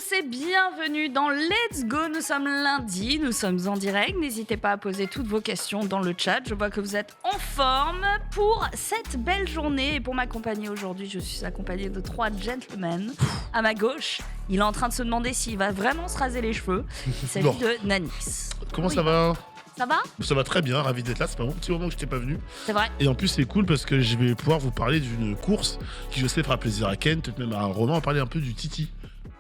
tous et bienvenue dans Let's Go. Nous sommes lundi, nous sommes en direct. N'hésitez pas à poser toutes vos questions dans le chat. Je vois que vous êtes en forme pour cette belle journée. Et pour m'accompagner aujourd'hui, je suis accompagnée de 3 gentlemen. À ma gauche, il est en train de se demander s'il va vraiment se raser les cheveux. Il s'agit de Nanix. Comment ça va ? Ça va ? Ça va très bien, ravi d'être là. C'est pas un petit moment que je n'étais pas venu. C'est vrai. Et en plus, c'est cool parce que je vais pouvoir vous parler d'une course qui, je sais, fera plaisir à Ken, peut-être même à Romain, on va parler un peu du Titi,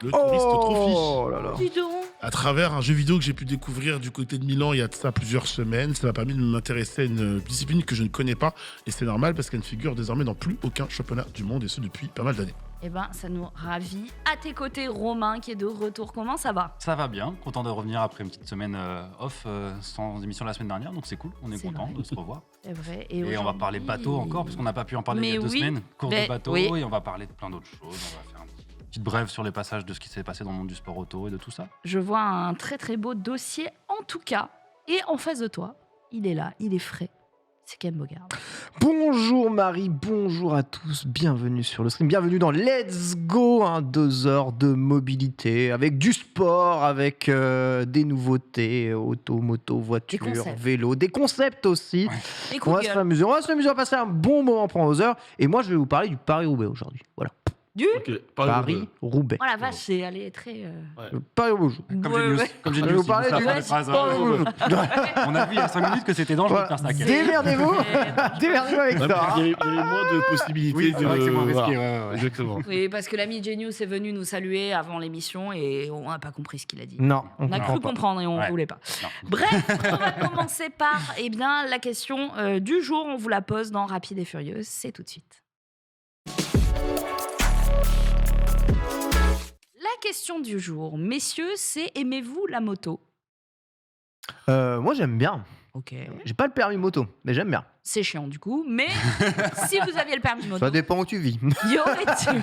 le touriste trophy. Oh là là. Dis donc. À travers un jeu vidéo que j'ai pu découvrir du côté de Milan il y a de ça plusieurs semaines, ça m'a permis de m'intéresser à une discipline que je ne connais pas. Et c'est normal parce qu'elle ne figure désormais dans plus aucun championnat du monde, et ce depuis pas mal d'années. Eh ben, ça nous ravit. À tes côtés, Romain qui est de retour. Comment ça va ? Ça va bien, content de revenir après une petite semaine off sans émission la semaine dernière, donc c'est cool, on est C'est content vrai. de se revoir. C'est vrai. Et on va parler bateau encore, parce qu'on n'a pas pu en parler il y a 2 semaines, course de bateau, et on va parler de plein d'autres choses, on va faire une petite brève sur les passages de ce qui s'est passé dans le monde du sport auto et de tout ça. Je vois un très très beau dossier en tout cas. Et en face de toi, il est là, il est frais. C'est Ken Bogard. Bonjour Marie, bonjour à tous, bienvenue sur le stream, bienvenue dans Let's Go, 2 heures de mobilité, avec du sport, avec des nouveautés, auto, moto, voiture, concepts. vélo, des concepts aussi. Et On va s'amuser, on va passer un bon moment pendant 2 heures, et moi je vais vous parler du Paris-Roubaix aujourd'hui, voilà. Du Paris-Roubaix. Oh la vache, c'est allé très. Paris-Roubaix. Comme j'ai Je dit vais vous aussi, parler ça du après les phrases, Paris-Roubaix. on a vu il y a 5 minutes que c'était dangereux de faire ça. Ken. Démerdez-vous Démerdez-vous avec Ouais, ça. il y avait moins de possibilités. Oui, c'est vrai que c'est moins risqué. Voilà. Exactement. Oui, parce que l'ami Genius est venu nous saluer avant l'émission et on n'a pas compris ce qu'il a dit. Non, On a cru comprend pas. comprendre et on ne voulait pas. Non. Bref, on va commencer par la question du jour. On vous la pose dans Rapide et Furieuse. C'est tout de suite. La question du jour, messieurs, c'est aimez-vous la moto ? Moi j'aime bien. Ok. J'ai pas le permis moto, mais j'aime bien. C'est chiant du coup, mais si vous aviez le permis moto, Ça dépend où tu vis. y aurait-il,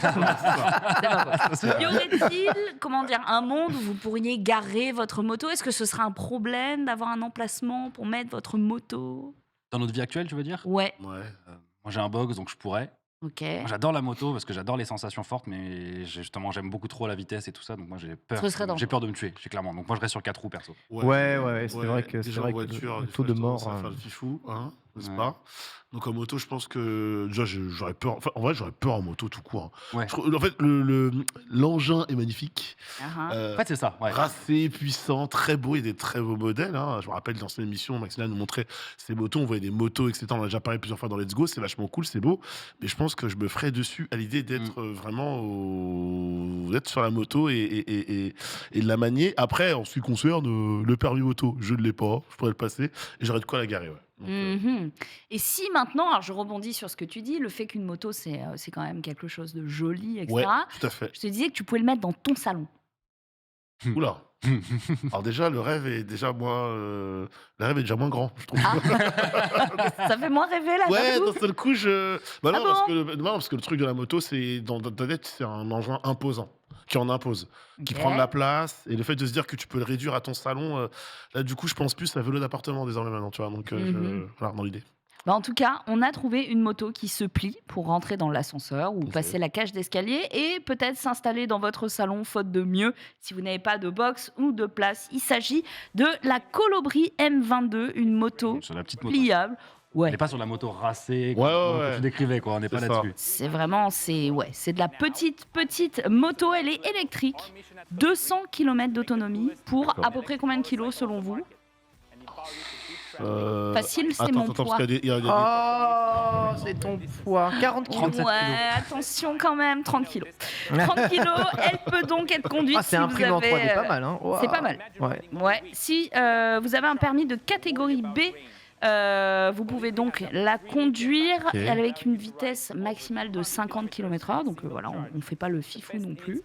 y aurait-il, comment dire, un monde où vous pourriez garer votre moto ? Est-ce que ce serait un problème d'avoir un emplacement pour mettre votre moto ? Dans notre vie actuelle, tu veux dire ? Ouais, Ouais. Moi j'ai un box, donc je pourrais. ok. Moi, j'adore la moto parce que j'adore les sensations fortes, mais justement j'aime beaucoup trop la vitesse et tout ça, donc moi j'ai peur. Ce serait dangereux. J'ai peur de me tuer, clairement. Donc moi je reste sur 4 roues perso. Ouais, c'est vrai que déjà en voiture, le des taux fois, de j'ai tendance mort, à faire le fifou, hein, n'est-ce Ouais. pas ? Donc en moto, je pense que déjà j'aurais peur. Enfin, en vrai, j'aurais peur en moto tout court. Hein. Ouais. En fait, l'engin est magnifique. En fait c'est ça. Ouais. Racé, puissant, très beau, il y a des très beaux modèles. Hein. Je me rappelle dans cette émission, Maxina nous montrait ces motos, on voyait des motos, etc. On en a déjà parlé plusieurs fois dans Let's Go, c'est vachement cool, c'est beau. Mais je pense que je me ferais dessus à l'idée d'être d'être sur la moto et de la manier. Après, en ce qui concerne le permis moto, je ne l'ai pas, je pourrais le passer et j'aurais de quoi la garer. Ouais. Donc, Mhm. Et si maintenant, alors je rebondis sur ce que tu dis, le fait qu'une moto c'est quand même quelque chose de joli, etc. ouais, tout à fait. Je te disais que tu pouvais le mettre dans ton salon. Oula. Alors déjà, le rêve est déjà le rêve est déjà moins grand, je trouve. Ça fait moins rêver là. Ouais, d'un coup d'un seul coup, je. Bah non, Ah bon parce que le truc de la moto, c'est dans ta tête, c'est un engin imposant, qui en impose, qui Ok. prend de la place. Et le fait de se dire que tu peux le réduire à ton salon, là, du coup, je pense plus à vélo d'appartement désormais maintenant, tu vois. Donc, voilà, dans l'idée. Bah, en tout cas, on a trouvé une moto qui se plie pour rentrer dans l'ascenseur ou Ok. passer la cage d'escalier et peut-être s'installer dans votre salon faute de mieux si vous n'avez pas de box ou de place. Il s'agit de la Colibri M22, une moto Sur la petite moto. pliable. On Ouais. n'est pas sur la moto racée Ouais, que tu décrivais, quoi. On n'est pas C'est ça. là-dessus. C'est vraiment, c'est de la petite moto. Elle est électrique, 200 km d'autonomie pour à peu près combien de kilos selon vous ? Facile, c'est mon attends, poids. parce qu'il y a des- Oh, c'est ton poids. 40 kilos. 37 Ouais, kilos. attention quand même, 30 kilos. 30 kilos, elle peut donc être conduite Ah, c'est si un vous prime en avez... 3D, pas mal. Hein. C'est pas mal. Ouais. Ouais, si vous avez un permis de catégorie B, vous pouvez donc la conduire Ok. avec une vitesse maximale de 50 km/h. Donc voilà, on ne fait pas le fifou non plus,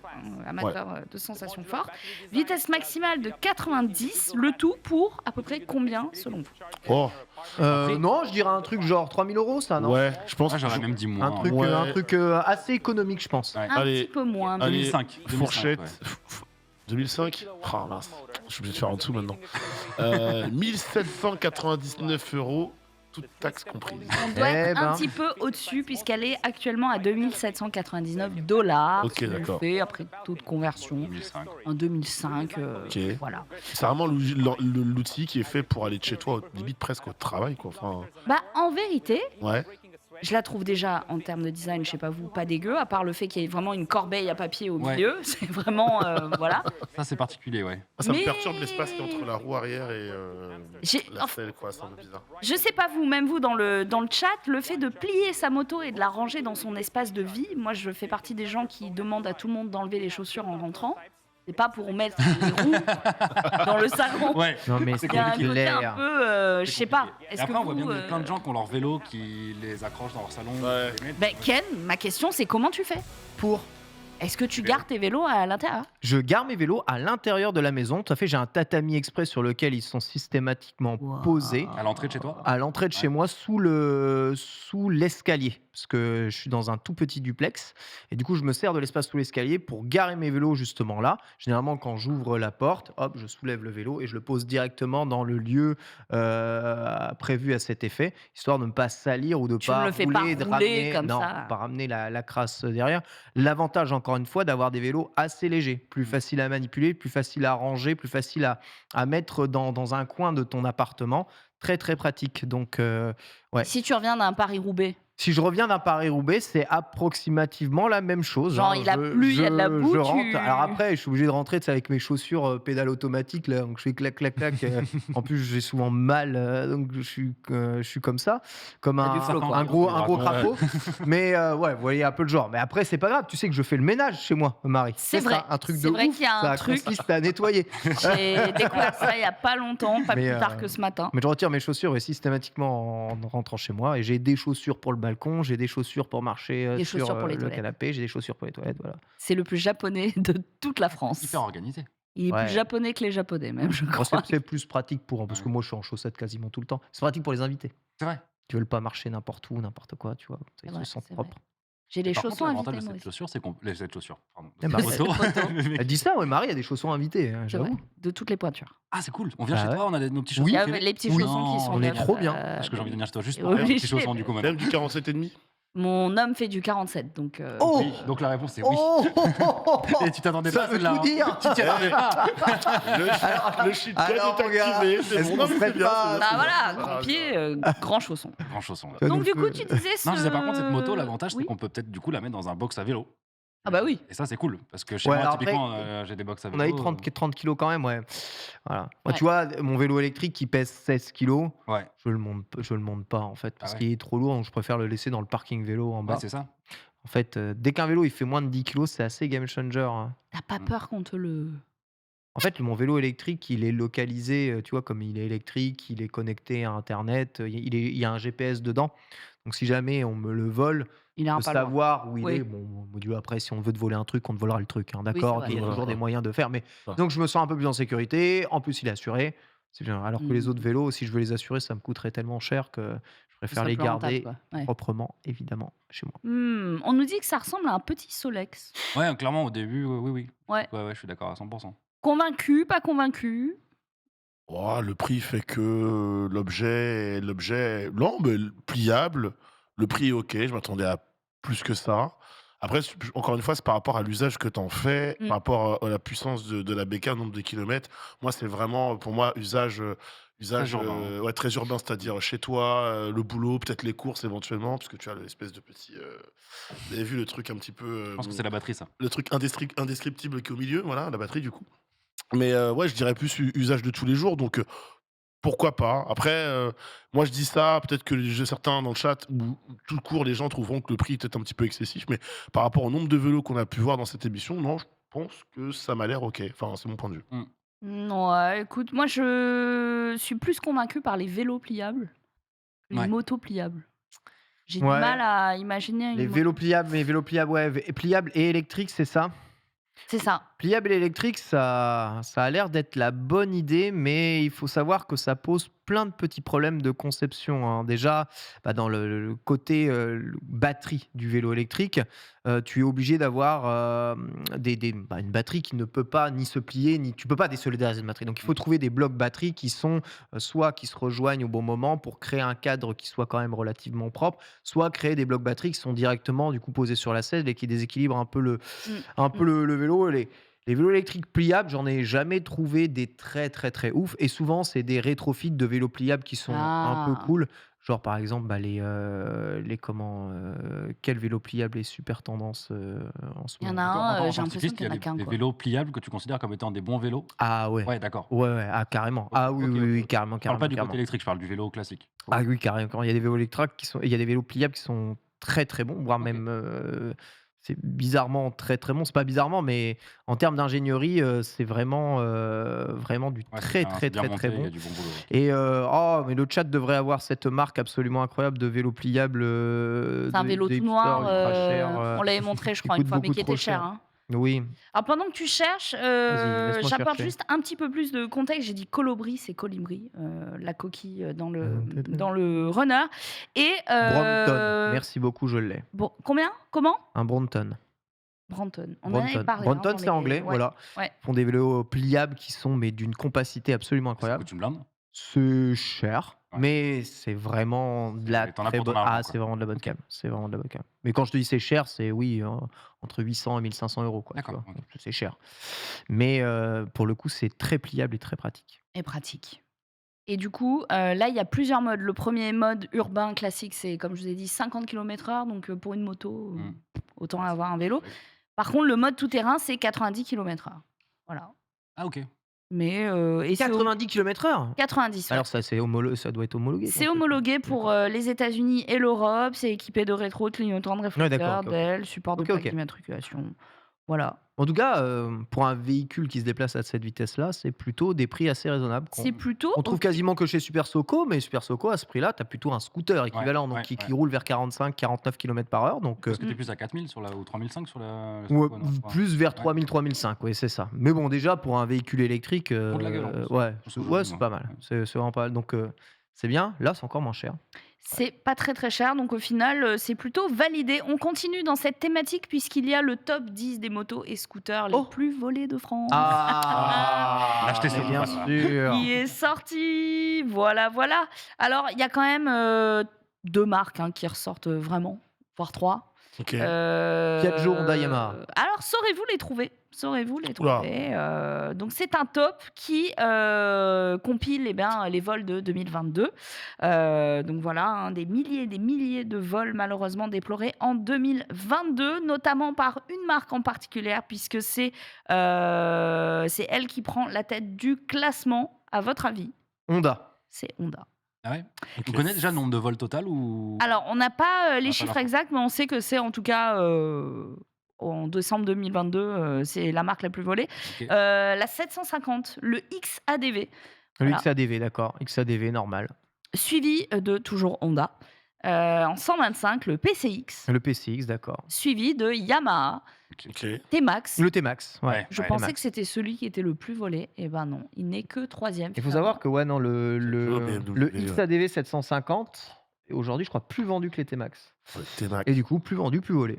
amateur de sensations fortes. Vitesse maximale de 90, le tout pour à peu près combien selon vous ? Oh, Non, je dirais un truc genre 3000 € ça, non? ouais, je pense Moi, que j'aurais même dit moins. Un truc, Ouais. assez économique, je pense. Ouais. Un Allez, petit peu moins. allez. 2005. fourchette. ouais. 2005 Ah mince, je suis obligé de faire en dessous maintenant. 1799 €. Toute taxe comprise. On doit être un ben. petit peu au-dessus puisqu'elle est actuellement à $2 799. Ok, d'accord. Fait après toute conversion 2005. en 2005. Ok. Voilà. C'est vraiment l'outil qui est fait pour aller de chez toi, limite presque au travail, quoi. Enfin, Bah, en vérité, ouais. je la trouve déjà en termes de design, je sais pas vous, pas dégueu, à part le fait qu'il y ait vraiment une corbeille à papier au milieu. C'est vraiment. Voilà. Ça, c'est particulier, ouais. Ça Mais- me perturbe l'espace qui est entre la roue arrière et J'ai- la selle, quoi. C'est un peu bizarre. Je sais pas vous, même vous dans le chat, le fait de plier sa moto et de la ranger dans son espace de vie, moi je fais partie des gens qui demandent à tout le monde d'enlever les chaussures en rentrant. C'est pas pour mettre les roues dans le salon. Ouais. Non, mais C'est Il y a un compliqué. côté un peu, je sais pas. Et Est-ce après, que on voit bien vous, qu'il y a plein de gens qui ont leur vélo qui les accrochent dans leur salon. Ouais. les mettent. Ben, Ken, ma question c'est comment tu fais pour. Est-ce que tu gardes tes vélos à l'intérieur? Je gare mes vélos à l'intérieur de la maison. Tout à fait, j'ai un tatami express sur lequel ils sont systématiquement Wow. posés. À l'entrée de chez toi. À l'entrée de chez moi, sous l'escalier, parce que je suis dans un tout petit duplex, et du coup je me sers de l'espace sous l'escalier pour garer mes vélos justement là. Généralement quand j'ouvre la porte, hop, je soulève le vélo et je le pose directement dans le lieu prévu à cet effet, histoire de ne pas salir ou de Tu pas ne le fais pas rouler, de rouler ramener, comme non, ça. pas ramener la crasse derrière. L'avantage encore une fois d'avoir des vélos assez légers, plus faciles à manipuler, plus faciles à ranger, plus faciles à mettre dans un coin de ton appartement. Très très pratique. Donc ouais. Si tu reviens d'un Paris-Roubaix, Si je reviens d'un Paris-Roubaix, c'est approximativement la même chose. Genre, hein. il a plu, il y a de la boue, je tu- rentre. Alors après, je suis obligé de rentrer tu sais, avec mes chaussures pédale automatique. Là, donc je fais clac, clac, clac. En plus, j'ai souvent mal. Donc je suis comme ça. Comme T'as un, du flot, quoi. un gros Ouais. crapaud. Mais ouais, vous voyez un peu le genre. Mais après, c'est pas grave. Tu sais que je fais le ménage chez moi, Marie. C'est ça, vrai. un truc de C'est vrai ouf. qu'il y a un ça truc. consiste à nettoyer. j'ai découvert ça il y a pas longtemps, pas Mais, plus tard que ce matin. Mais je retire mes chaussures systématiquement en rentrant chez moi. Et j'ai des chaussures pour le balcon, j'ai des chaussures pour marcher Des sur chaussures pour les le toilettes. canapé, j'ai des chaussures pour les toilettes. Voilà. C'est le plus japonais de toute la France. Hyper organisé. Il est Ouais. plus japonais que les japonais, même, je Bon, crois. c'est plus pratique pour parce que Ouais. moi je suis en chaussettes quasiment tout le temps. C'est pratique pour les invités. C'est vrai. Qui veulent pas marcher n'importe où, n'importe quoi, tu vois. Ils vrai, se sentent c'est vrai. propres. J'ai les Par chaussons contre, l'avantage invités, de moi cette aussi. chaussure, c'est qu'on. Cette chaussure, pardon. Eh ben, Cette moto. Le mec- Elle dit ça, ouais, Marie, il y a des chaussons invités, hein, C'est vrai, j'avoue. de toutes les pointures. Ah, c'est cool. On vient Bah chez ouais. toi, on a nos petits Oui. Il y chaussons. a les petits Oui. chaussons qui sont On est neufs, trop bien. Parce que j'ai envie de venir chez toi juste et pour avoir des petits obligé. chaussons du coup Même maintenant. du 47,5. Mon homme fait du 47, donc. Oh Oui, donc la réponse est oui. Oh, oh, oh, oh, oh. Et tu t'attendais Ça pas à veut celle-là. tout dire. Tu t'y attendais pas. Le shit code alors, est gars, activé. C'est est-ce bon, qu'on non, mais ferait c'est bien, pas- c'est bien, Bah c'est voilà, bien. grand pied, grand chausson. Grand chausson. Ça Donc nous du coup, fait- tu disais ce... Non, je disais par contre, cette moto, l'avantage, Oui. c'est qu'on peut peut-être du coup la mettre dans un box à vélo. Ah bah oui. Et ça, c'est cool. Parce que chez Ouais, moi, alors typiquement, j'ai des box à On vélo. a eu 30 kilos quand même, ouais. Voilà. Moi, Ouais. tu vois, mon vélo électrique qui pèse 16 kilos, Ouais, je le monte pas en fait, parce Ah ouais. qu'il est trop lourd, donc je préfère le laisser dans le parking vélo en bas. ouais, c'est ça. En fait, dès qu'un vélo il fait moins de 10 kilos, c'est assez game changer. Hein. T'as pas peur qu'on te le... En fait, mon vélo électrique, il est localisé, tu vois, comme il est électrique, il est connecté à Internet, il y a un GPS dedans. Donc, si jamais on me le vole, Il je a un peux pas loin. savoir où il Oui. est. Bon, module après, si on veut te voler un truc, on te volera le truc, hein, d'accord. c'est Il y a vrai. toujours des Ouais. moyens de faire. Mais Ouais. donc, je me sens un peu plus en sécurité. En plus, il est assuré. C'est bien. Alors que les Mm. autres vélos, si je veux les assurer, ça me coûterait tellement cher que je Ce préfère serait les plus rentable, garder quoi. Ouais. proprement, évidemment, chez moi. On nous dit que ça ressemble à un petit Solex. Ouais, clairement, au début, oui. Ouais. Ouais, je suis d'accord à 100%. Convaincu, pas convaincu? Oh, le prix fait que l'objet, non, mais pliable. Le prix est ok. Je m'attendais à plus que ça. Après, encore une fois, c'est par rapport à l'usage que tu en fais, Mm. par rapport à la puissance de la bécane, nombre de kilomètres. Moi, c'est vraiment, pour moi, usage Très urbain. ouais, très urbain, c'est-à-dire chez toi, le boulot, peut-être les courses éventuellement, parce que tu as l'espèce de petit. Vous avez vu le truc un petit peu. Je pense que c'est la batterie, ça. Le truc indescriptible qui est au milieu, voilà, la batterie du coup. Mais ouais, je dirais plus usage de tous les jours, donc pourquoi pas. Après, moi je dis ça, peut-être que certains dans le chat, ou tout court, les gens trouveront que le prix est peut-être un petit peu excessif, mais par rapport au nombre de vélos qu'on a pu voir dans cette émission, non, je pense que ça m'a l'air ok. Enfin, c'est mon point de vue. Ouais, écoute, moi je suis plus convaincue par les vélos pliables que les Ouais. motos pliables. J'ai Ouais. du mal à imaginer une Les moto- vélos pliables, mais vélos pliables, ouais, pliables et électriques, c'est ça? C'est ça. Pliable et électrique, ça a l'air d'être la bonne idée, mais il faut savoir que ça pose plein de petits problèmes de conception, hein. Déjà, dans le côté batterie du vélo électrique, tu es obligé d'avoir une batterie qui ne peut pas ni se plier, ni tu peux pas désolidariser une batterie. Donc il faut trouver des blocs batterie qui sont soit qui se rejoignent au bon moment pour créer un cadre qui soit quand même relativement propre, soit créer des blocs batterie qui sont directement du coup posés sur la selle et qui déséquilibrent Mm, un peu mm. le vélo. Les vélos électriques pliables, j'en ai jamais trouvé des très, très, très ouf et souvent, c'est des rétrofits de vélos pliables qui sont un peu Ah, cool. Genre, par exemple, quel vélo pliable est super tendance, en ce il y en moment? a Encore, un, encore en j'ai tant que l'impression cycliste, il qu'il y y a en a qu'un, des quoi. vélos pliables que tu considères comme étant des bons vélos. Ah ouais. Ouais, d'accord. Ouais, ouais, ah carrément. Ok, Ah oui, ok, oui, ok, oui, ok. carrément, Je parle pas carrément, du côté carrément. électrique, je parle du vélo classique. Ah oui, carrément. Il y a des vélos électriques il y a des vélos pliables qui sont très, très bons, voire Ok. même, c'est bizarrement très, très bon. C'est pas bizarrement, mais en termes d'ingénierie, c'est vraiment du Ouais, très, très, c'est bien très, très monté, il y bon a du bon boulot. Ouais. et mais le chat devrait avoir cette marque absolument incroyable de vélos pliables, C'est un vélo des tout hipsters noir, ultra chers, on l'avait montré, je qui crois, une coûtent fois, mais beaucoup qui trop était cher, cher. hein. Oui, Alors pendant que tu cherches, vas-y, laisse-moi j'apporte chercher. juste un petit peu plus de contexte. J'ai dit colibri, c'est colibri, la coquille dans le runner. Et Brompton, merci beaucoup, je l'ai. bon, combien? Comment? Un Brompton. Brompton. On en avait Brompton. parlé, hein, Brompton, dans c'est les. anglais, Ouais, voilà. ouais. Ils font des vélos pliables qui sont mais d'une compacité absolument Ça incroyable. coûte une blinde. C'est cher, Ouais. mais c'est vraiment de la T'en as très pour ton bonne. argent, Ah, quoi. c'est vraiment de la bonne Ok. cam. C'est vraiment de la bonne cam. Mais quand je te dis c'est cher, c'est oui, entre 800 et 1500 euros, quoi. Tu D'accord. vois, Ok. donc c'est cher. Mais pour le coup, c'est très pliable et très pratique. Et pratique. Et du coup, là, il y a plusieurs modes. Le premier mode urbain classique, c'est comme je vous ai dit, 50 km/h. Donc pour une moto, Hmm. autant Ouais, c'est avoir un vélo. chouette. Par contre, le mode tout-terrain, c'est 90 km/h. Voilà. Ah, ok. Mais et c'est 90 km/h. 90, ouais. Alors ça ça doit être homologué. ton C'est truc, hein. homologué pour D'accord. les États-Unis et l'Europe. C'est équipé de rétro, clignotant, de Ouais, d'accord, réflecteurs, ok, ok. d'ailes, support de Ok, plaque ok. d'immatriculation. Voilà. En tout cas, pour un véhicule qui se déplace à cette vitesse-là, c'est plutôt des prix assez raisonnables C'est plutôt on trouve OK. quasiment que chez Super Soco, mais Super Soco, à ce prix-là, tu as plutôt un scooter équivalent, donc ouais, qui ouais. roule vers 45-49 km/h. Donc, Parce que t'es plus à 4000 sur la, ou 3005 sur la ouais, Soco, non? plus vers Ouais. 3000-3005, oui, c'est ça. Mais bon, déjà, pour un véhicule électrique, Pour de la gueule, en plus. ouais, Parce que ouais, je c'est dis, pas hein. mal. Ouais. C'est vraiment pas mal. Donc, c'est bien. Là, c'est encore moins cher. C'est pas très très cher, donc au final, c'est plutôt validé. On continue dans cette thématique puisqu'il y a le top 10 des motos et scooters les Oh. plus volés de France. Ah, L'acheter, c'est mais bien bon, ça. sûr. Qui est sorti. Voilà, voilà. Alors, il y a quand même 2 marques qui ressortent vraiment, voire 3. Ok. Piaggio, Honda, Yamaha. Alors, saurez-vous les trouver? Saurez-vous les Oula. trouver? Donc, c'est un top qui compile les vols de 2022. Donc, voilà, des milliers de vols malheureusement déplorés en 2022, notamment par une marque en particulier, puisque c'est elle qui prend la tête du classement. À votre avis, Honda. c'est Honda. Ah ouais. Ok. On connaît déjà le nombre de vols total ou. Alors, on n'a pas les pas chiffres l'info. exacts, mais on sait que c'est en tout cas en décembre 2022, c'est la marque la plus volée. Ok. La 750, le XADV, Le voilà, XADV, d'accord. XADV, normal. suivi de toujours Honda. En 125, le PCX, Le PCX, d'accord. suivi de Yamaha, Ok. T-Max. Le T-Max, ouais. Ouais. Je pensais que c'était celui qui était le plus volé. Et ben non, il n'est que 3e. Il faut savoir que ouais, non, toujours le BMW, ouais. XADV 750 est aujourd'hui, je crois, plus vendu que les T-Max. Ouais, T-Max. Et du coup, plus vendu, plus volé.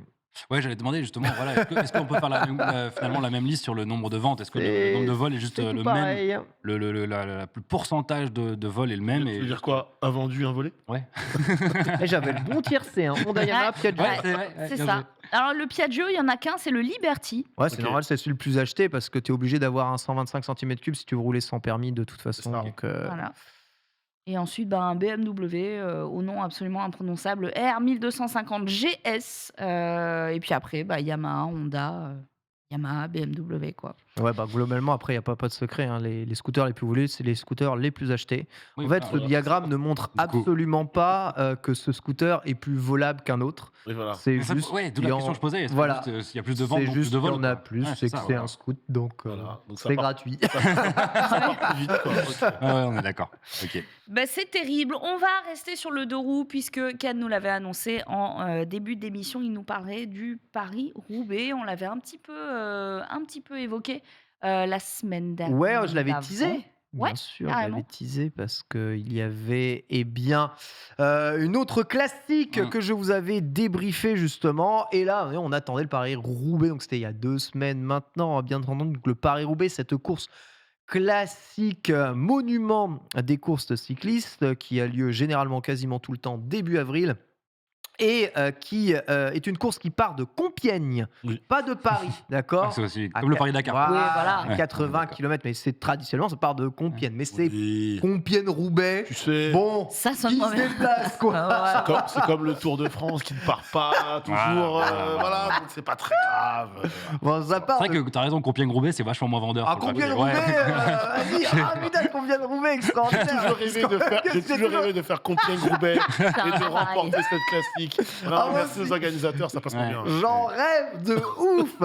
Ouais, j'allais te demander justement, voilà, est-ce qu'on peut faire finalement la même liste sur le nombre de ventes? Est-ce que le nombre de vols est juste C'est le tout même? pareil. Le pourcentage de vols est le même? Tu veux dire quoi? Un vendu, un volé? Ouais. Et j'avais le bon tiercé, hein. Honda, Yamaha, Piaggio. Ouais, c'est vrai. C'est bien ça. joué. Alors, le Piaggio, il y en a qu'un, c'est le Liberty. Ouais, c'est Ok. normal, c'est celui le plus acheté parce que tu es obligé d'avoir un 125 cm3 si tu veux rouler sans permis de toute façon. ça. Donc, Voilà. Et ensuite, un BMW au nom absolument imprononçable, R1250 GS. Et puis après, Yamaha, Honda, Yamaha, BMW, quoi. Ouais, bah, globalement, après, il n'y a pas de secret. Hein. Les scooters les plus volés, c'est les scooters les plus achetés. Oui, En fait, voilà. ce diagramme ne montre Du coup. absolument pas que ce scooter est plus volable qu'un autre. Et voilà. C'est Mais ça- juste. ouais, d'où il y la en- question que je posais. Voilà. S'il y a plus de ventes, C'est donc juste plus de qu'il y vols. en a quoi. plus, Ouais, c'est que ça, c'est voilà. un scoot, donc Voilà. Donc ça c'est part, gratuit. ça part plus vite, quoi. Ok. Ouais, on est d'accord. Ok. Bah, c'est terrible. On va rester sur le deux roues puisque Ken nous l'avait annoncé en début d'émission. Il nous parlait du Paris-Roubaix. On l'avait un petit peu évoqué la semaine dernière. Ouais, je l'avais teasé. Ouais, Bien sûr, je carrément. l'avais teasé parce qu'il y avait une autre classique que je vous avais débriefé justement. Et là, on attendait le Paris-Roubaix, donc c'était il y a 2 semaines maintenant. Bien entendu, le Paris-Roubaix, cette course classique, monument des courses cyclistes qui a lieu généralement quasiment tout le temps début avril. Et qui est une course qui part de Compiègne, Oui. pas de Paris, d'accord? C'est aussi À comme le qua- Paris-Dakar. Oui, voilà. à 80 km, mais c'est traditionnellement, ça part de Compiègne. Mais c'est Oui. Compiègne-Roubaix. Tu sais, Bon, Ça sonne qui se mauvais. déplace, quoi. Ah ouais. c'est comme le Tour de France qui ne part pas toujours. Voilà, donc c'est pas très grave. Bon, ça part C'est vrai de... que t'as raison, Compiègne-Roubaix, c'est vachement moins vendeur. Ah, sur le papier. Compiègne-Roubaix, Ouais. vas-y, putain, Compiègne-Roubaix, extraordinaire. J'ai toujours rêvé de faire Compiègne-Roubaix et de pareil. remporter cette classique. Ah, Non, moi merci aussi. aux organisateurs, ça passe trop Ouais. bien. J'en rêve de ouf.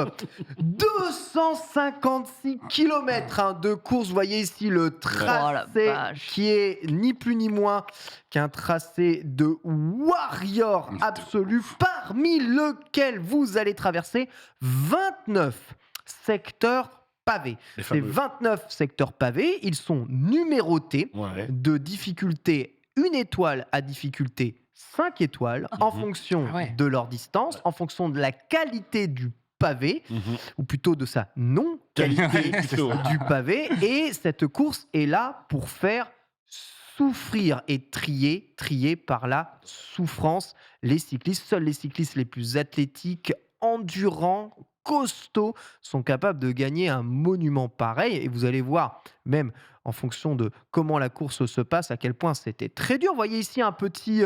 256 km de course. Vous voyez ici le tracé vache. qui est ni plus ni moins qu'un tracé de warrior absolu, parmi lequel vous allez traverser 29 secteurs pavés. Les Ces fameux. 29 secteurs pavés, ils sont numérotés Ouais. de difficulté 1 étoile à difficulté 5 étoiles en fonction Ah ouais. de leur distance, en fonction de la qualité du pavé, Mhm. ou plutôt de sa non-qualité Plutôt. du pavé. Et cette course est là pour faire souffrir et trier par la souffrance les cyclistes. Seuls les cyclistes les plus athlétiques, endurants, costauds sont capables de gagner un monument pareil. Et vous allez voir, même en fonction de comment la course se passe, à quel point c'était très dur. Vous voyez ici un petit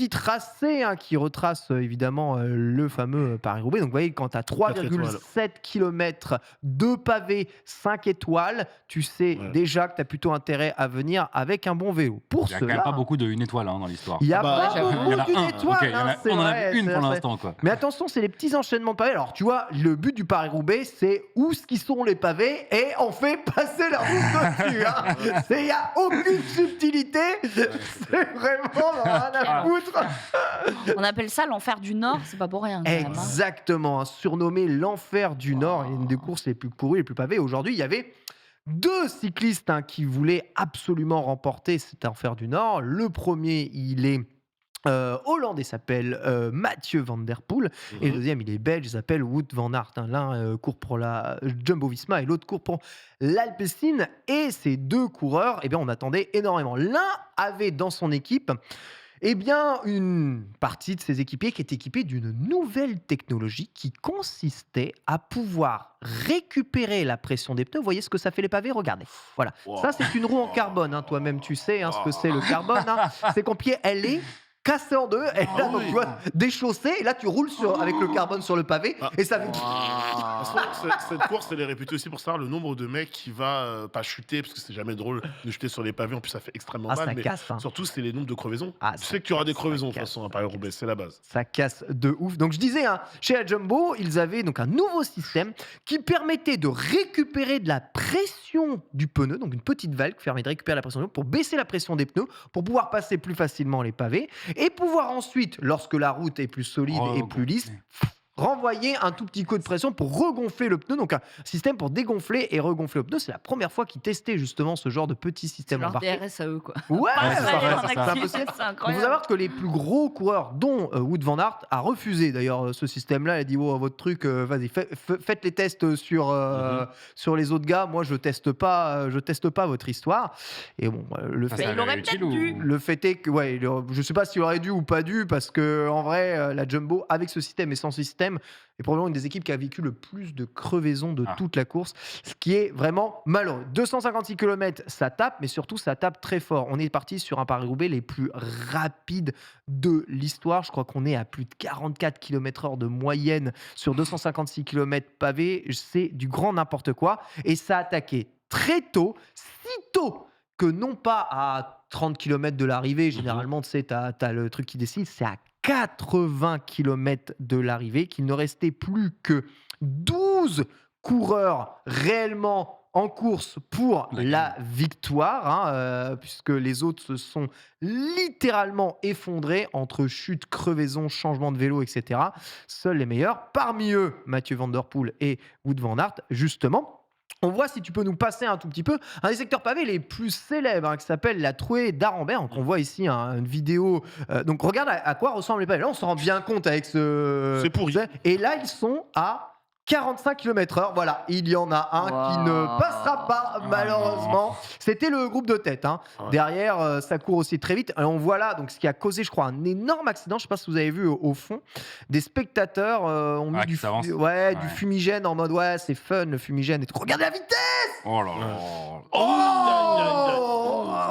tracé qui retrace évidemment le fameux Paris-Roubaix. Donc vous voyez, quand tu as 3,7 km de pavés 5 étoiles, tu sais Ouais. déjà que tu as plutôt intérêt à venir avec un bon vélo. Pour Il y a quand même cela, pas beaucoup de 1 étoile dans l'histoire. il n'y a Bah, pas j'avoue. beaucoup Il y en a d'une un. étoile. Ok, il y en a- c'est on en a vrai, vu une c'est pour vrai. l'instant, quoi. Mais attention, c'est les petits enchaînements de pavés. Alors, tu vois, le but du Paris-Roubaix, c'est où ce qui sont les pavés et on fait passer la route dessus. Il n'y a aucune subtilité. C'est vraiment rien à foutre. On appelle ça l'enfer du Nord, c'est pas pour rien. quand même, hein. Exactement, surnommé l'enfer du Nord, une des courses les plus courues, les plus pavées. Aujourd'hui, il y avait 2 cyclistes qui voulaient absolument remporter cet enfer du Nord. Le premier, il est hollandais, s'appelle Mathieu Van Der Poel. Et le deuxième, il est belge, il s'appelle Wout van Aert. L'un court pour la Jumbo-Visma et l'autre court pour l'Alpecin. Et ces 2 coureurs, eh bien, on attendait énormément. L'un avait dans son équipe une partie de ses équipiers qui est équipée d'une nouvelle technologie qui consistait à pouvoir récupérer la pression des pneus. Vous voyez ce que ça fait les pavés? Regardez. Voilà. Wow. Ça, c'est une roue en carbone. Toi-même, tu sais ce que c'est le carbone. C'est compliqué. Elle est cassée en 2. Et là, donc, tu vois, déchaussée. Et là, tu roules avec le carbone sur le pavé. Et ça fait... Cette course, elle est réputée aussi pour savoir le nombre de mecs qui va pas chuter, parce que c'est jamais drôle de chuter sur les pavés. En plus, ça fait extrêmement mal. ça Mais casse. surtout, c'est les nombres de crevaisons. Ah, Tu ça sais qu'il y aura des casse, crevaisons ça de toute casse. façon à Paris-Roubaix, c'est la base. Ça casse de ouf. Donc je disais, chez la Jumbo, ils avaient donc un nouveau système qui permettait de récupérer de la pression du pneu, donc une petite valve qui permet de récupérer la pression du pneu pour baisser la pression des pneus, pour pouvoir passer plus facilement les pavés et pouvoir ensuite, lorsque la route est plus solide et plus lisse, renvoyer un tout petit coup de pression pour regonfler le pneu. Donc un système pour dégonfler et regonfler le pneu. C'est la première fois qu'ils testaient justement ce genre de petit C'est système leur embarqué. DRS à eux, quoi. Ouais, c'est c'est ça, ça, c'est c'est ça. impossible. C'est Il faut incroyable. savoir que les plus gros coureurs, dont Wout van Aert, a refusé d'ailleurs ce système-là. Il a dit votre truc, vas-y, faites les tests sur les autres gars. Moi, je teste pas votre histoire. Et bon, le Ça, fait. ça il aurait avait utile peut-être dû. Le fait est que, je sais pas s'il aurait dû ou pas dû, parce que en vrai, la Jumbo, avec ce système et sans système, extrême et probablement une des équipes qui a vécu le plus de crevaisons de toute la course, ce qui est vraiment malheureux. 256 km, ça tape, mais surtout, ça tape très fort. On est parti sur un Paris-Roubaix les plus rapides de l'histoire. Je crois qu'on est à plus de 44 km/h de moyenne sur 256 km pavés. C'est du grand n'importe quoi. Et ça a attaqué très tôt, si tôt que non pas à 30 km de l'arrivée, généralement, tu sais, t'as le truc qui décide, c'est à 80 km de l'arrivée qu'il ne restait plus que 12 coureurs réellement en course pour la victoire, puisque les autres se sont littéralement effondrés entre chute, crevaison, changement de vélo, etc. Seuls les meilleurs, parmi eux, Mathieu Van Der Poel et Wout van Aert, justement. On voit, si tu peux nous passer un tout petit peu, un des secteurs pavés les plus célèbres, qui s'appelle la Trouée d'Arambert. Donc on voit ici une vidéo. Donc regarde à quoi ressemblent les pavés. Là, on s'en rend bien compte avec ce... C'est pourri. Et là, ils sont à 45 km/h. Voilà, il y en a un qui ne passera pas, malheureusement. C'était le groupe de tête. Derrière, ça court aussi très vite. Alors, on voit là donc, ce qui a causé, je crois, un énorme accident. Je ne sais pas si vous avez vu au fond. Des spectateurs ont mis du fumigène en mode c'est fun, le fumigène. Et tout. Regardez la vitesse! Oh là là!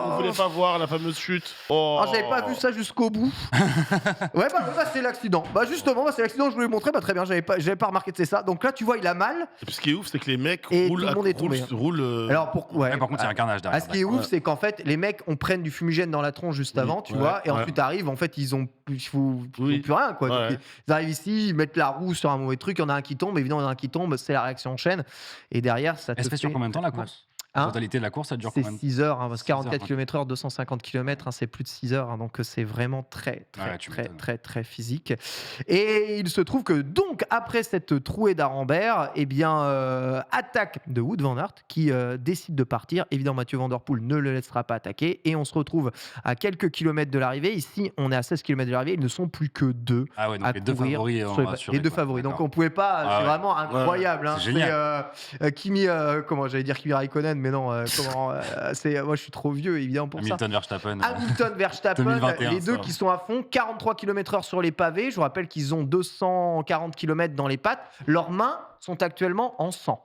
On voulait pas voir la fameuse chute. J'avais pas vu ça jusqu'au bout. C'est l'accident. Justement, c'est l'accident que je voulais montrer. Très bien, j'avais pas remarqué que c'est ça. Donc là, tu vois, il a mal. Et puis ce qui est ouf, c'est que les mecs roulent. Alors par contre, il y a un carnage derrière. Ce qui est ouf, c'est qu'en fait, les mecs, on prenne du fumigène dans la tronche juste avant, tu vois, et ensuite arrivent. En fait, ils ont plus rien, quoi. Donc, ils arrivent ici, ils mettent la roue sur un mauvais truc. Il y en a un qui tombe. Évidemment, il y en a un qui tombe. C'est la réaction en chaîne. Et derrière, ça te fait. Sur combien de temps la course? La totalité de la course, ça dure combien de temps? C'est 6 heures, parce que 44 km/h, 250 km, c'est plus de 6 heures. Donc c'est vraiment très physique. Et il se trouve que donc, après cette trouée d'Arambert, attaque de Wout van Aert qui décide de partir. Évidemment, Mathieu Van Der Poel ne le laissera pas attaquer. Et on se retrouve à quelques kilomètres de l'arrivée. Ici, on est à 16 km de l'arrivée. Ils ne sont plus que deux. Donc les deux favoris. Les deux favoris. Donc on ne pouvait pas. C'est vraiment incroyable. C'est génial. Kimi Raikkonen, mais non, moi je suis trop vieux évidemment pour Hamilton Verstappen. Hamilton Verstappen, 2021, les deux qui sont à fond, 43 km/h sur les pavés. Je vous rappelle qu'ils ont 240 km dans les pattes. Leurs mains sont actuellement en sang.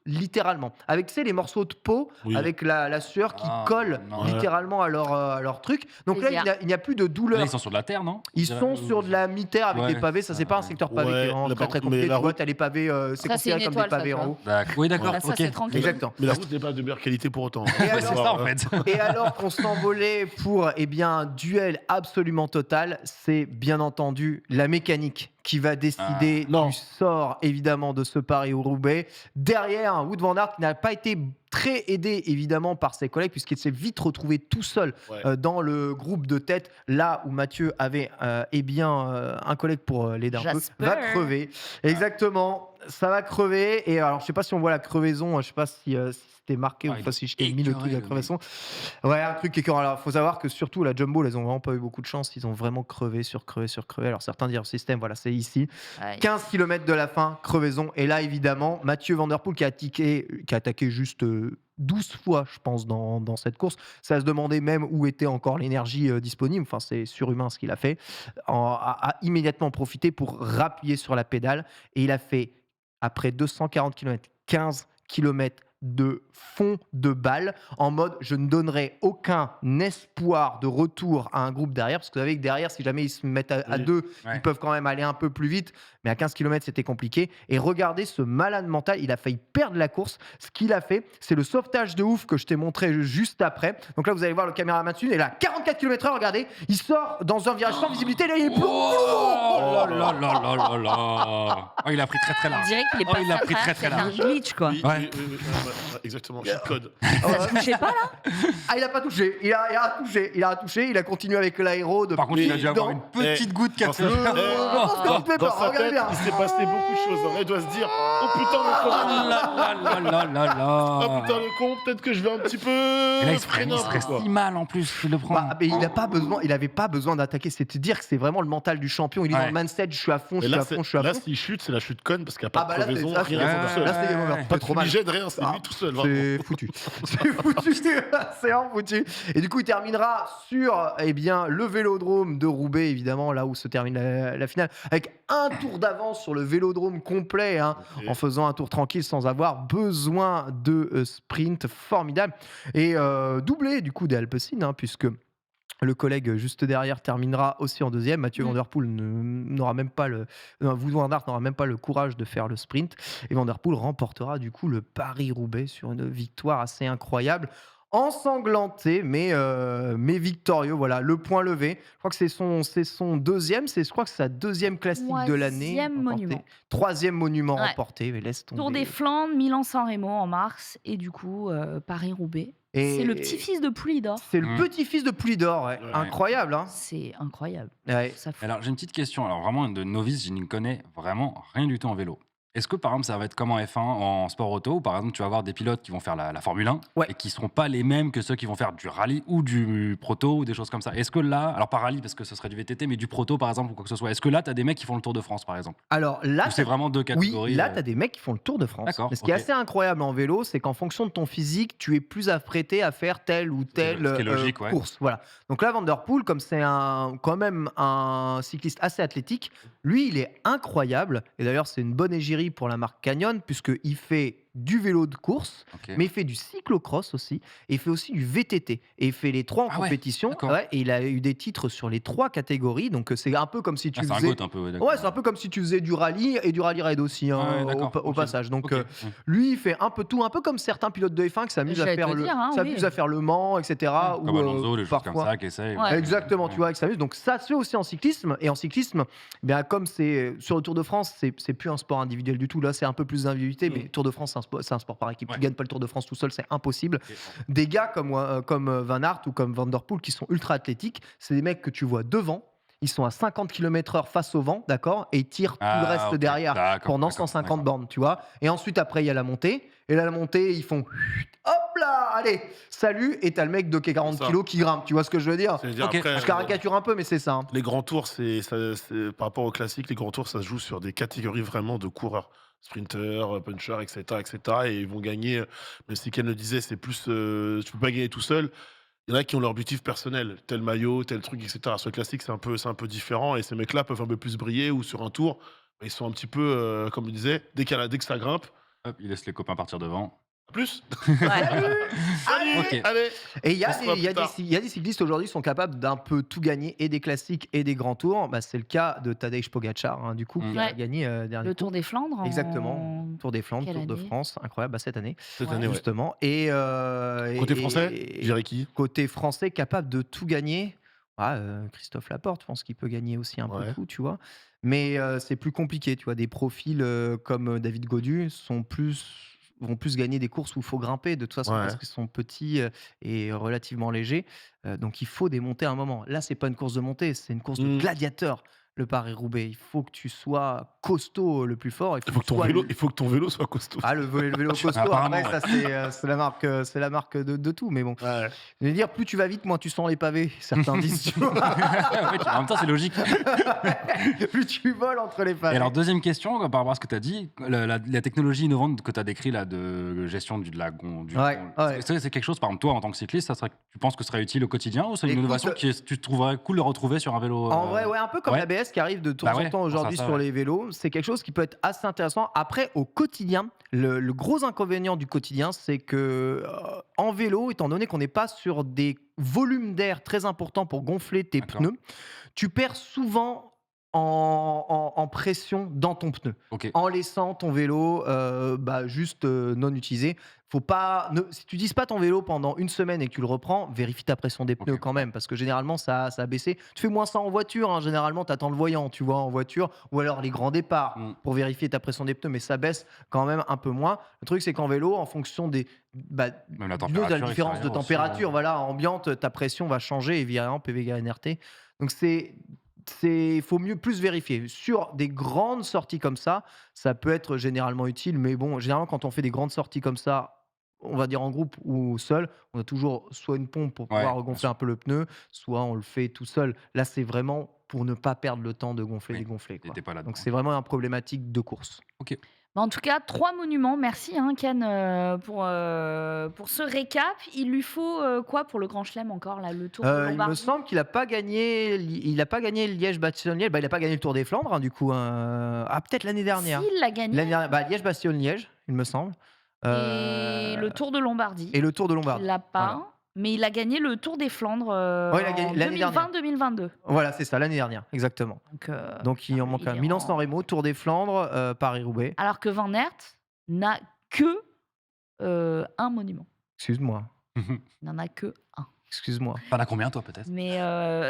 Littéralement. Avec, tu sais, les morceaux de peau, avec la sueur qui colle littéralement à leur truc. Donc là, il n'y a plus de douleur. Là, ils sont sur de la terre, non? Ils sont sur de la mi-terre avec des pavés. Ça, c'est pas un secteur pavé qui est vraiment très compliqué. Tu vois, t'as les pavés, c'est considéré comme des pavés en haut. Oui, d'accord. Ça, c'est tranquille. Exactement. Mais la route n'est pas de meilleure qualité pour autant. C'est ça, en fait. Et alors qu'on s'envolait pour un duel absolument total, c'est bien entendu la mécanique qui va décider du sort, évidemment, de ce Paris-Roubaix. Derrière, Wout van Aert qui n'a pas été très aidé, évidemment, par ses collègues, puisqu'il s'est vite retrouvé tout seul dans le groupe de tête, là où Mathieu avait un collègue pour l'aider un peu, va crever. Exactement, ça va crever. Et alors, je ne sais pas si on voit la crevaison, je ne sais pas si c'était marqué ou si je t'ai mis le truc de la crevaison. Un truc qui est écœurant. Alors, il faut savoir que surtout la Jumbo, elles n'ont vraiment pas eu beaucoup de chance. Ils ont vraiment crevé. Alors, certains diront système, c'est ici. 15 km de la fin, crevaison. Et là, évidemment, Mathieu Van Der Poel qui a attaqué juste 12 fois, je pense, dans cette course. Ça se demandait même où était encore l'énergie disponible. Enfin, c'est surhumain ce qu'il a fait. A immédiatement profité pour rappuyer sur la pédale. Et il a fait, après 240 km, 15 km de fond de balle, en mode je ne donnerai aucun espoir de retour à un groupe derrière, parce que vous savez que derrière, si jamais ils se mettent à deux, ils peuvent quand même aller un peu plus vite, mais à 15 km c'était compliqué. Et regardez ce malade mental, il a failli perdre la course. Ce qu'il a fait, c'est le sauvetage de ouf que je t'ai montré juste après. Donc là, vous allez voir le caméraman dessus, et là, 44 km/h, regardez, il sort dans un virage sans visibilité, là il est oh là là là là là. Il a pris très large. On dirait qu'il est pas très large. C'est un glitch, quoi. Exactement, cheat code. Ça touchait pas, là? Il a pas touché. Il a touché. Il a continué avec l'aéro. Par contre, il a dû avoir une petite goutte qui a fait. Dans sa tête, il s'est passé beaucoup de choses. Il doit se dire, oh putain, le con, peut-être que je vais un petit peu. Et là, il serait si mal en plus de le prendre. Mais il n'avait pas besoin d'attaquer. C'est dire que c'est vraiment le mental du champion. Il est dans le mindset, je suis à fond, je suis à fond. Là, s'il chute, c'est la chute conne parce qu'il n'y a pas de crevaison. Là, c'est pas trop mal. Rien, c'est fini tout seul. C'est foutu. C'est foutu. C'est vraiment foutu. Et du coup, il terminera sur le vélodrome de Roubaix, évidemment, là où se termine la finale, avec un tour d'avance sur le vélodrome complet, en faisant un tour tranquille sans avoir besoin de sprint. Formidable. Et doublé, du coup, des Alpecin, puisque le collègue juste derrière terminera aussi en deuxième. Mathieu Van Der Poel n'aura même pas Wout van Aert n'aura même pas le courage de faire le sprint. Et Van Der Poel remportera du coup le Paris-Roubaix sur une victoire assez incroyable. Ensanglanté, mais victorieux. Voilà, le point levé. Je crois que c'est son deuxième. Je crois que c'est sa deuxième classique de l'année. Troisième monument remporté. Mais laisse tomber. Tour des Flandres, Milan-San Remo en mars. Et du coup, Paris-Roubaix. C'est le petit-fils de Poulidor. C'est le petit-fils de Poulidor, ouais. Incroyable, hein. C'est incroyable. Ouais. Alors, j'ai une petite question. Alors, vraiment, de novice, je n'y connais vraiment rien du tout en vélo. Est-ce que, par exemple, ça va être comme en F1, en sport auto, où, par exemple, tu vas avoir des pilotes qui vont faire la Formule 1 et qui ne seront pas les mêmes que ceux qui vont faire du rallye ou du proto ou des choses comme ça. Est-ce que là, alors pas rallye parce que ce serait du VTT, mais du proto, par exemple, ou quoi que ce soit, est-ce que là, tu as des mecs qui font le Tour de France, par exemple? Alors là, c'est vraiment deux catégories. Oui, là, tu as des mecs qui font le Tour de France. D'accord. Ce qui est assez incroyable en vélo, c'est qu'en fonction de ton physique, tu es plus apprêté à faire telle ou telle course. Voilà. Donc là, Van Der Poel, comme c'est quand même un cycliste assez athlétique, lui, il est incroyable. Et d'ailleurs, c'est une bonne égérie pour la marque Canyon, puisqu'il fait du vélo de course, mais il fait du cyclocross aussi, et il fait aussi du VTT, et il fait les trois en compétition, et il a eu des titres sur les trois catégories, donc c'est un peu comme si tu faisais... c'est un peu comme si tu faisais du rallye et du rallye raid aussi, au passage. Donc lui, il fait un peu tout, un peu comme certains pilotes de F1 qui s'amusent à faire le Mans, etc. Comme Alonso, les choses comme ça, qui essayent. Exactement, tu vois, qui s'amusent. Donc ça se fait aussi en cyclisme, et en cyclisme, comme c'est sur le Tour de France, c'est plus un sport individuel du tout, là c'est un peu plus d'individualité, mais Tour de France, c'est un sport par équipe. Tu gagnes pas le Tour de France tout seul, c'est impossible. Des gars comme Van Aert ou comme Van Der Poel qui sont ultra athlétiques, c'est des mecs que tu vois devant. Ils sont à 50 km/h face au vent, d'accord, et ils tirent tout le reste derrière pendant 150 bornes, tu vois. Et ensuite, après, il y a la montée. Et là, la montée, ils font hop là, allez, salut. Et t'as le mec de 40 kilos qui grimpe, tu vois ce que je veux dire? Après, je caricature un peu, mais c'est ça. Les grands tours, par rapport au classique, les grands tours, ça se joue sur des catégories vraiment de coureurs. Sprinter, puncher, etc., etc. Et ils vont gagner, mais si Ken le disait, c'est plus, tu peux pas gagner tout seul. Il y en a qui ont leur objectif personnel, tel maillot, tel truc, etc. Sur le classique, c'est un peu différent. Et ces mecs-là peuvent un peu plus briller, ou sur un tour, ils sont un petit peu, comme il disait, dès que ça grimpe. Hop, ils laissent les copains partir devant. Plus. Allez. Et il y a des cyclistes aujourd'hui qui sont capables d'un peu tout gagner, et des classiques et des grands tours. C'est le cas de Tadej Pogacar, du coup, qui a gagné dernier le Tour des Flandres. Exactement, Tour des Flandres, Tour de France, incroyable, cette année. Justement. Et côté français, je dirais qui? Côté français, capable de tout gagner. Christophe Laporte, je pense qu'il peut gagner aussi un peu tout, tu vois. Mais c'est plus compliqué, tu vois. Des profils comme David Gaudu vont plus gagner des courses où il faut grimper, de toute façon, parce qu'ils sont petits et relativement légers. Donc il faut des montées à un moment. Là, c'est pas une course de montée, c'est une course de gladiateur. Le Paris-Roubaix, il faut que tu sois costaud le plus fort. Il faut que ton vélo soit costaud. Le vélo costaud, après, ça c'est la marque de tout. Mais bon, je veux dire, plus tu vas vite, moins tu sens les pavés. Certains disent. En même temps, c'est logique. Plus tu voles entre les pavés. Et alors, deuxième question, par rapport à ce que tu as dit, la technologie innovante que tu as décrit là, de gestion du lagon, c'est quelque chose, par exemple, toi, en tant que cycliste, tu penses que ce serait utile au quotidien, ou c'est une innovation que tu trouverais cool de retrouver sur un vélo? En vrai, un peu comme l'ABS qui arrive de temps en temps aujourd'hui sur les vélos. C'est quelque chose qui peut être assez intéressant. Après, au quotidien, le gros inconvénient du quotidien, c'est que en vélo, étant donné qu'on n'est pas sur des volumes d'air très importants pour gonfler tes pneus, tu perds souvent en pression dans ton pneu, en laissant ton vélo juste non utilisé. Si tu n'utilises pas ton vélo pendant une semaine et que tu le reprends, vérifie ta pression des pneus quand même, parce que généralement ça a baissé. Tu fais moins ça en voiture, généralement tu attends le voyant, tu vois, en voiture, ou alors les grands départs pour vérifier ta pression des pneus, mais ça baisse quand même un peu moins. Le truc, c'est qu'en vélo, en fonction de la différence de température ambiante, ta pression va changer, évidemment, PV NRT. Donc il faut plus vérifier. Sur des grandes sorties comme ça peut être généralement utile, mais bon, généralement quand on fait des grandes sorties comme ça, on va dire en groupe ou seul, on a toujours soit une pompe pour Ouais, pouvoir bien regonfler sûr. un peu le pneu, soit on le fait tout seul. Là, c'est vraiment pour ne pas perdre le temps de gonfler, Oui, dégonfler, quoi. t'étais pas là-dedans. Donc c'est vraiment un problématique de course. OK. Bah, en tout cas, 3 monuments. Merci, hein, Ken, pour ce récap. Il lui faut quoi pour le Grand Chelem encore, là, le Tour de Il me Lombardie? semble qu'il a pas gagné Liège-Bastogne-Liège. Bah, il a pas gagné le Tour des Flandres, hein, du coup, ah, peut-être l'année dernière. S'il l'a gagné, L'année dernière, bah, Liège-Bastogne-Liège, il me semble. et le Heu Tour de Lombardie, et le Tour de il Lombardie. l'a pas. Voilà. Mais il a gagné le Tour des Flandres Ouais, il a gagné en l'année dernière. 2020-2022. Voilà, c'est ça, l'année dernière, exactement. Donc il en manque un. est Milan-San en- Remo, Tour des Flandres, Paris-Roubaix. Alors que Van Aert n'a que un monument. Excuse-moi, Il n'en a que un. excuse-moi. T'en as combien, toi, peut-être? Mais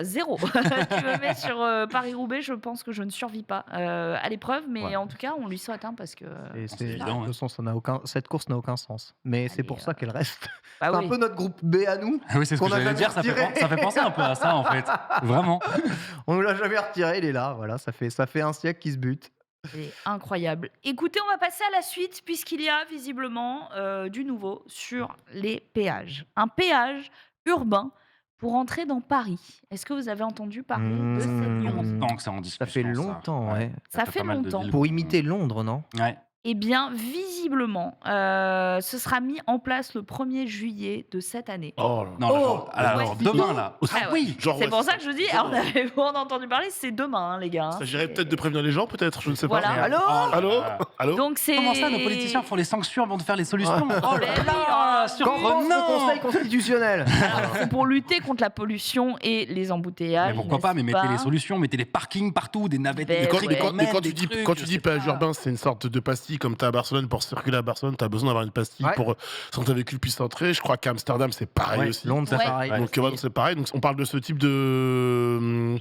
0. Tu me mets sur Paris-Roubaix, je pense que je ne survis pas à l'épreuve. Mais Ouais. en tout cas, on lui souhaite, hein, parce que... C'est évident, de toute façon, cette course n'a aucun sens. Mais c'est Allez, pour ça qu'elle reste. Bah C'est oui. un peu notre groupe B à nous. Ah oui, c'est ce Qu'on que a j'allais jamais dire, retiré. ça fait penser un peu à ça, en fait. Vraiment. On ne l'a jamais retiré, il est là. Voilà, ça fait un siècle qu'il se bute. C'est incroyable. Écoutez, on va passer à la suite, puisqu'il y a visiblement du nouveau sur les péages. Un péage urbain pour entrer dans Paris. Est-ce que vous avez entendu parler de cette news? Longtemps que c'est en discussion. Ça fait longtemps, ouais. Ça fait pas mal de longtemps. villes Pour qui- imiter Londres, non? Ouais. Eh bien, visiblement, ce sera mis en place le 1er juillet de cette année. Oh là. Non, Oh, alors voici demain, tout. là. Ah ouais. Oui, genre, C'est ouais, pour ça que je dis, demain. on avait on a entendu parler, c'est demain, hein, les gars. Il hein. s'agirait C'est- peut-être de prévenir les gens, peut-être, je ne sais Voilà. pas. Allô Allô Allô Donc c'est. Comment ça, nos politiciens font les sanctions avant de faire les solutions? Oh Mais là oui, là, oh, Comment ce surprenant! Conseil constitutionnel Alors, c'est pour lutter contre la pollution et les embouteillages. Mais pourquoi pas, mais n'est-ce mettez les pas solutions, mettez les parkings partout, des navettes, Ben Et quand, ouais. et quand- et quand des tu dis, trucs, quand tu je dis sais péage pas. urbain, c'est une sorte de pastille comme tu as à Barcelone pour circuler à Barcelone, tu as besoin d'avoir une pastille Ouais. pour sans que ton véhicule puisse entrer. Je crois qu'à Amsterdam, c'est pareil Ouais, aussi. Londres, c'est Ouais. pareil. Donc voilà, c'est pareil. Donc on parle de ce type de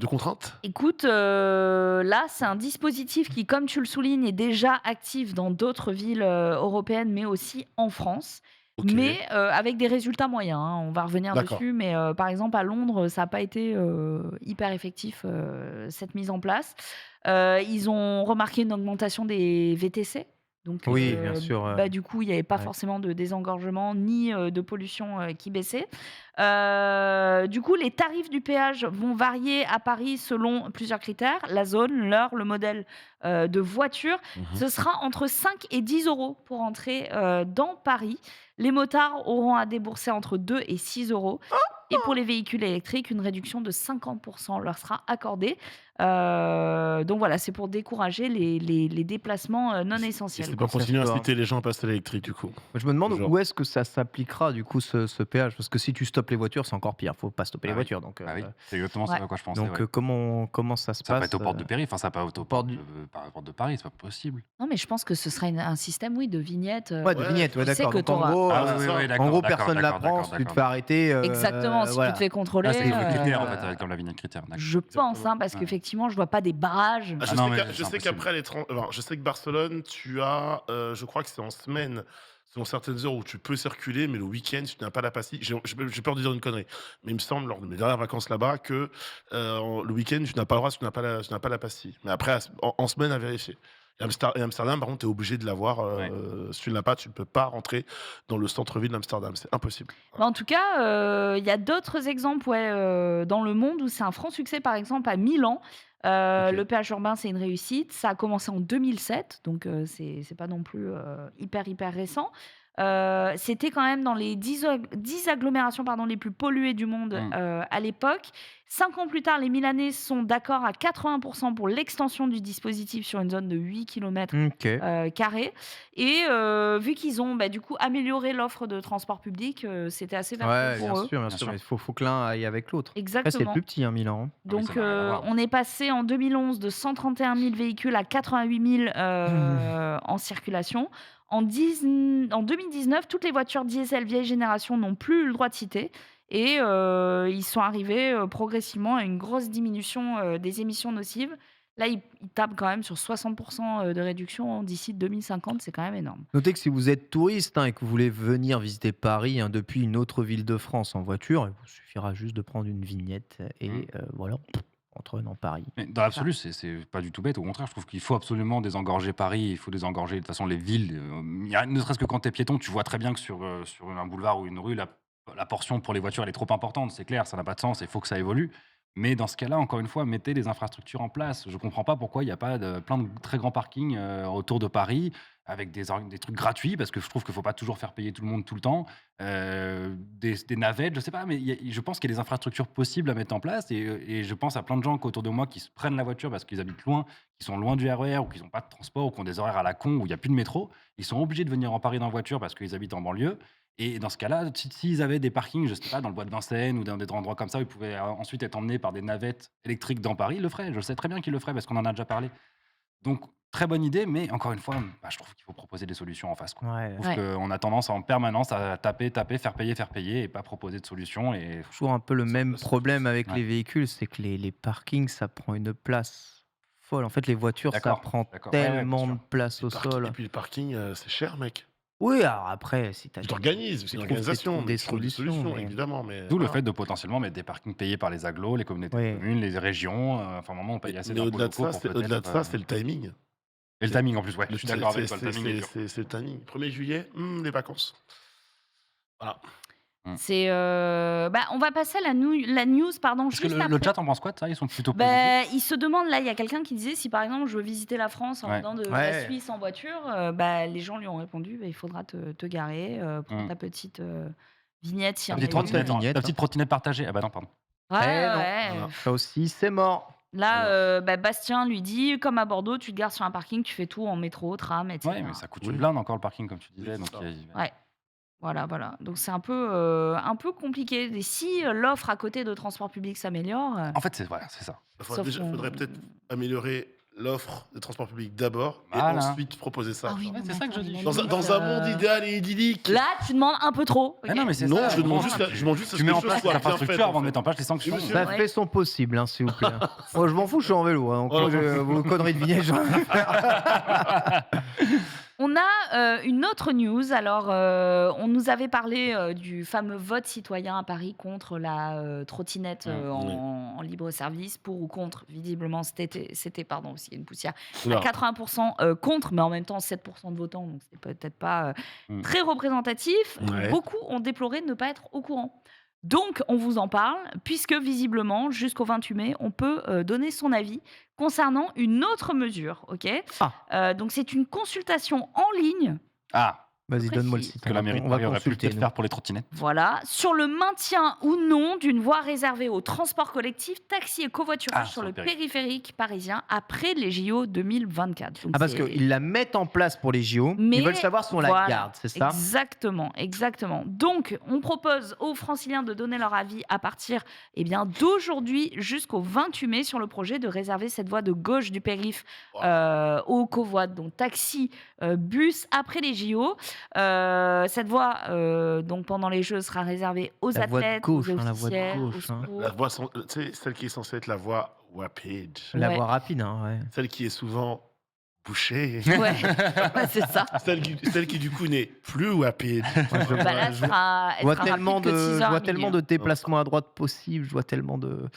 contraintes. Écoute, là, c'est un dispositif qui, comme tu le soulignes, est déjà actif dans d'autres villes européennes, mais aussi en France. Ok. Mais avec des résultats moyens, hein. On va revenir D'accord. dessus. Mais par exemple, à Londres, ça n'a pas été hyper effectif, cette mise en place. Ils ont remarqué une augmentation des VTC. Donc, Oui, bien sûr, bah, du coup, il n'y avait pas ouais. forcément de désengorgement ni de pollution qui baissait. Du coup, les tarifs du péage vont varier à Paris selon plusieurs critères. La zone, l'heure, le modèle de voiture. Ce sera entre 5 et 10 euros pour entrer dans Paris. Les motards auront à débourser entre 2 et 6 euros. Et pour les véhicules électriques, une réduction de 50% leur sera accordée. Donc voilà, c'est pour décourager les déplacements non Et essentiels. c'est quoi. pour continuer à D'accord. inciter les gens à passer à l'électrique, du coup. Je me demande Genre. où est-ce que ça s'appliquera du coup ce péage, parce que si tu stoppes les voitures, c'est encore pire. Faut pas stopper les Ah oui. voitures, donc. Ah oui, c'est exactement Ouais. ça à quoi je pensais. Donc ouais. comment ça se Ça va passe être aux portes de Paris, enfin ça va pas aux portes du- de Paris, c'est pas possible. Non, mais je pense que ce sera un système, oui, de vignettes. Ouais, de Ouais, vignettes, ouais, tu sais d'accord. que Donc, en t'auras- gros, Ah, c'est ça. en gros, personne ne la prend. Si tu te fais arrêter. Exactement, si voilà. tu te fais contrôler. Ah, c'est C'est le le critère en euh, fait, ça va être comme la vignette critère. d'accord. Je pense, hein, parce Ouais. qu'effectivement, je vois pas des barrages. Ah, Ah non, mais je c'est sais impossible. qu'après je sais que Barcelone, tu as, je crois que c'est en semaine, selon certaines heures où tu peux circuler, mais le week-end, si tu n'as pas la pastille. J'ai peur de dire une connerie, mais il me semble lors de mes dernières vacances là-bas que le week-end, tu n'as pas le droit si tu n'as pas la pastille. Mais après, en semaine, à vérifier. Et Amsterdam, par contre, tu es obligé de l'avoir. Si tu ne l'as pas, tu ne peux pas rentrer dans le centre-ville d'Amsterdam. C'est impossible. Mais en tout cas, il y a d'autres exemples dans le monde où c'est un franc succès, par exemple à Milan. Ok. Le péage urbain, c'est une réussite. Ça a commencé en 2007, donc c'est pas non plus hyper récent. C'était quand même dans les 10 agglomérations les plus polluées du monde à l'époque. 5 ans plus tard, les Milanais sont d'accord à 80% pour l'extension du dispositif sur une zone de 8 km Ok. carrés. Et vu qu'ils ont du coup amélioré l'offre de transport public, c'était assez vertueux Ouais, pour bien eux. sûr, bien Bien sûr. sûr. Mais il faut que l'un aille avec l'autre. Après, c'est Exactement. plus petit, hein, Milan. Donc, ça n'a rien à voir. on est passé en 2011 de 131 000 véhicules à 88 000 en circulation. En 2019, toutes les voitures diesel vieille génération n'ont plus le droit de citer. Et ils sont arrivés progressivement à une grosse diminution des émissions nocives. Là, ils tapent quand même sur 60% de réduction d'ici 2050. C'est quand même énorme. Notez que si vous êtes touriste et que vous voulez venir visiter Paris depuis une autre ville de France en voiture, il vous suffira juste de prendre une vignette et voilà. entre dans Paris. Mais dans l'absolu, c'est pas du tout bête. Au contraire, je trouve qu'il faut absolument désengorger Paris. Il faut désengorger de toute façon les villes. Ne serait-ce que quand t'es piéton, tu vois très bien que sur un boulevard ou une rue, la portion pour les voitures elle est trop importante. C'est clair, ça n'a pas de sens. Il faut que ça évolue. Mais dans ce cas-là, encore une fois, mettez des infrastructures en place. Je comprends pas pourquoi il n'y a pas plein de très grands parkings autour de Paris avec des trucs gratuits, parce que je trouve qu'il ne faut pas toujours faire payer tout le monde tout le temps. Des navettes, je sais pas, mais je pense qu'il y a des infrastructures possibles à mettre en place. Et je pense à plein de gens autour de moi qui se prennent la voiture parce qu'ils habitent loin, qui sont loin du RER ou qui n'ont pas de transport ou qui ont des horaires à la con où il n'y a plus de métro. Ils sont obligés de venir en Paris en voiture parce qu'ils habitent en banlieue. Et dans ce cas-là, s'ils avaient des parkings, je sais pas, dans le bois de Vincennes ou dans des endroits comme ça, où ils pouvaient ensuite être emmenés par des navettes électriques dans Paris, ils le feraient. Je sais très bien qu'ils le feraient parce qu'on en a déjà parlé. Donc, très bonne idée, mais encore une fois, je trouve qu'il faut proposer des solutions en face, quoi. Ouais. Je trouve qu'on a tendance en permanence à taper, faire payer et pas proposer de solutions. Et Toujours un peu le même ça, problème avec Ouais. les véhicules, c'est que les parkings, ça prend une place folle. En fait, les voitures, ça D'accord, prend d'accord. Ouais, ouais, bien tellement sûr. de place au sol. Et puis le parking, c'est cher, mec. Oui, alors après, si t'as Tu t'organises, c'est une organisation. des Tu trouves solutions, mais- évidemment. Mais D'où le voilà. fait de potentiellement mettre des parkings payés par les agglos, les communautés Oui. de communes, les régions. Enfin, à un moment, on paye assez Mais d'impôts au-delà de locaux ça, pour c'est peut-être, au-delà de ça, c'est le timing. Et le timing en plus, ouais. Je suis C'est- d'accord avec c'est- toi, le timing est dur. C'est le timing. 1er juillet, les vacances. Voilà. C'est, on va passer à la news, pardon, Parce que juste le après. chat en pense quoi de ça? Ils sont plutôt positifs. Il se demande, là, il y a quelqu'un qui disait si par exemple je veux visiter la France en Ouais. venant de la Ouais. Suisse en voiture, les gens lui ont répondu il faudra te garer, prendre ta petite vignette si La on petite a une. trottinette. vignette, la petite trottinette partagée. Ah bah non, pardon. Ouais, non. ouais. Voilà. Ça aussi, c'est mort. Là, Bastien lui dit comme à Bordeaux, tu te gares sur un parking, tu fais tout en métro, tram, etc. Ouais, mais ça coûte Oui. une blinde encore le parking, comme tu disais. Donc, ça. Ouais. Voilà. Donc c'est un peu compliqué. Et si l'offre à côté de transport public s'améliore, En fait, c'est ça. Il Sauf qu'on- faudrait peut-être améliorer l'offre de transport public d'abord et Voilà. ensuite proposer ça. Ah oui, Ouais, non, c'est mais ça que je attends, dis. la Dans un, limite, dans un monde idéal et idyllique. Là, tu demandes un peu trop. Ah non, mais c'est non, ça. je demande Vraiment, juste, je demande juste à ce Tu que mets les en choses place soient bien l'infrastructure faites, avant en de fait. mettre en place les sanctions. Monsieur. Ça Ouais. fait son possible, hein, s'il vous plaît. Moi, je m'en fous, je suis en vélo. Hein, donc, Oh, vos conneries de vignette, j'en ai faire. On a une autre news. Alors, on nous avait parlé du fameux vote citoyen à Paris contre la trottinette en libre service, pour ou contre. Visiblement, c'était pardon, aussi une poussière. Oula. À 80% contre, mais en même temps 7% de votants, donc c'est peut-être pas très représentatif. Ouais. Beaucoup ont déploré de ne pas être au courant. Donc, on vous en parle, puisque visiblement, jusqu'au 28 mai, on peut donner son avis concernant une autre mesure. Ok. Donc, c'est une consultation en ligne. Ah, Vas-y, donne-moi le Précis. site. que la mairie de on va Paris aurait pu consulter. peut-être faire pour les trottinettes. Voilà, sur le maintien ou non d'une voie réservée au transport collectif, taxi et covoiturage sur sur le le périphérique parisien après les JO 2024. Donc, Ah, parce c'est- qu'ils la mettent en place pour les JO. Mais Ils veulent savoir si on voilà, la garde, c'est ça? Exactement. Donc, on propose aux Franciliens de donner leur avis à partir d'aujourd'hui jusqu'au 28 mai sur le projet de réserver cette voie de gauche du périph' aux covoites, donc taxi, bus, après les JO. Cette voie, donc pendant les Jeux, sera réservée aux La voie de athlètes, gauche, aux hein, la voie de officiels, gauche, aux hein. secours. La voie, tu sais, celle qui est censée être la voie rapide. La Ouais. voie rapide, hein, ouais. Celle qui est souvent bouchée. Ouais, ouais, c'est ça. Celle qui, du coup, n'est plus rapide. Bah là, elle sera Je vois rapide tellement que de, 6 je heures vois à tellement minuit. de déplacements à droite possibles, je vois tellement de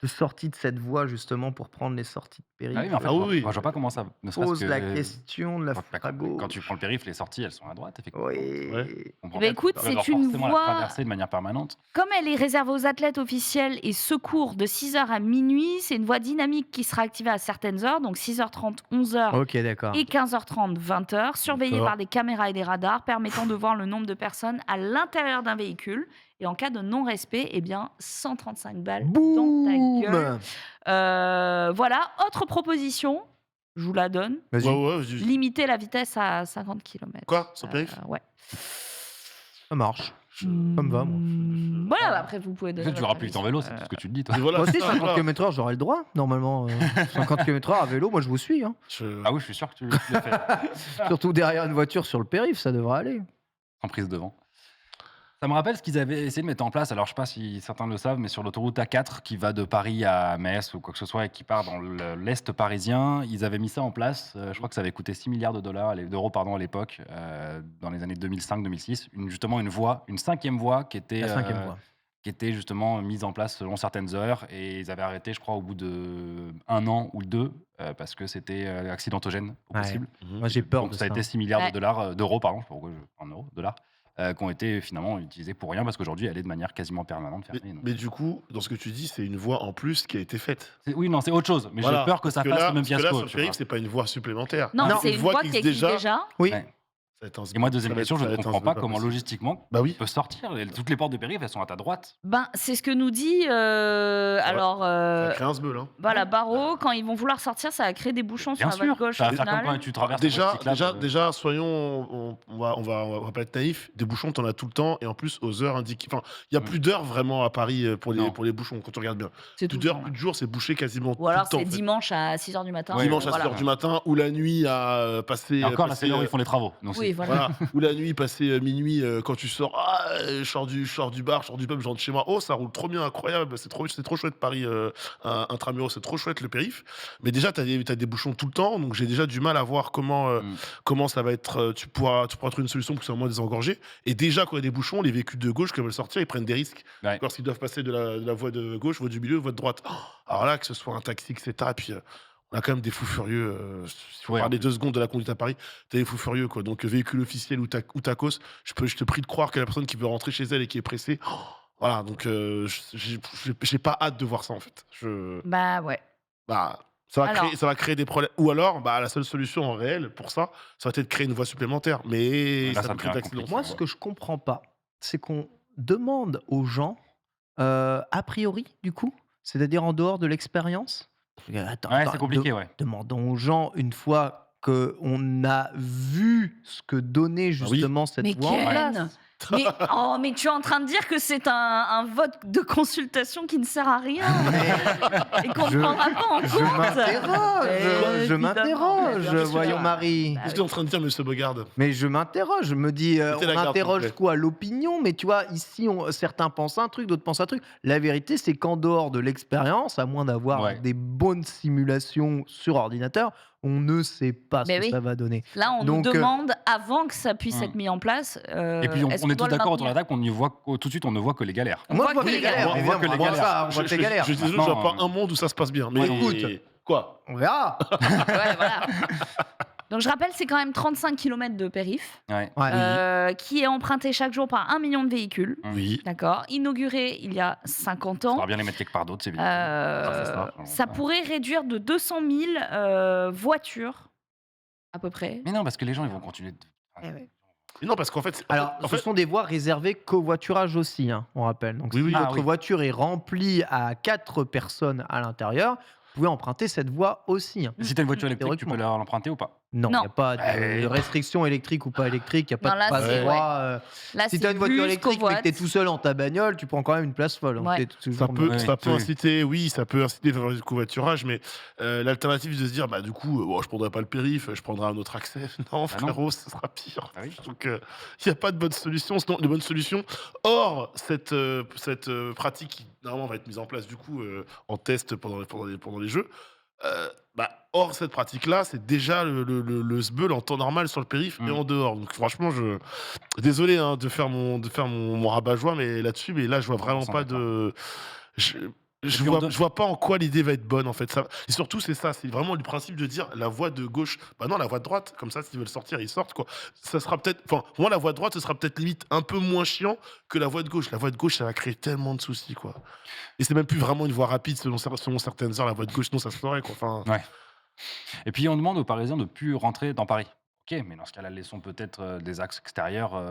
sorties de cette voie justement pour prendre les sorties de périph'. Ah oui, mais en fait, Ah oui, oui. moi, je vois pas comment ça. Ne serait-ce Pose que la question de la quand, gauche. quand tu prends le périph', les sorties, elles sont à droite, effectivement. Oui. Ouais. On comprend Eh ben, pas écoute, qu'ils doivent c'est une forcément voie- la traverser de manière permanente. Comme elle est réservée aux athlètes officiels et secours de 6h à minuit, c'est une voie dynamique qui sera activée à certaines heures, donc 6h30, 11h Ok, d'accord. et 15h30, 20h, surveillée D'accord. par des caméras et des radars permettant de voir le nombre de personnes à l'intérieur d'un véhicule. Et en cas de non-respect, 135 balles dans ta gueule. Boum. Voilà, autre proposition, je vous la donne. Vas-y. Ouais, Limiter la vitesse à 50 km. Quoi Sur périph' Ouais. Ça marche. Ça me va, moi. Voilà, après vous pouvez donner. Tu auras votre plus vite en avis. vélo, c'est tout ce que tu te dis, toi. Et voilà, Moi aussi, c'est ça, 50 voilà. km/h, j'aurais le droit, normalement. 50 km/h à vélo, moi, je vous suis. Hein. Ah oui, je suis sûr que tu le fais. Surtout derrière une voiture sur le périph', ça devrait aller. En prise devant. Ça me rappelle ce qu'ils avaient essayé de mettre en place. Alors, je ne sais pas si certains le savent, mais sur l'autoroute A4 qui va de Paris à Metz ou quoi que ce soit et qui part dans l'Est parisien, ils avaient mis ça en place. Je crois que ça avait coûté 6 milliards d'euros à l'époque, dans les années 2005-2006. Justement, une voie, une cinquième voie qui était. La cinquième voie. qui étaient justement mises en place selon certaines heures. Et ils avaient arrêté, je crois, au bout de 1 an ou 2, parce que c'était accidentogène au Ouais. possible. Moi, j'ai peur Donc de ça a ça. été 6 milliards Ouais. de dollars, d'euros, pardon, je sais pas pourquoi en euros, dollars, qui ont été finalement utilisés pour rien, parce qu'aujourd'hui, elle est de manière quasiment permanente fermée. Donc, Mais du coup, dans ce que tu dis, c'est une voie en plus qui a été faite. oui, non, c'est autre chose, mais Voilà. j'ai peur que ça Parce fasse là, le même parce que là, fiasco. sur le tu vois. périph', c'est pas une voie supplémentaire. Non, Non, c'est une voie qui existe déjà. Oui. Ouais. Ça va être un Et moi, zbeul. deuxième Ça va question, être- je ça ne va être un comprends pas zbeul comment possible. logistiquement Bah oui. peut sortir. Toutes les portes de périph', elles sont à ta droite. Ben, c'est ce que nous dit. Alors, Ça crée un zbeul, hein. voilà, Barreau, quand ils vont vouloir sortir, ça va créer des bouchons Bien sur la voie sûr, de gauche. ça au va faire comme final. quand tu traverses la voie Déjà, cyclable. déjà, soyons, on va pas être naïf. Des bouchons, t'en as tout le temps, et en plus aux heures indiquées. Enfin, il y a plus d'heures vraiment à Paris pour Non. les bouchons. Quand tu regardes bien, C'est tout plus le d'heures, temps. plus de jours, c'est bouché quasiment Ou alors tout le c'est temps. en fait. dimanche à 6h du matin. Ouais, Dimanche à voilà. 6h du matin, ou la nuit à passer. Et encore, là, passer, c'est là où ils font les travaux. Donc Oui, c'est- voilà. Voilà, ou la nuit, passer minuit, quand tu sors, je sors du bar, je sors du pub, je rentre chez moi. Oh, ça roule trop bien, incroyable, c'est trop chouette Paris, intramuros, c'est trop chouette le périph'. Mais déjà, t'as des bouchons tout le temps, donc j'ai déjà du mal à voir comment ça va être. Tu pourras trouver une solution pour que ça soit moins désengorgé. Et déjà, quand il y a des bouchons, les véhicules de gauche qui veulent sortir, ils prennent des risques. Ouais. Lorsqu'ils doivent passer de la voie de gauche, voie du milieu, voie de droite. Oh, alors là, que ce soit un taxi, etc. Et puis, on a quand même des fous furieux. Si on Ouais, parlait en 2 secondes de la conduite à Paris, t'as des fous furieux, quoi. Donc, véhicule officiel ou tacos, je te prie de croire que la personne qui veut rentrer chez elle et qui est pressée. Voilà, donc j'ai pas hâte de voir ça, en fait. Bah ouais. Bah, Alors. ça va créer des problèmes. Ou alors, bah, la seule solution en réel pour ça, ça va être de créer une voie supplémentaire. Mais Là, ça ça me crée de devient l'accident. compliqué. Moi, ce que je comprends pas, c'est qu'on demande aux gens, a priori, du coup, c'est-à-dire en dehors de l'expérience. Attends, Ouais, attends, c'est compliqué, ouais. demandons aux gens, une fois qu'on a vu ce que donnait justement cette Mais voie en Ken, place. mais tu es en train de dire que c'est un vote de consultation qui ne sert à rien et qu'on Je- ne prendra pas en compte. Je Évidemment, m'interroge, bien sûr. voyons Marie. Bah Qu'est-ce que tu es en train de dire, monsieur Bogarde? Mais je m'interroge, je me dis, Mettez la on garde, interroge s'il vous plaît. quoi? L'opinion, mais tu vois, ici, certains pensent un truc, d'autres pensent un truc. La vérité, c'est qu'en dehors de l'expérience, à moins d'avoir Ouais. des bonnes simulations sur ordinateur, on ne sait pas ce Mais que oui. ça va donner. Là, on Donc, nous demande, avant que ça puisse Hum. être mis en place. Et puis, est-ce on qu'on est doit tous le d'accord autour de maintenir la table qu'on y voit, tout de suite, on ne voit que les galères. On Moi, voit je vois que que les les galères. galères, On voit évidemment, que les on voit galères. ça, on voit que les galères. Je suis désolé, je vois Maintenant, pas un monde où ça se passe bien. Mais Écoute. quoi? On verra. Ouais, voilà. Donc je rappelle, c'est quand même 35 km de périph', Ouais. Ouais. qui est emprunté chaque jour par 1 million de véhicules. Oui. D'accord. Inauguré il y a 50 On ans. va bien les mettre quelque part d'autre, c'est bien. Ça pourrait réduire de 200 000 voitures, à peu près. Mais non, parce que les gens, ils vont continuer. Eh ouais. Mais non, parce qu'en fait, Alors, en ce fait, sont des voies réservées covoiturage aussi, hein, on rappelle. Donc, Oui, si oui. votre Ah, oui. voiture est remplie à 4 personnes à l'intérieur, vous pouvez emprunter cette voie aussi. Hein. Si t'as une voiture électrique, tu peux Théoriquement. l'emprunter ou pas? Non, il Non. n'y a pas de Ouais. restriction électrique ou pas électrique, il n'y a pas Non, là, de passe c'est- droit. Là, Si c'est tu as une voiture bus, électrique mais que tu es covoites. tout seul dans ta bagnole, tu prends quand même une place folle. Donc Ouais. t'es toujours- Ouais, ça peut oui. inciter, oui, ça peut inciter vers le covoiturage, mais l'alternative de se dire, bah du coup, je prendrai pas le périph', je prendrai un autre accès. Non, non. frérot, ce sera pire. Ah oui. Donc, il n'y a pas de bonne solution. Sinon, de bonne solution. Or, cette pratique qui normalement va être mise en place du coup en test pendant les jeux. Or, cette pratique-là, c'est déjà le sbeul en temps normal sur le périph' et en dehors. Donc, franchement, désolé hein, de faire mon rabat-joie mais là-dessus, mais là, je vois vraiment 100% pas de. Je puis, on vois pas en quoi l'idée va être bonne en fait. Et surtout, c'est ça, c'est vraiment le principe de dire la voie de gauche, bah non, la voie de droite, comme ça, s'ils veulent sortir, ils sortent quoi. Ça sera peut-être, enfin, moi, la voie de droite, ce sera peut-être limite un peu moins chiant que la voie de gauche. La voie de gauche, ça va créer tellement de soucis quoi. Et c'est même plus vraiment une voie rapide selon certaines heures, la voie de gauche, sinon ça se ferait quoi. Enfin, Ouais. Et puis, on demande aux Parisiens de ne plus rentrer dans Paris. Ok, mais dans ce cas-là, laissons peut-être des axes extérieurs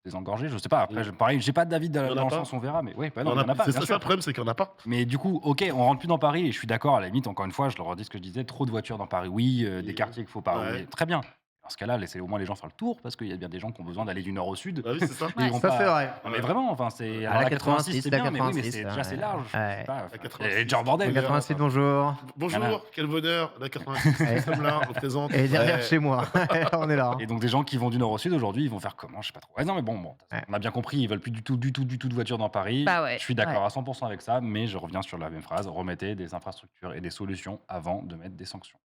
désengorgés. Je sais pas. Après, pareil, j'ai pas d'avis Il y en a dans le pas. sens, on verra. Mais oui, bah il non, y il en y en a pas. c'est bien ça, sûr. le problème, c'est qu'il n'y en a pas. Mais du coup, ok, on rentre plus dans Paris et je suis d'accord. À la limite, encore une fois, je leur redis ce que je disais trop de voitures dans Paris, oui, des quartiers qu'il faut pas. Ouais. Oui, très bien. Dans ce cas-là, laissez au moins les gens faire le tour parce qu'il y a bien des gens qui ont besoin d'aller du nord au sud. Bah oui, c'est ça. Et ils vont Ça, pas- c'est vrai. Non, mais vraiment, enfin, c'est. À alors, la 86, c'est la bien, mais oui, mais 86, c'est ouais. déjà c'est large. je sais Ouais. pas, La enfin, 86. et déjà bordel. Le 86, bonjour. Bonjour, Voilà. quel bonheur, la 86, nous sommes là, on présente. Et derrière Ouais. chez moi, on est là. Et donc des gens qui vont du nord au sud aujourd'hui, ils vont faire comment? Je sais pas trop. Ouais, non, mais bon, Ouais. on a bien compris, ils veulent plus du tout de voitures dans Paris. Bah ouais, Je suis d'accord ouais. à 100% avec ça, mais je reviens sur la même phrase remettez des infrastructures et des solutions avant de mettre des sanctions.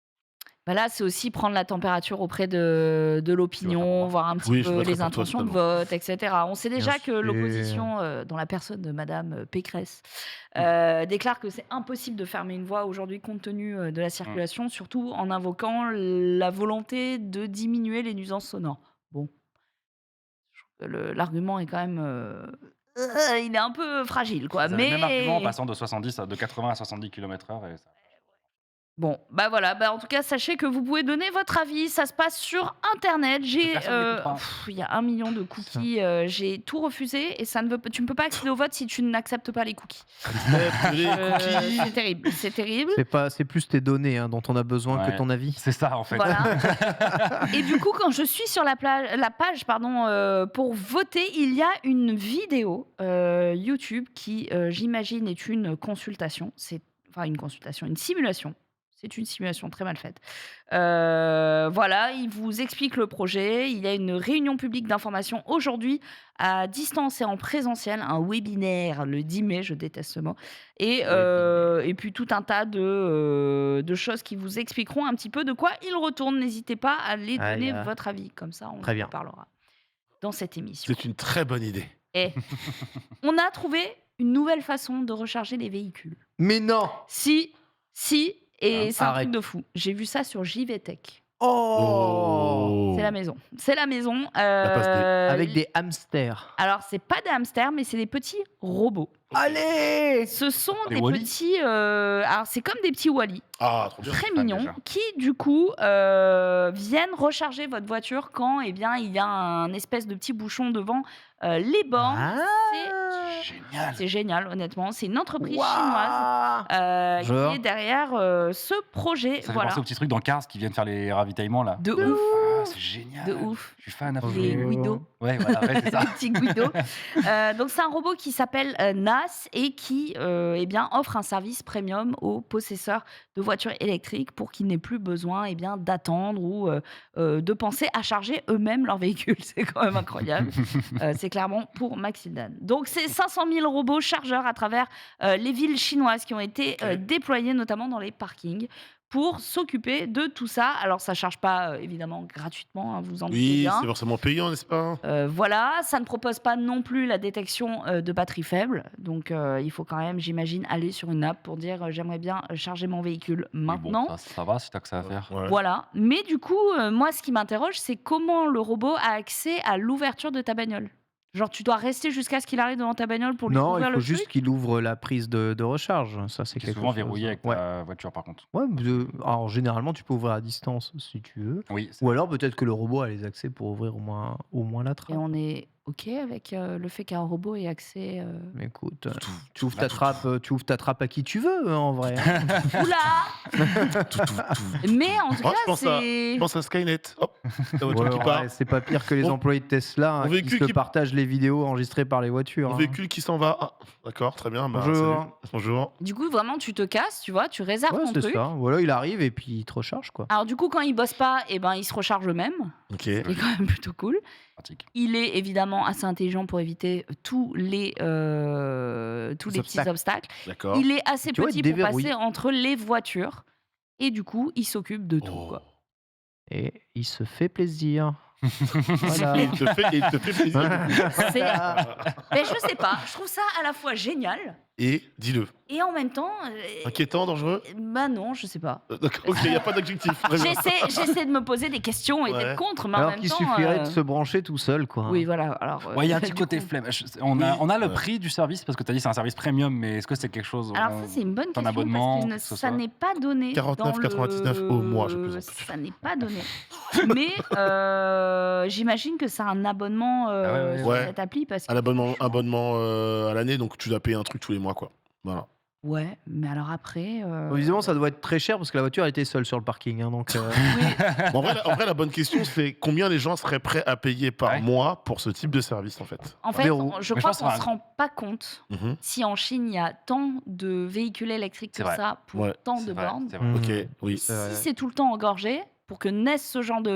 Bah là, c'est aussi prendre la température auprès de l'opinion, voir un petit Oui, je peu voterai les pour toi, intentions de totalement. vote, etc. On sait déjà que sûr. l'opposition, dans la personne de Madame Pécresse, déclare que c'est impossible de fermer une voie aujourd'hui compte tenu de la circulation, surtout en invoquant la volonté de diminuer les nuisances sonores. Bon, l'argument est quand même, il est un peu fragile, quoi. Ils avaient le même argument en Mais passant de 80 à 70 km/h. Et ça... bon, bah voilà, bah en tout cas, sachez que vous pouvez donner votre avis. Ça se passe sur Internet. Personne n'écoutera. Il y a 1 million de cookies. J'ai tout refusé et tu ne peux pas accéder au vote si tu n'acceptes pas les cookies. Les cookies. C'est terrible. C'est terrible. C'est plus tes données dont on a besoin Ouais. que ton avis. C'est ça, en fait. Voilà. Et du coup, quand je suis sur la page pour voter, il y a une vidéo YouTube qui, j'imagine, est une consultation. Une simulation. C'est une simulation très mal faite. Voilà, il vous explique le projet. Il y a une réunion publique d'information aujourd'hui à distance et en présentiel, un webinaire le 10 mai, je déteste ce mot. Et puis tout un tas de choses qui vous expliqueront un petit peu de quoi il retourne. N'hésitez pas à aller donner votre avis, comme ça on Très bien. en parlera dans cette émission. C'est une très bonne idée. Et on a trouvé une nouvelle façon de recharger les véhicules. Mais non. Si, et c'est un Arrête. truc de fou. J'ai vu ça sur JVTech. Oh. C'est la maison. C'est la maison. passe Avec des hamsters. Alors, c'est pas des hamsters, mais c'est des petits robots. Allez. Ce sont Des des Wall-E petits. Alors, c'est comme des petits Wall-E, Ah, trop bien. très fan mignons, déjà. qui, du coup, viennent recharger votre voiture quand il y a un espèce de petit bouchon devant les bornes. Génial. C'est génial, honnêtement. C'est une entreprise Waouh. chinoise Genre. qui est derrière ce projet. Ça fait Voilà. penser aux petits trucs dans Cars qui viennent faire les ravitaillements, là. De ouf. Ah, c'est génial. De ouf. Je suis fan à fond. Les Guido. Ouais, voilà, ouais, c'est ça. Le petit Guido. Donc c'est un robot qui s'appelle NAS et qui offre un service premium aux possesseurs de voitures électriques pour qu'ils n'aient plus besoin d'attendre ou de penser à charger eux-mêmes leur véhicule. C'est quand même incroyable. C'est clairement pour Maxildan. Donc c'est 500 000 robots chargeurs à travers les villes chinoises qui ont été déployés notamment dans les parkings pour s'occuper de tout ça. Alors ça ne charge pas évidemment gratuitement, vous en doutez Oui, bien. c'est forcément payant, n'est-ce pas? Voilà, ça ne propose pas non plus la détection de batterie faible. Donc, il faut quand même, j'imagine, aller sur une app pour dire j'aimerais bien charger mon véhicule Mais maintenant. bon, ça va si t'as que ça à faire. Ouais. Voilà. Mais du coup, moi, ce qui m'interroge, c'est comment le robot a accès à l'ouverture de ta bagnole. Genre, tu dois rester jusqu'à ce qu'il arrive devant ta bagnole pour lui Non, ouvrir il le faut juste truc. qu'il ouvre la prise de recharge. Ça, c'est C'est quelque souvent chose. verrouillé avec Ouais. ta voiture, par contre. Ouais, alors généralement, tu peux ouvrir à distance si tu veux. Oui, Ou alors peut-être que le robot a les accès pour ouvrir au moins la Et trappe. on est OK avec le fait qu'un robot ait accès. Mais écoute, Tout, tu ouvres ta trappe à qui tu veux, en vrai. Oula. Mais en tout Moi, cas, je pense à Skynet. Hop, ta voiture qui Ouais, part. ouais, c'est pas pire que les Mon- employés de Tesla mon qui véhicule se qui- partagent les vidéos enregistrées par les voitures. Mon véhicule qui s'en va. Ah, d'accord, très bien. Bah, Bonjour. salut. Bonjour. Du coup, vraiment, tu te casses, tu vois, tu réserves Ouais, ton c'est truc. ça. Voilà, il arrive et puis il te recharge, quoi. Alors du coup, quand il bosse pas, il se recharge eux-mêmes. Ok. C'est quand même plutôt cool. pratique. Il est évidemment assez intelligent pour éviter tous les petits obstacles. obstacles. D'accord. Il est assez Tu vois, petit il pour déverrouille. passer entre les voitures. Et du coup, il s'occupe de tout. Oh. Quoi. Et il se fait plaisir. Voilà. Et il te fait plaisir. C'est- Mais je sais pas, je trouve ça à la fois génial Et dis-le. et en même temps, Inquiétant, dangereux? bah non, je sais pas. D'accord, ok, il n'y a pas d'adjectif. Très bien. J'essaie de me poser des questions et Ouais. d'être contre, mais en Alors même qu'il temps. suffirait de se brancher tout seul, quoi. Oui, voilà. Alors, Ouais, il y a un petit du côté coup- flemme. On a le Ouais. prix du service parce que tu as dit c'est un service premium, mais est-ce que c'est quelque chose. Alors ça c'est une bonne ton question abonnement, parce que que ce ça soit. n'est pas donné 49,99 dans le... au mois, je plaisante. Ça n'est pas donné. Mais j'imagine que c'est un abonnement ouais, sur ouais. cette appli parce que Un abonnement à l'année, donc tu dois payer un truc tous les mois, quoi. Voilà. ouais, mais alors après Évidemment, ça doit être très cher parce que la voiture était seule sur le parking. Hein, donc, oui, Bon, en vrai, la bonne question, c'est combien les gens seraient prêts à payer par Ouais. mois pour ce type de service, en fait. en fait, Verrou. je Mais crois je pense qu'on que se rend pas compte Mhm. si en Chine il y a tant de véhicules électriques C'est que vrai. ça pour Ouais, tant C'est de vrai, bornes. c'est vrai. Mhm. Ok, oui. Si vrai. c'est tout le temps engorgé, pour que naisse ce genre Ah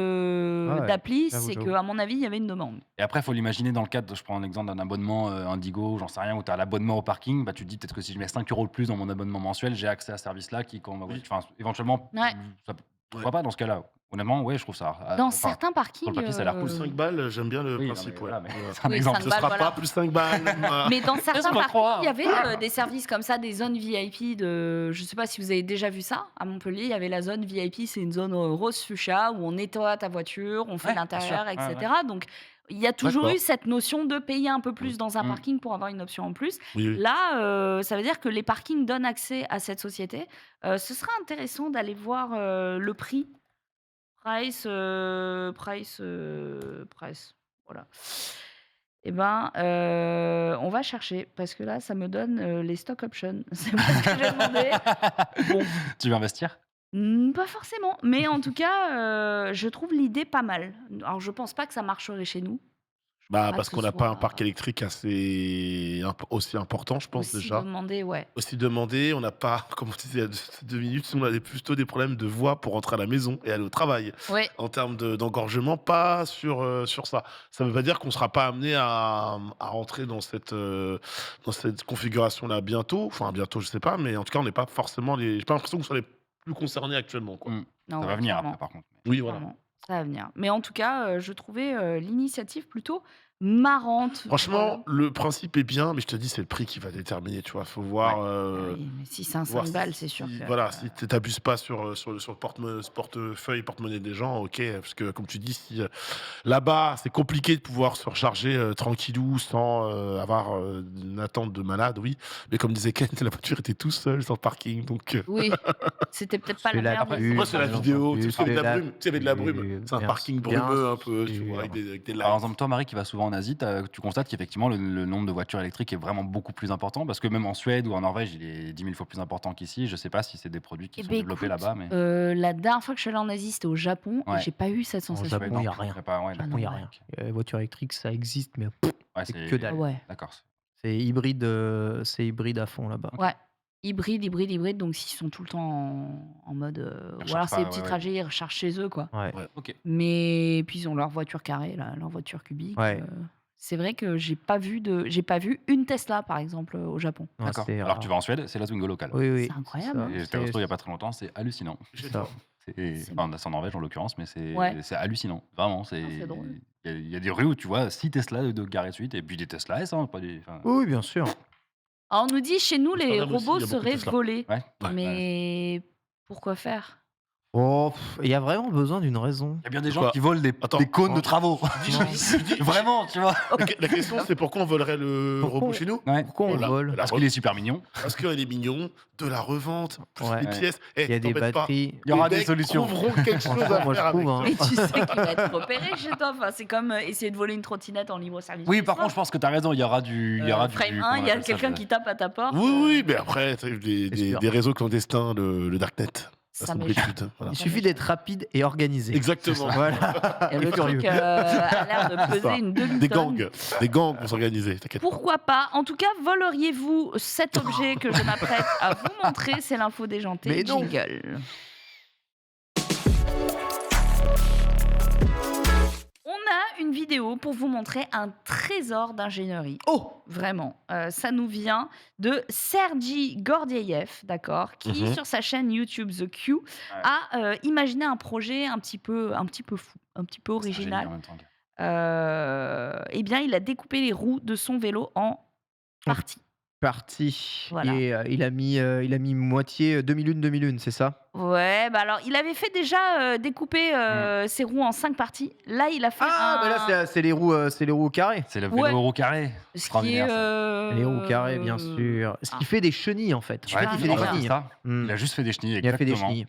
ouais, d'appli, j'avoue, c'est j'avoue. qu'à mon avis, il y avait une demande. Et après, il faut l'imaginer dans le cadre, je prends l'exemple d'un abonnement Indigo, j'en sais rien, où tu as l'abonnement au parking, bah, tu te dis peut-être que si je mets 5 € de plus dans mon abonnement mensuel, j'ai accès à ce service-là qui, quand ma voiture- enfin, éventuellement, Ouais. ça- Pourquoi pas dans ce cas-là? Honnêtement, ouais, je trouve ça. Dans Enfin, certains sur parkings. le papier, ça a l'air Pour cool. 5 balles, j'aime bien le Oui, non, principe. mais Ouais. voilà, mais Ouais. c'est un Oui, exemple. 5 Ce balles, sera voilà. pas plus 5 balles. Mais dans certains Laisse-moi parkings, croire. il y avait des services comme ça, des zones VIP de. Je sais pas si vous avez déjà vu ça. À Montpellier, il y avait la zone VIP, c'est une zone rose fuchsia où on nettoie ta voiture, on fait Ouais, l'intérieur, bien sûr. etc. Donc il y a toujours D'accord. eu cette notion de payer un peu plus dans un Mm. parking pour avoir une option en plus. Oui, oui. Là, ça veut dire que les parkings donnent accès à cette société. Ce sera intéressant d'aller voir le prix. Price. Voilà. Eh ben, on va chercher parce que là, ça me donne les stock options. C'est pas ce que j'ai demandé. Bon, Tu veux investir? pas forcément, mais en tout cas, je trouve l'idée pas mal. Alors, je pense pas que ça marcherait chez nous. Je pense Bah, pas parce que qu'on ce n'a pas un soit parc électrique aussi important, je pense aussi déjà. demandé, ouais. Aussi demandé, on n'a pas, comme on disait il y a 2 minutes, on a plutôt des problèmes de voie pour rentrer à la maison et aller au travail. Ouais. En termes d'engorgement, pas sur ça. Ça ne veut pas dire qu'on ne sera pas amené à rentrer dans cette configuration-là bientôt. Enfin, bientôt, je sais pas, mais en tout cas, on n'est pas forcément j'ai pas l'impression qu'on soit les plus concernés actuellement, quoi. Mm. Non, Ça ouais, va venir clairement. après, par contre. Oui, voilà. Clairement, ça va venir. Mais en tout cas, je trouvais l'initiative plutôt marrante. Franchement, le principe est bien, mais je te dis, c'est le prix qui va déterminer, tu vois. Faut voir. Ah oui, mais si c'est un voir 5 balles, c'est sûr si, que. voilà, si tu t'abuses pas sur le portefeuille, porte-monnaie des gens, ok. Parce que, comme tu dis, si là-bas, c'est compliqué de pouvoir se recharger tranquillou sans avoir une attente de malade, oui. Mais comme disait Ken, la voiture était tout seule sur le parking. Donc, Oui, c'était peut-être pas C'est la la meilleure pub. moi, c'est la vidéo. Tu sais, il y avait de la la brume. Tu sais, il y avait de la brume. pub, C'est un bien parking sûr, brumeux un peu, tu sûr. vois, avec des Par lights. exemple, toi, Marie, qui va souvent en Asie, tu constates qu'effectivement, le nombre de voitures électriques est vraiment beaucoup plus important. Parce que même en Suède ou en Norvège, il est 10 000 fois plus important qu'ici. Je sais pas si c'est des produits qui Eh sont ben, développés écoute, là-bas. Mais... la dernière fois que je suis allée en Asie, c'était au Japon et Ouais. j'ai pas eu cette Au sensation. Japon, il y a rien. Ouais, Ah Il non, n'y a ouais. rien. Les voitures électriques, ça existe, mais Ouais, c'est que dalle. Ouais. D'accord. C'est hybride à fond là-bas. Ouais. Hybride. Donc, s'ils sont tout le temps en mode. Ils Ou alors, rechargent c'est pas, des petits ouais. trajets, ils rechargent chez eux, quoi. Ouais. Ok. Mais puis, ils ont leur voiture carrée, là, leur voiture cubique. Ouais. C'est vrai que j'ai pas vu une Tesla, par exemple, au Japon. Non, D'accord. c'est Alors, rare. tu vas en Suède, c'est la Twingo locale. Oui, oui. C'est incroyable, ça. hein. Et j'étais au resto il y a pas très longtemps, c'est hallucinant. C'est ça. Enfin, c'est en Norvège en l'occurrence, mais Ouais. c'est hallucinant. Vraiment, c'est drôle. il y a des rues où tu vois 6 Tesla de garés de suite et puis des Tesla S, hein, pas des. Enfin, Oui, bien sûr. Alors, on nous dit chez nous, les Amsterdam aussi, robots il y a beaucoup de seraient Tesla. volés. ouais. Mais pourquoi faire? Oh, il y a vraiment besoin d'une raison. Il y a bien des gens Pourquoi qui volent des Attends. cônes de travaux. Vraiment, tu vois. La question, c'est pourquoi on volerait le Pourquoi robot chez nous? Ouais. Pourquoi on Voilà. vole Parce qu'il est super mignon. Parce qu'il est mignon, de la revente, plus Ouais. des Ouais. pièces. Eh, Il y a des t'embête pas. batteries. Il y aura Les des mecs solutions. trouveront quelque chose Franchement, à moi, je faire avec trouve, hein. ça. Mais tu sais qu'il va être repéré chez toi. Enfin, c'est comme essayer de voler une trottinette en libre service. Oui, tous les par soirs. contre, je pense que tu as raison. Il y aura du. Frame 1, comment il on y a appelle ça, quelqu'un qui tape à ta porte. Oui, mais après, t'as eu C'est sûr. des réseaux clandestins, le Darknet. Ça se m'échappe. complétute, voilà. Il suffit d'être rapide et organisé. Exactement. Voilà. Et Et le furieux. truc a l'air de ça. peser une demi-tonne. Des gangs vont s'organiser, t'inquiète pas. Pourquoi pas? En tout cas, voleriez-vous cet objet que je m'apprête à vous montrer? C'est l'info déjantée. Mais non. Jingle. On a une vidéo pour vous montrer un trésor d'ingénierie. Oh, Vraiment. Ça nous vient de Sergi Gordiev, d'accord, qui, Mhm. sur sa chaîne YouTube The Q, a imaginé un projet un petit peu fou, un petit peu C'est un génie original. en même temps, gars. Eh bien, il a découpé les roues de son vélo en parties. parti. Voilà. Et il a mis moitié 2001, c'est ça? Ouais, bah alors, il avait fait déjà découper ses roues en 5 parties. Là, il a fait Ah, mais là, c'est les roues au carré. C'est le vélo Ouais. au carré. ce qui est... extraordinaire, ça. Les roues au carré, bien sûr. Ce qui fait des chenilles, en fait. Ouais, Il il fait fait des des chenilles. ça. Hmm. Il a juste fait des chenilles, Il a fait des exactement. chenilles.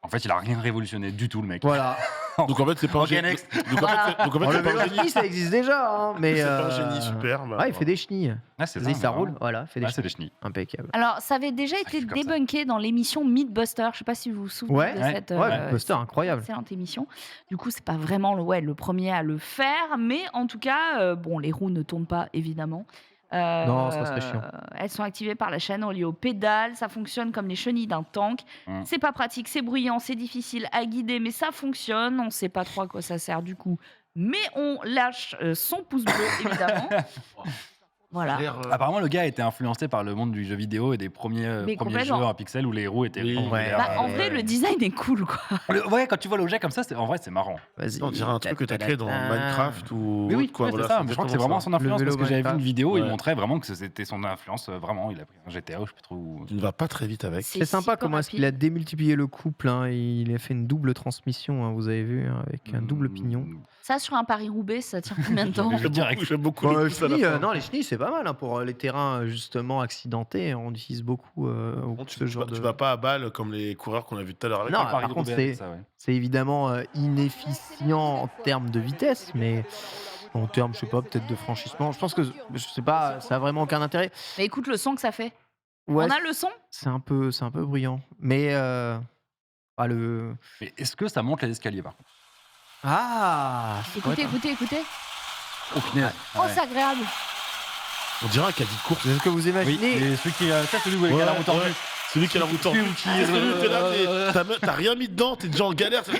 En fait, il a rien révolutionné du tout, le mec. Voilà. Donc en fait, c'est pas un Ok, génie. next. Donc en fait, c'est Le pas vélo un à génie. chenilles, ça existe déjà, hein, mais C'est pas un génie super. Ouais, il fait des chenilles. Ah, c'est Vas-y, ça mais roule. vraiment. Voilà, fait des Ouais, c'est chenilles. des chenilles. Impeccable. Alors, ça avait déjà été il fait comme ça. débunké dans l'émission Mythbuster. Je sais pas si vous vous souvenez Ouais, de ouais, cette Buster, incroyable. excellente émission. Du coup, c'est pas vraiment le premier à le faire, mais en tout cas, bon, les roues ne tournent pas, évidemment. Non, ça serait chiant. Elles sont activées par la chaîne reliée aux pédales. Ça fonctionne comme les chenilles d'un tank. Mm. C'est pas pratique, c'est bruyant, c'est difficile à guider, mais ça fonctionne. On sait pas trop à quoi ça sert du coup. Mais on lâche son pouce bleu, évidemment. Voilà. Apparemment, le gars a été influencé par le monde du jeu vidéo et des premiers jeux complètement. en pixel où les roues étaient. Oui. Ouais. En vrai, le design est cool, quoi. Ouais, quand tu vois l'objet comme ça, en vrai, c'est marrant. Vas-y. On dirait un truc que t'as créé dans Minecraft ou. Oui, autre, quoi. ouais, Voilà, c'est ça. Mais je crois que c'est vraiment son influence Le parce vélo que j'avais vu une Minecraft. vidéo, il Ouais. montrait vraiment que c'était son influence. Vraiment, il a pris un GTA, je sais plus trop où. Tu ne vas pas très vite avec. C'est sympa super comment est-ce qu'il a rapide. démultiplié le couple. Hein. Il a fait une double transmission, hein, vous avez vu, hein, avec un double pignon. Ça, sur un Paris-Roubaix, ça tient combien de temps J'avais vu direct. J'aime beaucoup Bon, le les pouce à la chenilles, fin. non, les chenilles, c'est pas mal hein, pour les terrains justement accidentés. On utilise beaucoup Bon, ce genre de. tu vas pas à balle comme les coureurs qu'on a vus tout à l'heure avec. Non, le par Paris. contre, Paris-Roubaix, ça, ouais. C'est évidemment inefficient en termes de vitesse, mais en termes, je sais pas, peut-être de franchissement. Je pense que je sais pas, ça a vraiment aucun intérêt. Mais écoute le son que ça fait. Ouais, On a le son c'est un peu bruyant. Mais le. Mais est-ce que ça monte les escaliers par contre? Ah Écoutez, écoutez. Oh, punaise. Oh, Ouais. c'est agréable. On dirait un caddie de course. Est-ce que vous Oui, imaginez et celui qui a celui où il y a la roue tordue. Celui qui a la roue tordue. T'es là, t'as rien mis dedans, t'es déjà en galère. C'est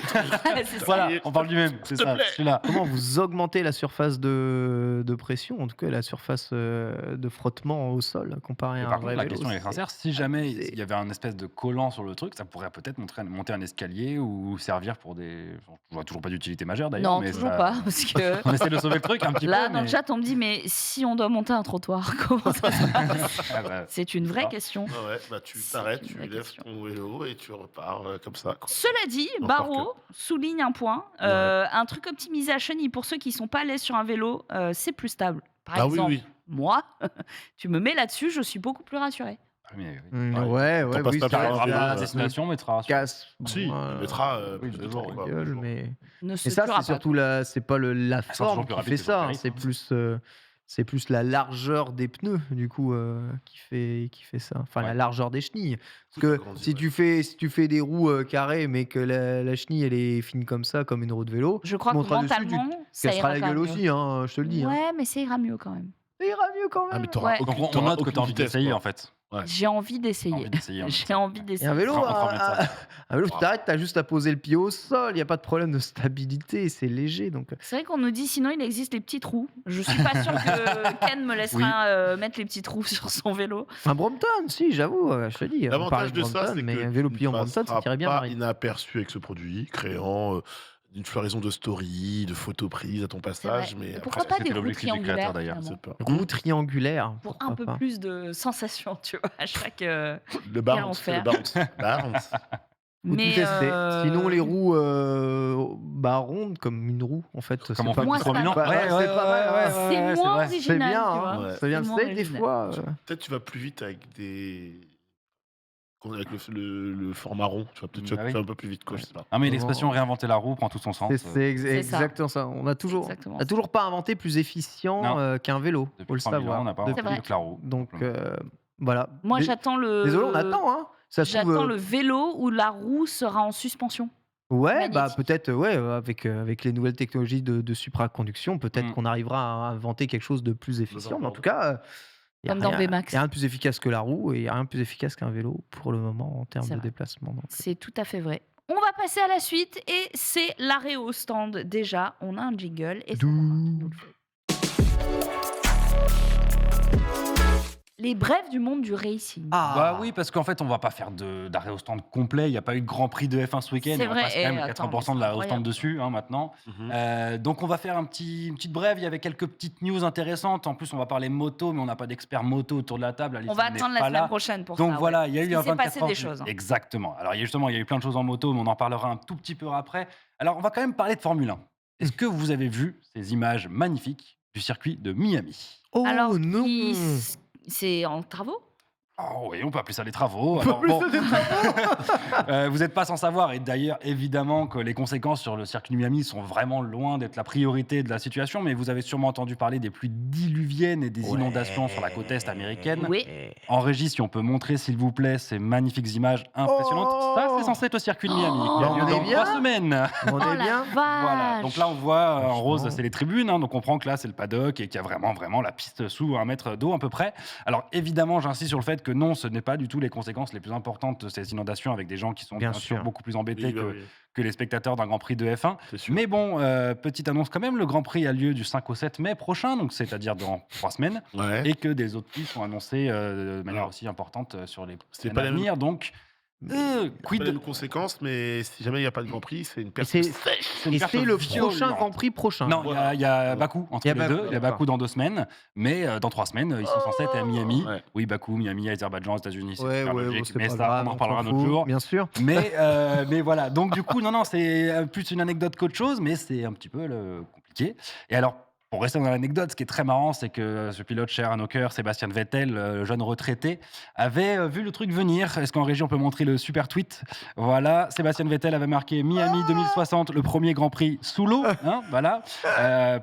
ça. Voilà, on parle du même, c'est S'il te ça, plaît. celui-là. comment vous augmentez la surface de pression, en tout cas la surface de frottement au sol comparé Et à un par vrai contre, la vélo, question est c'est- sincère. Si jamais c'est- il y avait un espèce de collant sur le truc, ça pourrait peut-être monter un escalier ou servir pour des. Je vois toujours pas d'utilité majeure d'ailleurs. Non, mais toujours ça- pas. Parce que On essaie de sauver le truc un petit là, peu. dans le chat, on me dit, mais si on doit monter un trottoir, comment ça se passe Ah bah, C'est une vraie Ah. question. Ah ouais, bah tu C'est t'arrêtes, une tu vraie lèves question. ton vélo et tu repars comme ça. quoi. Cela dit, Encore Barreau souligne un point. Un truc optimisé à chenilles pour ceux qui sont pas à l'aise sur un vélo, c'est plus stable. Par Ah oui, exemple, oui. moi, tu me mets là-dessus, je suis beaucoup plus rassurée. mais oui. Ouais, T'en passes oui, pas ça par Tu arriveras à la ça destination, mais tu seras rassuré. casse. Si, bon, il mettra oui, plus de devant temps. la quoi, gueule, bonjour. mais. Ne Et se ça, tuera c'est pas. surtout c'est pas la sont forme toujours plus qui rapides fait que sur ça, Paris, c'est plus la largeur des pneus du coup qui fait ça. Enfin la Ouais. largeur des chenilles. Parce Oui, que ça grandit, si tu fais des roues carrées mais que la chenille elle est fine comme ça comme une roue de vélo, Je crois tu que monteras dessus, mentalement, ça ça sera ira la quand gueule même mieux. aussi, hein, je te le dis. Hein. Ouais, mais ça ira mieux quand même. Ça ira mieux quand Ah, même. mais t'auras Ouais. Donc aucune, on t'auras note que aucune t'as envie vitesse, d'essayer quoi. en fait. Ouais. J'ai envie T'as d'essayer. envie d'essayer. J'ai envie Et d'essayer. un vélo, On va remettre ça. un vélo, tu t'arrêtes, t'as juste à poser le pied au sol, il n'y a pas de problème de stabilité, c'est léger. Donc... C'est vrai qu'on nous dit sinon il existe les petits trous. Je suis pas sûre que Ken me laissera mettre les petits trous sur son vélo. Un Brompton, si, j'avoue, je te dis. on parlait L'avantage de ça, Brompton, c'est mais que un vélo tu plié en ne Brompton, ça passeras tirait bien, pas Marie. inaperçu avec ce produit, créant une floraison de stories, de photos prises à ton passage. vrai. Mais Et après, pourquoi pas des c'était roues l'objectif du triangulaires créateur, d'ailleurs, finalement c'est pas- Roue triangulaire. Pour pourquoi un peu pas. plus de sensations, tu vois, à chaque. Le bounce, c'est le enfer. bounce. Bounce. Faut tout Mais tester. Sinon, les roues rondes, comme une roue, en fait. Comme c'est on pas fait Moi, mal. ça- Formule 1. Ouais, Ouais, c'est ouais, pas mal, hein. ouais, c'est ouais, moins vrai. original. C'est bien, tu hein. vois. Ouais. C'est bien, C'est tu moins sais, des original. fois. Peut-être tu vas plus vite avec des. Avec le format rond. Tu vas peut-être Ah oui. tu vas un peu plus vite, quoi, je sais pas. Ah mais Comment- l'expression réinventer la roue prend tout son sens. C'est ça. exactement ça. On a toujours, Exactement on a toujours pas inventé plus efficient Non. qu'un vélo. Depuis Faut le 3000 ans, savoir. on n'a pas Depuis- C'est vrai. inventé que la roue. Donc simplement. voilà. Moi, Dé- j'attends le. Désolé, on attend. Hein. Ça se trouve, J'attends le vélo où la roue sera en suspension. Ouais, bah magnétique. peut-être, ouais, avec les nouvelles technologies de supraconduction, peut-être Mm. qu'on arrivera à inventer quelque chose de plus efficient. Mais en Besoin tout cas, y a Comme dans rien- VMAX. y a rien de plus efficace que la roue et il n'y a rien de plus efficace qu'un vélo pour le moment en termes C'est de vrai. déplacement. Donc, C'est tout à fait vrai. On va passer à la suite et c'est l'arrêt au stand. Déjà, on a un jingle et c'est Romain qui nous le fait. Les brèves du monde du racing. Bah oui, parce qu'en fait, on va pas faire d'arrêt au stand complet. Il n'y a pas eu de Grand Prix de F1 ce week-end. C'est On vrai. passe quand même Eh, 80% attends, de mais la c'est au stand incroyable. dessus maintenant. Donc on va faire une petite brève. Il y avait quelques petites news intéressantes. En plus, on va parler moto, mais on n'a pas d'expert moto autour de la table. On va attendre la semaine prochaine pour ça. Donc voilà, ouais. il y a eu Parce un qu'il s'est 24 passé heures. des choses. hein. Exactement. Alors justement, il y a eu plein de choses en moto, mais on en parlera un tout petit peu après. Alors on va quand même parler de Formule 1. Est-ce que vous avez vu ces images magnifiques du circuit de Miami? Oh Alors, non c'est en travaux. Oh oui, on peut appeler ça des travaux. On peut Alors, appeler bon, ça des vous n'êtes pas sans savoir, et d'ailleurs, évidemment, que les conséquences sur le circuit de Miami sont vraiment loin d'être la priorité de la situation, mais vous avez sûrement entendu parler des pluies diluviennes et des inondations sur la côte est américaine. Oui. En régie, si on peut montrer, s'il vous plaît, ces magnifiques images impressionnantes. Oh Ça, c'est censé être au circuit de Miami. Oh qui a on lieu est dans bien 3 semaines. On Oh est la bien vache. Voilà. Donc là, on voit en rose, Franchement. c'est les tribunes. Hein. Donc on comprend que là, c'est le paddock et qu'il y a vraiment la piste sous 1 mètre d'eau à peu près. Alors évidemment, j'insiste sur le fait que que non, ce n'est pas du tout les conséquences les plus importantes de ces inondations, avec des gens qui sont Bien bien sûr sûr. beaucoup plus embêtés Oui, bah oui, que les spectateurs d'un Grand Prix de F1. c'est sûr. Mais bon, petite annonce quand même, le Grand Prix a lieu du 5 au 7 mai prochain, donc c'est-à-dire dans 3 semaines, Ouais. et que des autres prix sont annoncés de manière Alors, aussi importante sur les c'est semaines pas à la même, venir. Donc, pas quid la même conséquence, mais si jamais il n'y a pas de Grand Prix, c'est une Et perte c'est sèche. une et perte c'est le prochain violente. Grand Prix prochain. Non, Voilà. il y a Bakou entre Il y a les Bakou, deux. Il y a d'accord. Bakou dans 2 semaines, mais dans 3 semaines, ils sont censés être à Miami. Ouais. Oui, Bakou, Miami, Azerbaïdjan, États-Unis, c'est Ouais, super ouais, logique, bon, c'est mais pas ça, grave, on en on reparlera un s'en autre fout, jour. bien sûr. Mais voilà, donc du coup, non, c'est plus une anecdote qu'autre chose, mais c'est un petit peu compliqué. Et alors, pour rester dans l'anecdote, ce qui est très marrant, c'est que ce pilote cher à nos cœurs, Sébastien Vettel, jeune retraité, avait vu le truc venir. Est-ce qu'en régie, on peut montrer le super tweet? Voilà, Sébastien Vettel avait marqué Miami 2060, le premier Grand Prix sous l'eau. Hein, voilà.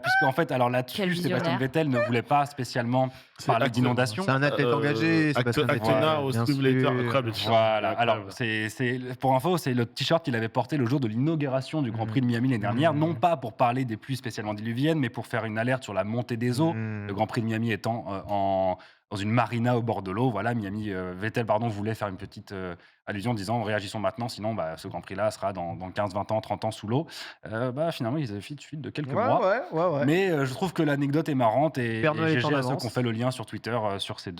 Puisqu'en fait, alors Quel là-dessus, Sébastien visionnaire. Vettel ne voulait pas spécialement C'est parler acte- d'inondation. C'est un athlète engagé, Sébastien Vettel. Actena au bien Simulator, sûr. incroyable le t-shirt. Voilà, Incroyable. alors pour info, c'est le t-shirt qu'il avait porté le jour de l'inauguration du Grand Prix de Miami l'année dernière, non pas pour parler des pluies spécialement diluviennes, mais pour faire une alerte sur la montée des eaux. Le Grand Prix de Miami étant dans une marina au bord de l'eau. Voilà, Vettel voulait faire une petite allusion en disant réagissons maintenant, sinon ce Grand Prix-là sera dans 15, 20 ans, 30 ans sous l'eau. Finalement, ils avaient fait de suite de quelques mois. Ouais. Mais je trouve que l'anecdote est marrante et Père Noël est en GG à ceux avance. qui ont fait le lien sur Twitter sur ces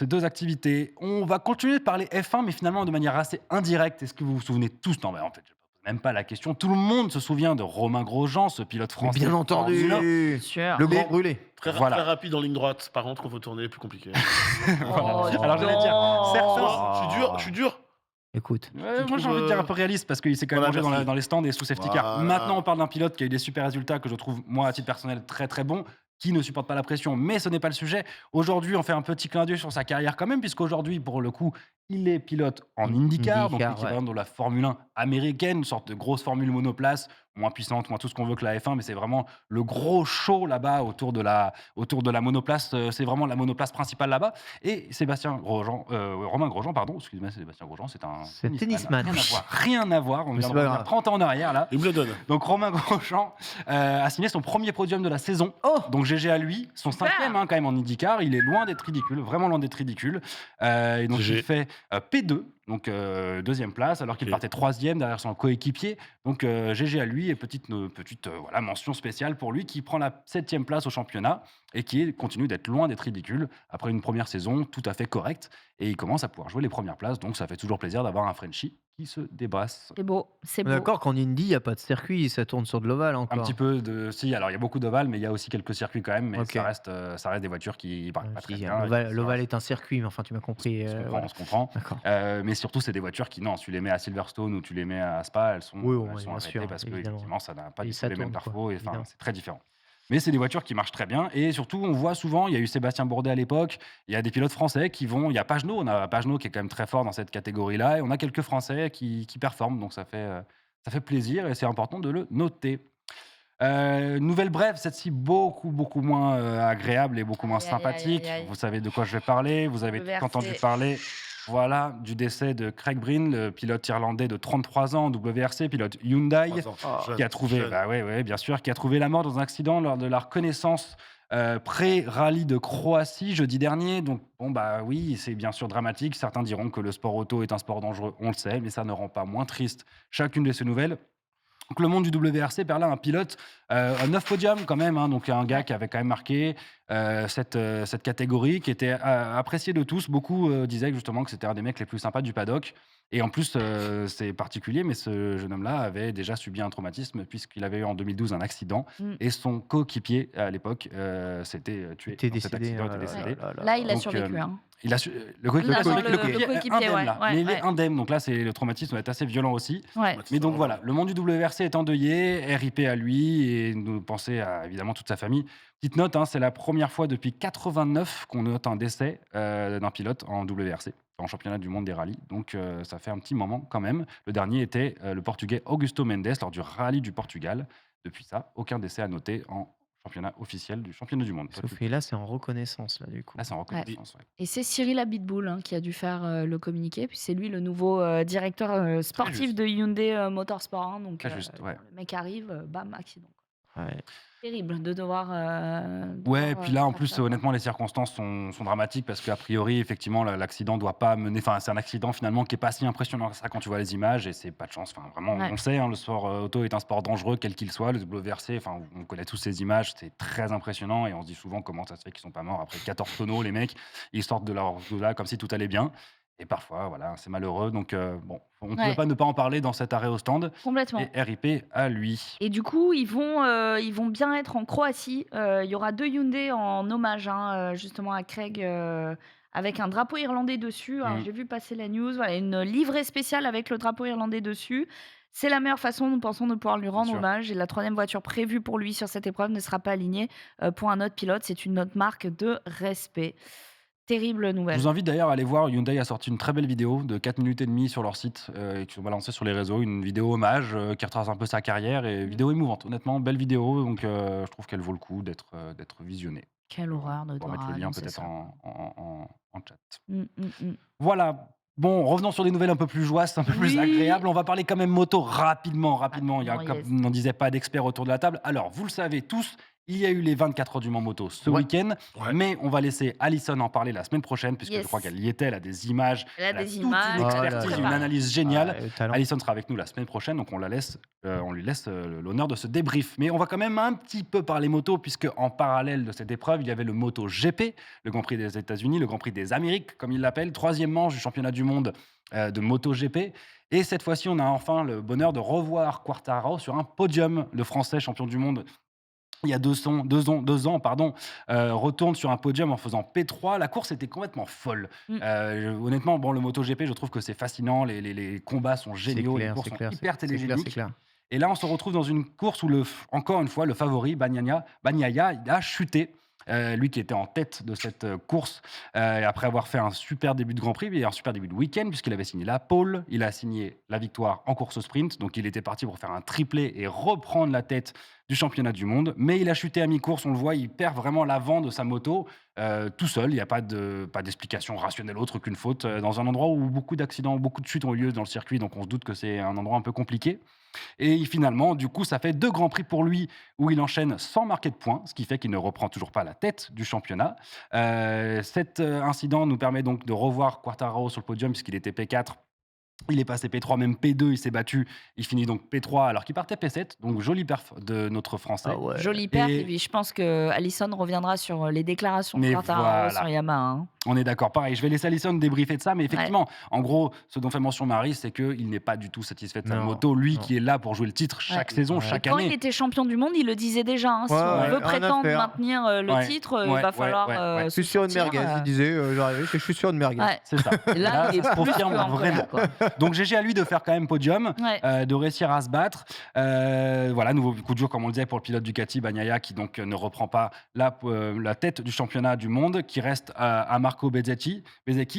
deux activités. On va continuer de parler F1, mais finalement de manière assez indirecte. Est-ce que vous vous souvenez tous? Non, mais en fait, je ne pose même pas la question. Tout le monde se souvient de Romain Grosjean, ce pilote Mais français. bien entendu. Bien sûr. Le grand brûlé. Très, Voilà. très rapide en ligne droite. Par contre, quand faut tourner, plus compliqué. Voilà. Oh, Alors j'allais dire, non. certains. Je suis dur. Écoute. Moi j'ai envie de dire un peu réaliste parce qu'il s'est quand même Voilà, rangé merci. dans les stands et sous safety car. Voilà. Maintenant on parle d'un pilote qui a eu des super résultats que je trouve moi à titre personnel très très bon, qui ne supporte pas la pression, mais ce n'est pas le sujet. Aujourd'hui on fait un petit clin d'œil sur sa carrière quand même, puisqu'aujourd'hui pour le coup il est pilote en IndyCar, donc l'équivalent de la Formule 1 américaine, une sorte de grosse formule monoplace, moins puissante, moins tout ce qu'on veut que la F1, mais c'est vraiment le gros show là-bas autour de la monoplace. C'est vraiment la monoplace principale là-bas. Et Romain Grosjean, excusez-moi, Sébastien Grosjean, c'est un tennisman. Rien à voir. On Mais vient c'est de pas revenir grave. 30 ans en arrière là. Il me le donne. Donc Romain Grosjean a signé son premier podium de la saison. Oh. Donc GG à lui, son Super. 5e quand même en IndyCar. Il est loin d'être ridicule, vraiment loin d'être ridicule. Et donc GG. il fait P2, donc deuxième place, alors qu'il Ok. partait 3e derrière son coéquipier. Donc GG à lui et petite mention spéciale pour lui qui prend la 7e place au championnat et qui continue d'être loin d'être ridicule après une première saison tout à fait correcte. Et il commence à pouvoir jouer les premières places. Donc ça fait toujours plaisir d'avoir un Frenchie qui se débrasse. C'est beau, c'est beau. D'accord qu'en Indy, il n'y a pas de circuit, ça tourne sur de l'ovale encore. Un petit peu de. Si, alors il y a beaucoup d'ovales, mais il y a aussi quelques circuits quand même. Mais Ok. ça reste des voitures qui parlent pas très bien. L'ovale est un circuit, mais enfin, tu m'as compris. On se comprend. D'accord. Mais surtout, c'est des voitures qui, non, tu les mets à Silverstone ou tu les mets à Spa, elles sont, Oui, elles sont bien arrêtées sûr, parce que, évidemment. effectivement, ça n'a pas Et du tout ça les mêmes tourne, quoi, perfos. évidemment. C'est très différent. Mais c'est des voitures qui marchent très bien. Et surtout, on voit souvent, il y a eu Sébastien Bourdet à l'époque, il y a des pilotes français qui vont. Il y a Pagenaud, on a Pagenaud qui est quand même très fort dans cette catégorie-là. Et on a quelques Français qui performent. Donc ça fait plaisir et c'est important de le noter. Nouvelle brève, cette-ci beaucoup moins agréable et beaucoup moins Aïe, aïe, sympathique. aïe, aïe, aïe. Vous savez de quoi je vais parler. Vous avez Versé. entendu parler. Voilà, du décès de Craig Breen, le pilote irlandais de 33 ans, WRC, pilote Hyundai, qui a trouvé, bien sûr, qui a trouvé la mort dans un accident lors de la reconnaissance pré-rallye de Croatie jeudi dernier. Donc, oui, c'est bien sûr dramatique. Certains diront que le sport auto est un sport dangereux, on le sait, mais ça ne rend pas moins triste chacune de ces nouvelles. Donc, le monde du WRC perd là un pilote, 9 podiums quand même, hein, donc un gars qui avait quand même marqué cette catégorie, qui était apprécié de tous. Beaucoup disaient justement que c'était un des mecs les plus sympas du paddock. Et en plus, c'est particulier, mais ce jeune homme-là avait déjà subi un traumatisme puisqu'il avait eu en 2012 un accident et son coéquipier à l'époque s'était tué. Était dans cet décédé. accident, était décédé. Là, il a Donc, survécu. Hein. Le coéquipier Non, est le coéquipier, indemne, ouais, là. ouais, Mais il ouais. est indemne, donc là, le traumatisme va être assez violent aussi. Ouais. Mais donc voilà, le monde du WRC est endeuillé, RIP à lui, et nous pensez à évidemment toute sa famille. Petite note, hein, c'est la première fois depuis 89 qu'on note un décès d'un pilote en WRC, en championnat du monde des rallyes. Donc ça fait un petit moment quand même. Le dernier était le Portugais Augusto Mendes lors du rallye du Portugal. Depuis ça, aucun décès à noter en championnat officiel du championnat du monde. Sauf que là, c'est en reconnaissance, là, du coup. Là, c'est en reconnaissance. Ouais. Et c'est Cyril Abitboul qui a dû faire le communiqué. Puis c'est lui le nouveau directeur sportif juste. de Hyundai Motorsport. Donc Très juste, ouais. le mec arrive, bam, accident. Ouais. Terrible de devoir. Ouais, et puis là, en faire plus, ça, quoi. honnêtement, les circonstances sont dramatiques parce qu'a priori, effectivement, l'accident doit pas mener. Enfin, c'est un accident finalement qui est pas si impressionnant que ça quand tu vois les images et c'est pas de chance. Enfin, vraiment, Ouais. on sait, hein, le sport auto est un sport dangereux, quel qu'il soit. Le WRC, enfin, on connaît tous ces images, c'est très impressionnant et on se dit souvent comment ça se fait qu'ils sont pas morts après 14 tonneaux, les mecs. Ils sortent de là comme si tout allait bien. Et parfois, voilà, c'est malheureux. Donc, bon, on ne pouvait Ouais, pas ne pas en parler dans cet arrêt au stand. complètement. Et RIP à lui. Et du coup, ils vont bien être en Croatie. Il y aura 2 Hyundai en hommage, hein, justement à Craig, avec un drapeau irlandais dessus. Alors, Mm. j'ai vu passer la news. Voilà, une livrée spéciale avec le drapeau irlandais dessus. C'est la meilleure façon, nous pensons, de pouvoir lui rendre sûr. hommage. Et la 3e voiture prévue pour lui sur cette épreuve ne sera pas alignée pour un autre pilote. C'est une autre marque de respect. Terrible Je nouvelle. vous invite d'ailleurs à aller voir, Hyundai a sorti une très belle vidéo de 4 minutes et demie sur leur site et qui sont balancés sur les réseaux, une vidéo hommage qui retrace un peu sa carrière et vidéo émouvante, honnêtement, belle vidéo, donc je trouve qu'elle vaut le coup d'être visionnée. Quelle horreur de On va devoir mettre le lien annoncer peut-être ça. en chat. Mm, mm, mm. Voilà. Bon, revenons sur des nouvelles un peu plus joyeuses, un peu plus Oui. agréables. On va parler quand même moto rapidement. Il y a, Rapidement, comme yes. on n'en disait pas d'experts autour de la table. Alors, vous le savez tous, il y a eu les 24 heures du Mans Moto ce Ouais. week-end, Ouais. mais on va laisser Alison en parler la semaine prochaine, puisque je Yes. crois qu'elle y était, elle a des images, Elle a elle a des toute images, une elle a tout expertise, une préparé. analyse géniale. Ouais, talent. Alison sera avec nous la semaine prochaine, donc on lui laisse l'honneur de ce débrief. Mais on va quand même un petit peu parler moto, puisque en parallèle de cette épreuve, il y avait le Moto GP, le Grand Prix des États-Unis, le Grand Prix des Amériques, comme il l'appelle, 3e manche du championnat du monde de Moto GP. Et cette fois-ci, on a enfin le bonheur de revoir Quartararo sur un podium. Le Français champion du monde il y a 2 ans, retourne sur un podium en faisant P3. La course était complètement folle. Mm. Honnêtement, bon, le MotoGP, je trouve que c'est fascinant. Les combats sont C'est géniaux, les clair, courses c'est sont clair, hyper c'est clair, c'est télégéniques. clair. Et là, on se retrouve dans une course où, encore une fois, le favori, Bagnaia, il a chuté. Lui qui était en tête de cette course, après avoir fait un super début de Grand Prix et un super début de week-end, puisqu'il avait signé la pole, il a signé la victoire en course sprint, donc il était parti pour faire un triplé et reprendre la tête du championnat du monde, mais il a chuté à mi-course, on le voit, il perd vraiment l'avant de sa moto, tout seul, il n'y a pas d'explication rationnelle autre qu'une faute, dans un endroit où beaucoup d'accidents, beaucoup de chutes ont eu lieu dans le circuit, donc on se doute que c'est un endroit un peu compliqué. Et finalement, du coup, ça fait 2 Grands Prix pour lui où il enchaîne sans marquer de points, ce qui fait qu'il ne reprend toujours pas la tête du championnat. Cet incident nous permet donc de revoir Quartararo sur le podium puisqu'il était P4. Il est passé P3, même P2, il s'est battu. Il finit donc P3 alors qu'il partait P7. Donc jolie perf de notre Français. Ah ouais. Jolie perte. Et- Et puis je pense que Alison reviendra sur les déclarations de Mais Quartararo voilà. sur Yamaha. Hein. On est d'accord. Pareil, je vais laisser Alison débriefer de ça, mais effectivement, en gros, ce dont fait mention Marie, c'est qu'il n'est pas du tout satisfait de sa Non, moto. Lui non. qui est là pour jouer le titre chaque saison, Ouais. chaque Et quand il année. était champion du monde, il le disait déjà. Hein, si Ouais, on ouais, veut rien à prétendre faire. maintenir le Ouais, titre, ouais, il va falloir. ouais. Je se suis sur une sortir, merguez, il disait, j'arrivais, je suis sur une merguez. Ouais. C'est ça. Et là, il est ça se plus confirme que en vraiment. colère, quoi. Donc GG à lui de faire quand même podium, Ouais. de réussir à se battre. Voilà, nouveau coup dur comme on le disait pour le pilote Ducati, Bagnaia, qui donc ne reprend pas la tête du championnat du monde, qui reste à Marco Bezzecchi,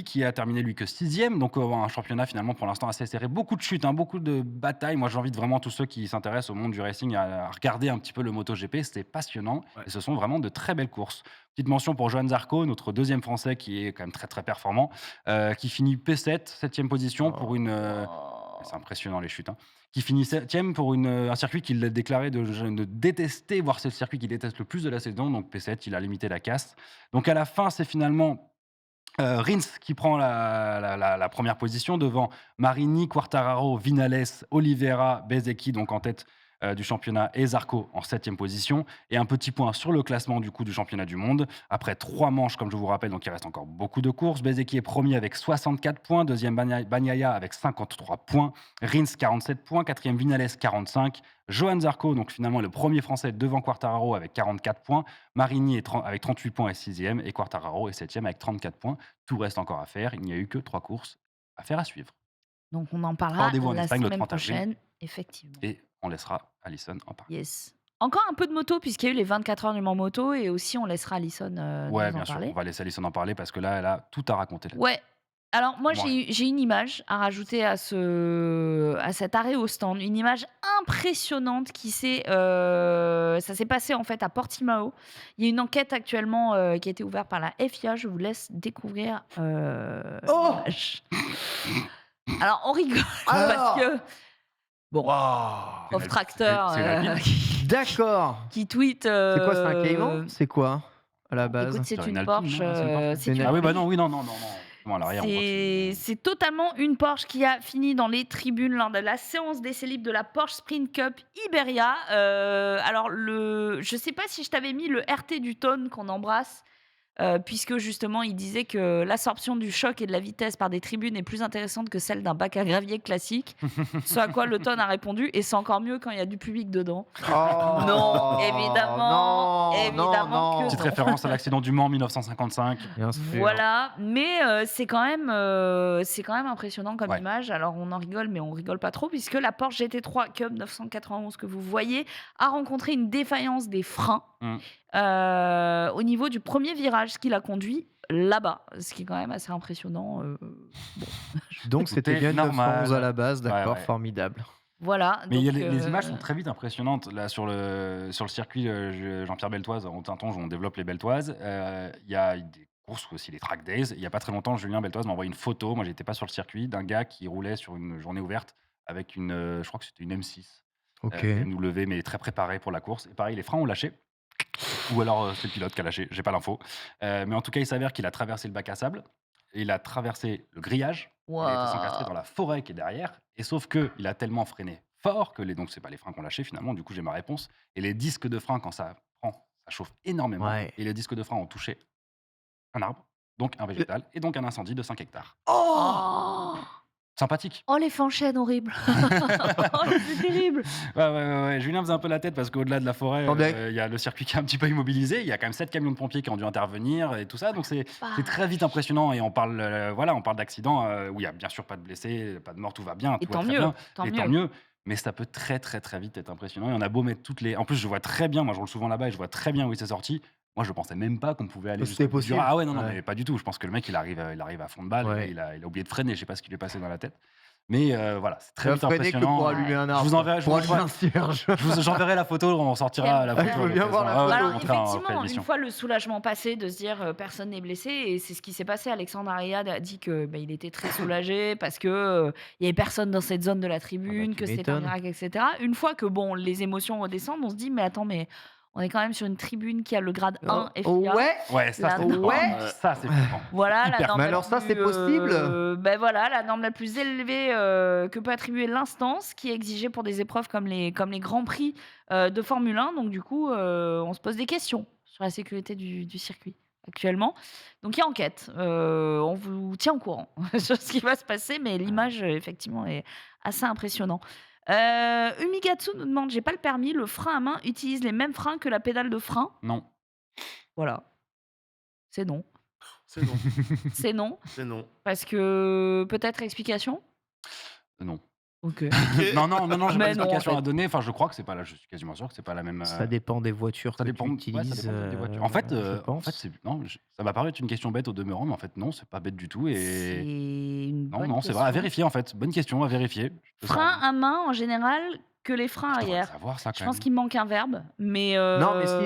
qui a terminé lui que 6e, donc un championnat finalement pour l'instant assez serré. Beaucoup de chutes, hein, beaucoup de batailles. Moi j'invite vraiment tous ceux qui s'intéressent au monde du racing à regarder un petit peu le MotoGP, c'était passionnant et ce sont vraiment de très belles courses. Petite mention pour Johan Zarco, notre 2e Français qui est quand même très très performant, qui finit P7, 7e position pour une... c'est impressionnant les chutes. Hein. Qui finit 7e pour un circuit qu'il a déclaré de détester, voire c'est le circuit qu'il déteste le plus de la saison. Donc P7, il a limité la casse. Donc à la fin, c'est finalement Rins qui prend la première position devant Marini, Quartararo, Vinales, Oliveira, Bezzecchi, donc en tête du championnat, et Zarco en 7e position. Et un petit point sur le classement du coup du championnat du monde. Après 3 manches, comme je vous rappelle, donc il reste encore beaucoup de courses. Bezzecchi est premier avec 64 points, 2e Bagnaia avec 53 points, Rins 47 points, 4e Vinales 45, Johan Zarco, donc finalement le premier Français devant Quartararo avec 44 points, Marini avec 38 points et 6e, et Quartararo est 7e avec 34 points. Tout reste encore à faire, il n'y a eu que 3 courses à faire à suivre. Donc on en parlera Rendez-vous en la Espagne le semaine 30 avril. prochaine, effectivement. Et on laissera Alison en parler. Yes. Encore un peu de moto, puisqu'il y a eu les 24 heures du Mans Moto, et aussi on laissera Alison Ouais, nous bien en sûr, parler. on va laisser Alison en parler parce que là, elle a tout à raconter. Là. Ouais. Alors moi, Ouais. j'ai une image à rajouter à cet arrêt au stand, une image impressionnante ça s'est passé en fait à Portimao. Il y a une enquête actuellement qui a été ouverte par la FIA. Je vous laisse découvrir l'image. Alors on rigole Alors parce que Bon, Waouh. Prof Tracteur c'est rapide. D'accord. qui tweet. C'est quoi, c'est un Cayman? C'est quoi à la base? Écoute, c'est C'est une une Porsche. Alpine, non, c'est une Porsche. C'est une Ah Ah oui, bah Alpine. non, oui, non. Bon, à l'arrière, on voit que C'est totalement une Porsche qui a fini dans les tribunes lors de la séance d'essai libre de la Porsche Sprint Cup Iberia. Alors, je sais pas si je t'avais mis le RT du tonne qu'on embrasse, puisque justement, il disait que l'absorption du choc et de la vitesse par des tribunes est plus intéressante que celle d'un bac à gravier classique. Ce à quoi le tonne a répondu, et c'est encore mieux quand il y a du public dedans. Oh, Non, évidemment, évidemment que Petite non. référence à l'accident du Mans 1955. Bien sûr. Voilà, mais c'est quand même impressionnant comme Ouais. image. Alors on en rigole, mais on rigole pas trop, puisque la Porsche GT3 Cup 991 que vous voyez a rencontré une défaillance des freins au niveau du premier virage, ce qui l'a conduit là-bas, ce qui est quand même assez impressionnant. Donc c'était Écoutez, bien une normal. 911 à la base, d'accord, Ouais. formidable. Voilà. Mais il y a donc, les images sont très vite impressionnantes. Là, sur le circuit Jean-Pierre Beltoise, en Tinton, où on développe les Beltoises, il y a des courses aussi, les track days. Il n'y a pas très longtemps, Julien Beltoise m'a envoyé une photo, moi j'étais pas sur le circuit, d'un gars qui roulait sur une journée ouverte avec je crois que c'était une M6, Ok. BMW, mais très préparée pour la course. Et pareil, les freins ont lâché. Ou alors c'est le pilote qui a lâché, j'ai pas l'info. Mais en tout cas, il s'avère qu'il a traversé le bac à sable, et il a traversé le grillage, il a été s'encastrer dans la forêt qui est derrière, et sauf que il a tellement freiné fort que donc c'est pas les freins qu'on lâché finalement, du coup j'ai ma réponse. Et les disques de frein, quand ça prend, ça chauffe énormément. Ouais. Et les disques de frein ont touché un arbre, donc un végétal, et donc un incendie de 5 hectares. Oh, Sympathique. oh les fanchènes horribles. Oh, c'est terrible. Ouais. Julien faisait un peu la tête parce qu'au-delà de la forêt, Attendez. il y a le circuit qui est un petit peu immobilisé. Il y a quand même 7 camions de pompiers qui ont dû intervenir et tout ça. Donc c'est très vite impressionnant. Et on parle, on parle d'accidents où il n'y a bien sûr pas de blessés, pas de morts, tout va bien. Et tout va tant très mieux, bien. tant Et mieux. tant mieux. Mais ça peut très vite être impressionnant. Et on a beau mettre toutes les. En plus, je vois très bien, moi je roule souvent là-bas et je vois très bien où il s'est sorti. Moi, je pensais même pas qu'on pouvait aller C'était jusqu'au bout du possible. Rhin. Ah ouais, non, Ouais. mais pas du tout. Je pense que le mec, il arrive à fond de balle. Ouais. Et il a oublié de freiner. Je sais pas ce qui lui est passé dans la tête. Mais voilà, c'est très Ça vite freiner que impressionnant. pour allumer un arbre. Je vous enverrai- je pour vous allumer un cierge. J'enverrai la photo, on sortira la Ah, photo. je veux bien voir la Ah ouais, photo. je Alors, vous montrerai après effectivement, l'émission. une fois le soulagement passé de se dire personne n'est blessé, et c'est ce qui s'est passé. Alexandre Ariad a dit que il était très soulagé parce que il y avait personne dans cette zone de la tribune, tu que c'était un m'étonnes. miracle, etc. Une fois que les émotions redescendent, on se dit mais attends, mais on est quand même sur une tribune qui a le grade 1 FIA. Ouais. Ouais, ça La c'est norme. flippant. Ça c'est flippant. Voilà la Hyper. norme. Mais la alors ça, plus, c'est possible voilà la norme la plus élevée que peut attribuer l'instance, qui est exigée pour des épreuves comme les grands prix de Formule 1. Donc du coup, on se pose des questions sur la sécurité du circuit actuellement. Donc il y a enquête. On vous tient au courant sur ce qui va se passer, mais l'image effectivement est assez impressionnante. Umigatsu nous demande, j'ai pas le permis, le frein à main utilise les mêmes freins que la pédale de frein? Non. Voilà. C'est non. C'est non. C'est non. C'est non. Parce que peut-être explication? Non. Ok. Non, j'ai Mais pas non, d'explication en fait. à donner. Enfin, je crois que c'est pas là. Je suis quasiment sûr que c'est pas la même. Ça dépend des voitures Ça que dépend. tu Ouais, ça utilises. dépend des voitures. En fait, je pense. ça m'a paru être une question bête au demeurant, mais en fait non, c'est pas bête du tout. C'est Et une bonne non, c'est vrai. À question. vérifier en fait. Bonne question à vérifier. Frein à main en général que les freins Je devrais arrière. savoir ça Je quand pense même. qu'il me manque un verbe, mais Non, mais si,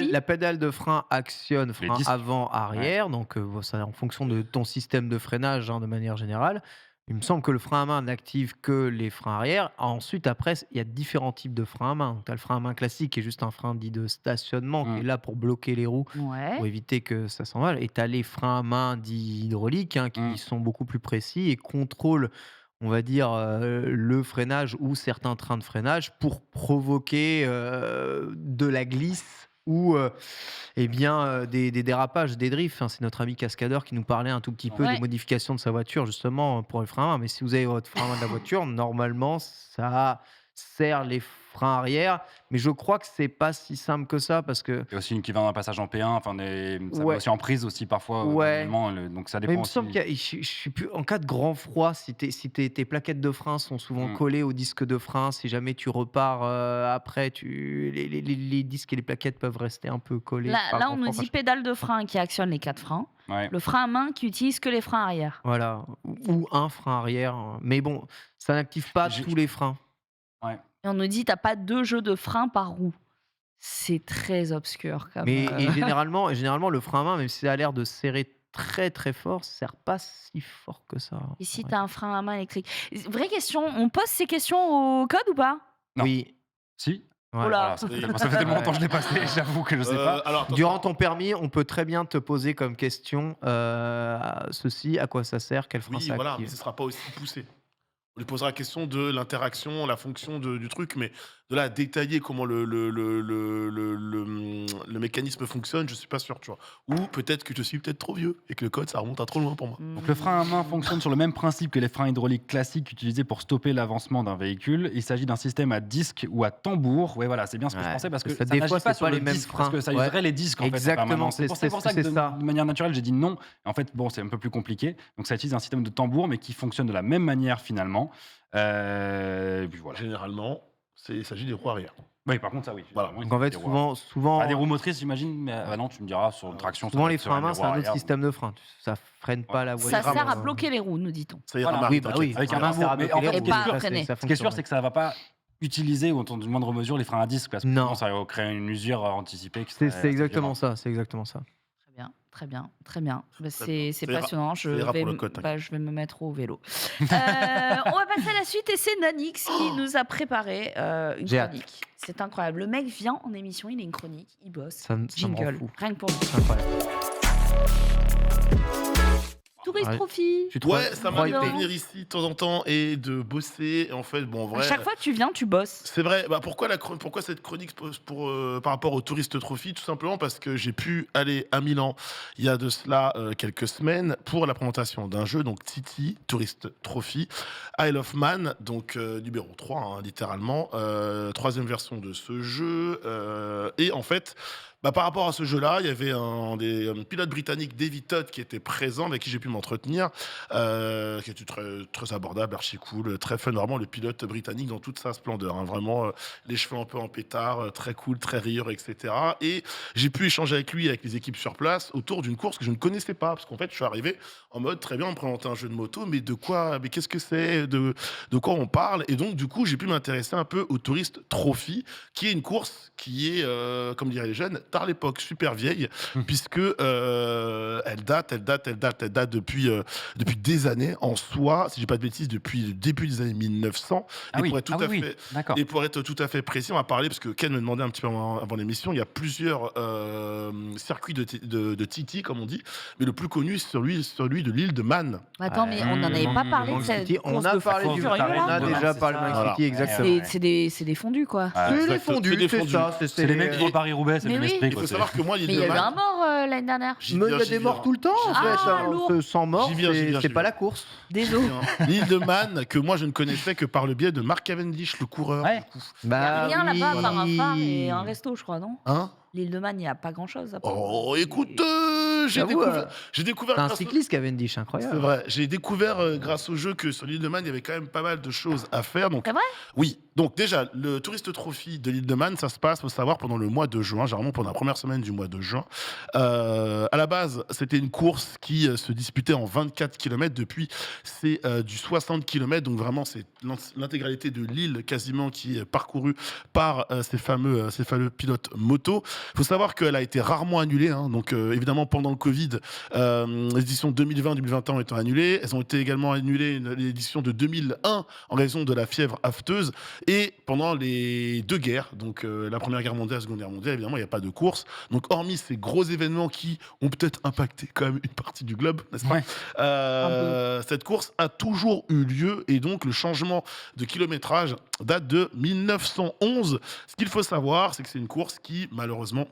si. la pédale de frein actionne frein disques. avant-arrière, donc ça, en fonction de ton système de freinage de manière générale. Il me semble que le frein à main n'active que les freins arrière. Ensuite, après, il y a différents types de freins à main. Tu as le frein à main classique qui est juste un frein dit de stationnement qui est là pour bloquer les roues, Ouais. pour éviter que ça s'envole. Et tu as les freins à main dits hydrauliques qui sont beaucoup plus précis et contrôlent, on va dire, le freinage ou certains trains de freinage pour provoquer de la glisse ou des dérapages, des drifts. C'est notre ami cascadeur qui nous parlait un tout petit peu Ouais. des modifications de sa voiture justement pour le frein à main. Mais si vous avez votre frein à main de la voiture, normalement, ça sert les freins arrière. Mais je crois que c'est pas si simple que ça parce que Il y a aussi une qui va dans un passage en P1. Enfin, ça va Ouais. aussi en prise aussi parfois. Ouais. Donc ça mais dépend il me aussi. semble je suis plus en cas de grand froid, si tes plaquettes de frein sont souvent collées au disque de frein, si jamais tu repars après, les disques et les plaquettes peuvent rester un peu collés. par Là, grand on nous froid. dit pédale de frein qui actionne les 4 freins. Ouais. Le frein à main qui utilise que les freins arrière. Voilà, ou un frein arrière. Mais bon, ça n'active pas J'ai- tous les freins. Ouais. Et on nous dit t'as pas 2 jeux de frein par roue. C'est très obscur comme. Mais et généralement, le frein à main, même si ça a l'air de serrer très très fort, ça sert pas si fort que ça. Ici, Ouais. tu as un frein à main électrique. Vraie question, on pose ces questions au code ou pas? Non. Oui. Si. Ouais. Oh là. Voilà, ça fait tellement longtemps que je l'ai passé, j'avoue que je sais pas. Alors, attends, Durant ton permis, on peut très bien te poser comme question ceci, à quoi ça sert, quel frein oui, ça voilà, mais active. ce sera pas aussi poussé. On lui posera la question de l'interaction, la fonction du truc, mais de là à détailler comment le mécanisme fonctionne, je suis pas sûr, tu vois. Ou peut-être que je suis peut-être trop vieux et que le code, ça remonte à trop loin pour moi. Donc le frein à main fonctionne sur le même principe que les freins hydrauliques classiques utilisés pour stopper l'avancement d'un véhicule. Il s'agit d'un système à disque ou à tambour. Oui, voilà, c'est bien ce que je Ouais, pensais parce que parce que ça des n'agit fois, pas c'est sur pas le les mêmes disque, parce que ça freins. userait les disques en fait. Exactement, permanence. C'est pour ça que c'est ça. de manière naturelle, j'ai dit non. Et en fait, bon, c'est un peu plus compliqué. Donc ça utilise un système de tambour, mais qui fonctionne de la même manière finalement. Et puis voilà. Généralement, il s'agit des roues arrière. Oui, par contre, ça oui. Voilà. Vraiment, Donc en fait, des roues- souvent, des roues motrices, j'imagine, mais non, tu me diras sur une traction. ça souvent doit les être sur freins à des main, c'est roues un autre arrière. système de frein. Ça freine pas la voiture. Ça sert à euh, bloquer les roues, nous dit-on. Ça ira, Voilà. Marie, Oui, bah oui, Avec un un frein sert à tambour. bloquer Mais les en roues. fait, pas Ça, freiner. ça Ce qui est sûr, fonctionne. c'est que ça va pas utiliser ou dans une moindre mesure les freins à disque parce que Non. sinon ça va créer une usure anticipée. qui C'est serait c'est exactement violente. ça. C'est exactement ça. Très bien, très bien, très bien. Bah, bien. c'est Ça ira- passionnant. ça ira pour le code, Je vais me mettre au vélo. On va passer à la suite et c'est Nanix qui nous a préparé une J'ai hâte. chronique. C'est incroyable. Le mec vient en émission, il a une chronique, il bosse. Ça me rend Jingle, fou. rien que pour lui. C'est incroyable. Tourist Ouais. Trophy. Je suis trop- Ouais, ça trop m'arrive de hypé. venir ici de temps en temps et de bosser. Et en fait, bon, en À vrai. chaque fois que tu viens, tu bosses. C'est vrai. Bah, pourquoi cette chronique par rapport au Tourist Trophy? Tout simplement parce que j'ai pu aller à Milan il y a de cela quelques semaines pour la présentation d'un jeu, donc Titi, Tourist Trophy, Isle of Man, donc numéro 3, hein, littéralement. Troisième version de ce jeu. Et en fait. Bah, par rapport à ce jeu-là, il y avait un pilote britannique, David Todd, qui était présent, avec qui j'ai pu m'entretenir, qui était très, très abordable, archi cool, très fun, vraiment le pilote britannique dans toute sa splendeur, hein, vraiment les cheveux un peu en pétard, très cool, très rieur, etc. Et j'ai pu échanger avec lui, avec les équipes sur place, autour d'une course que je ne connaissais pas, parce qu'en fait, je suis arrivé en mode, très bien, on me présentait un jeu de moto, mais de quoi, mais qu'est-ce que c'est, de quoi on parle? Et donc, du coup, j'ai pu m'intéresser un peu au Tourist Trophy, qui est une course qui est, comme diraient les jeunes, tard l'époque, super vieille, puisque elle date depuis des années en soi, si je dis pas de bêtises, depuis le début des années 1900. Ah Et oui, pour être tout ah à oui, fait d'accord. et pour être tout à fait précis, on va parler, parce que Ken me demandait un petit peu avant l'émission, il y a plusieurs circuits de Titi, comme on dit, mais le plus connu, c'est celui de l'île de Man. Attends, mais on n'en avait pas parlé de Manque cette City, course on a de parlé Fast du and Furious, on là a déjà c'est parlé de ça. Manque Voilà. City, exactement. C'est des fondus, quoi. Ah, C'est exact, les fondus, c'est des c'est fondus. ça. c'est les mecs qui font Paris-Roubaix, c'est Mais le même oui. esprit. Il quoi, faut c'est- savoir que moi, l'île Mais il de y a eu Man... un mort l'année dernière. J'y Mais il y viens, a j'y des morts viens. tout le temps, en Ah, fait. hein. lourd. Sans mort, J'y viens, c'est pas la course. Désolé. L'île de Man, que moi je ne connaissais que par le biais de Mark Cavendish, le coureur. Ouais. Du coup. Il n'y a rien là-bas à part un phare oui. et un resto, je crois, non? Hein? L'île de Man, il n'y a pas grand-chose. à part- Oh, écoute, j'ai J'avoue, découvert C'est un grâce au- cycliste Cavendish, C'est incroyable. vrai, j'ai découvert grâce au jeu que sur l'île de Man, il y avait quand même pas mal de choses à faire. Donc, C'est vrai? oui, donc déjà, le Tourist Trophy de l'île de Man, ça se passe, faut savoir, pendant le mois de juin, généralement pendant la première semaine du mois de juin. À la base, c'était une course qui se disputait en 24 km. Depuis, c'est du 60 km. Donc vraiment, c'est l'intégralité de l'île quasiment qui est parcourue par ces fameux pilotes moto. Il faut savoir qu'elle a été rarement annulée. Hein. Donc évidemment, pendant le Covid, les éditions 2020-2021 étant annulées. Elles ont été également annulées l'édition de 2001 en raison de la fièvre afteuse. Et pendant les deux guerres, donc la Première Guerre mondiale, la Seconde Guerre mondiale, évidemment, il n'y a pas de course. Donc hormis ces gros événements qui ont peut-être impacté quand même une partie du globe, n'est-ce pas? Ouais. Cette course a toujours eu lieu et donc le changement de kilométrage date de 1911. Ce qu'il faut savoir, c'est que c'est une course qui, malheureusement,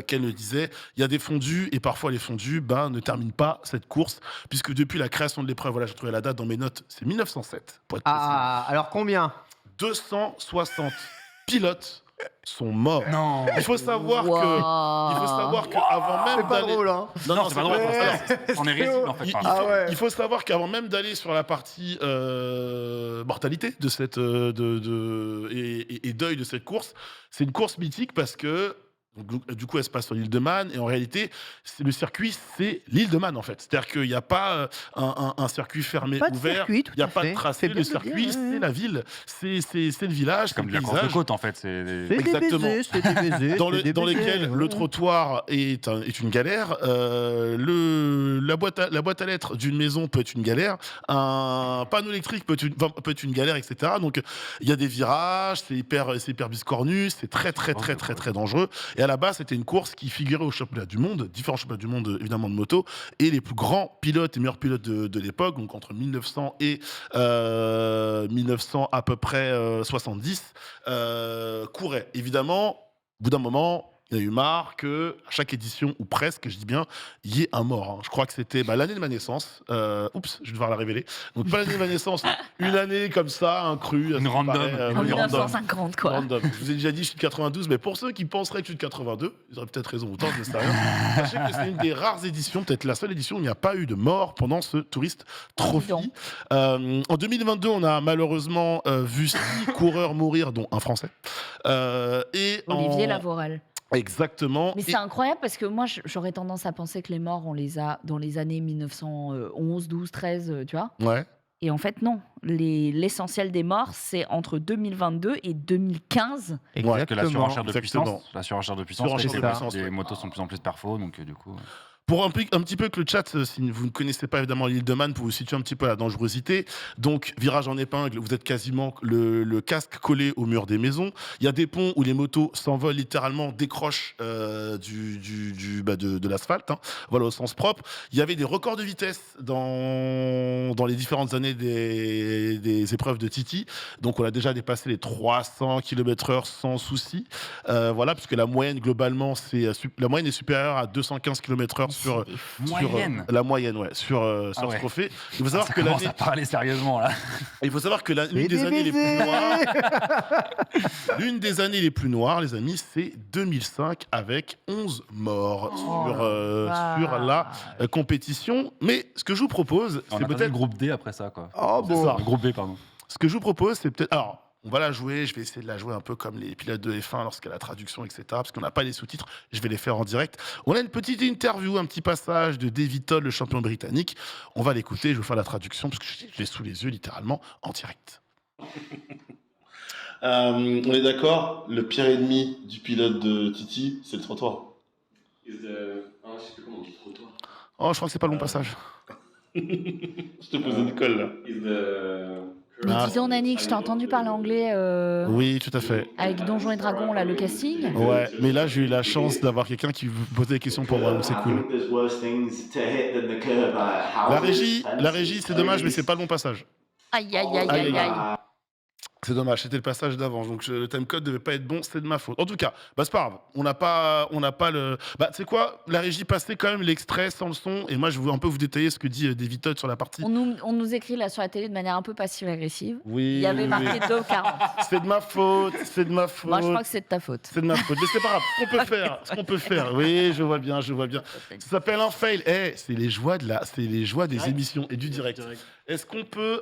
qu'elle le disait, il y a des fondus et parfois les fondus ne terminent pas cette course puisque depuis la création de l'épreuve, voilà, j'ai trouvé la date dans mes notes, c'est 1907 pour être précis. Ah, alors combien? 260 pilotes sont morts. Non. Il faut savoir qu'avant même C'est pas d'aller... drôle, hein. Non, c'est pas drôle. Ouais. Alors, on est risible en fait. Il, par il rapport. faut, ouais. il faut savoir qu'avant même d'aller sur la partie mortalité de cette et deuil de cette course, c'est une course mythique parce que Donc, du coup, elle se passe sur l'île de Man. Et en réalité, le circuit, c'est l'île de Man, en fait. C'est-à-dire qu'il n'y a pas un circuit fermé, Pas de ouvert. circuit, tout Il n'y a à pas fait. de tracé. C'est Le bien de le circuit, dire, c'est la ville. C'est le village, c'est Comme le de la course de paysage. côte, en fait. C'est Exactement. des baisers, c'est des baisers. Dans, c'est des dans baisers, lesquels ouais. le trottoir est une galère, la boîte à lettres d'une maison peut être une galère, un panneau électrique peut être une galère, etc. Donc il y a des virages, c'est hyper biscornu, c'est très dangereux. Et à la base, c'était une course qui figurait au championnat du monde, différents championnats du monde évidemment de moto, et les plus grands pilotes et meilleurs pilotes de l'époque, donc entre 1900 et 1900 à peu près 70, couraient. Évidemment, au bout d'un moment, il y a eu marre que à chaque édition, ou presque, je dis bien, il y ait un mort. Je crois que c'était l'année de ma naissance. Oups, je vais devoir la révéler. Donc pas l'année de ma naissance, une année comme ça, un cru. Une random. En 1950, quoi. Random. Je vous ai déjà dit, je suis de 92, mais pour ceux qui penseraient que je suis de 82, ils auraient peut-être raison, autant je ne sais rien. Sachez que c'est une des rares éditions, peut-être la seule édition où il n'y a pas eu de mort pendant ce Tourist Trophy. En 2022, on a malheureusement vu 6 coureurs mourir, dont un Français. Olivier Lavorel. Exactement. Mais c'est incroyable parce que moi, j'aurais tendance à penser que les morts, on les a dans les années 1911, 12, 13, tu vois. Ouais. Et en fait, non. L'essentiel des morts, c'est entre 2022 et 2015. Parce que la surenchère de Exactement. puissance, fait que les motos sont de plus en plus perfos, donc du coup... Pour un petit peu que le chat, si vous ne connaissez pas évidemment l'île de Man, pour vous situer un petit peu la dangerosité, donc virage en épingle, vous êtes quasiment le casque collé au mur des maisons. Il y a des ponts où les motos s'envolent littéralement, décrochent de l'asphalte, voilà, au sens propre. Il y avait des records de vitesse dans les différentes années des épreuves de Titi. Donc on a déjà dépassé les 300 km/h sans souci. Voilà, puisque la moyenne globalement, la moyenne est supérieure à 215 km/h sur la moyenne, ouais, sur ce trophée. Il faut savoir que commence à parler sérieusement là. Il faut savoir que l'une des années les plus noires, l'une des années les plus noires, les amis, c'est 2005 avec 11 morts sur la compétition. Mais ce que je vous propose, c'est peut-être le groupe D après ça, quoi. Oh bon. Le groupe B, pardon. Ce que je vous propose, c'est peut-être. Alors, on va la jouer, je vais essayer de la jouer un peu comme les pilotes de F1 lorsqu'il y a la traduction, etc. Parce qu'on n'a pas les sous-titres, je vais les faire en direct. On a une petite interview, un petit passage de David Todd, le champion britannique. On va l'écouter, je vais faire la traduction parce que je l'ai sous les yeux littéralement en direct. On est d'accord, le pire ennemi du pilote de Titi, c'est le trottoir. Je sais crois que c'est pas le bon passage. Je te pose une colle là. Mais dis donc, Nanik, je t'ai entendu parler anglais. Oui, tout à fait. Avec Donjons et Dragons, là, le casting. Ouais, mais là, j'ai eu la chance d'avoir quelqu'un qui posait des questions pour moi, donc c'est cool. La régie, c'est dommage, mais c'est pas le bon passage. Aïe, aïe, aïe, aïe, aïe. C'est dommage, c'était le passage d'avant, donc le timecode devait pas être bon, c'est de ma faute. En tout cas, c'est pas grave, on n'a pas le... tu sais quoi, la régie passait quand même l'extrait sans le son, et moi je veux un peu vous détailler ce que dit David Todd sur la partie. On nous écrit là sur la télé de manière un peu passive-agressive. Oui. Il y avait marqué 2,40. C'est de ma faute. Moi je crois que c'est de ta faute. C'est de ma faute, mais c'est pas grave, ce qu'on peut faire, oui, je vois bien. Ça s'appelle un fail, c'est les joies des émissions et du direct. Est-ce qu'on peut...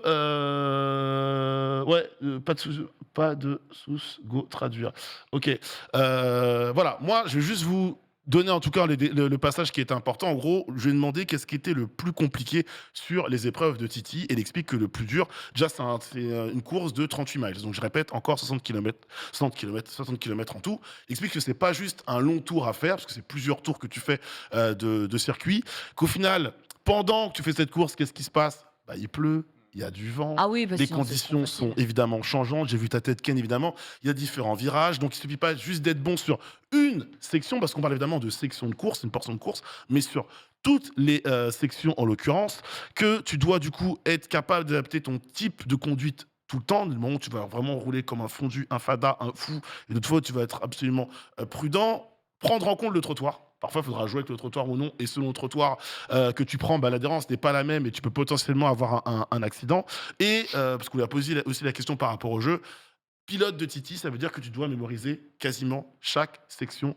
pas de sous, go, traduire. Ok. Voilà, moi, je vais juste vous donner en tout cas le passage qui est important. En gros, je vais demander qu'est-ce qui était le plus compliqué sur les épreuves de Titi. Et il explique que le plus dur, déjà, c'est une course de 38 miles. Donc, je répète, encore 60 km en tout. Il explique que c'est pas juste un long tour à faire, parce que c'est plusieurs tours que tu fais de circuit. Qu'au final, pendant que tu fais cette course, qu'est-ce qui se passe ? Il pleut, il y a du vent, les conditions sont évidemment changeantes. J'ai vu ta tête, Ken, évidemment. Il y a différents virages, donc il ne suffit pas juste d'être bon sur une section, parce qu'on parle évidemment de section de course, une portion de course, mais sur toutes les sections en l'occurrence, que tu dois du coup être capable d'adapter ton type de conduite tout le temps. Du moment où tu vas vraiment rouler comme un fondu, un fada, un fou, et d'autres fois tu vas être absolument prudent, prendre en compte le trottoir. Parfois, il faudra jouer avec le trottoir ou non. Et selon le trottoir que tu prends, l'adhérence n'est pas la même et tu peux potentiellement avoir un accident. Et parce qu'on lui a posé aussi la question par rapport au jeu, pilote de Titi, ça veut dire que tu dois mémoriser quasiment chaque section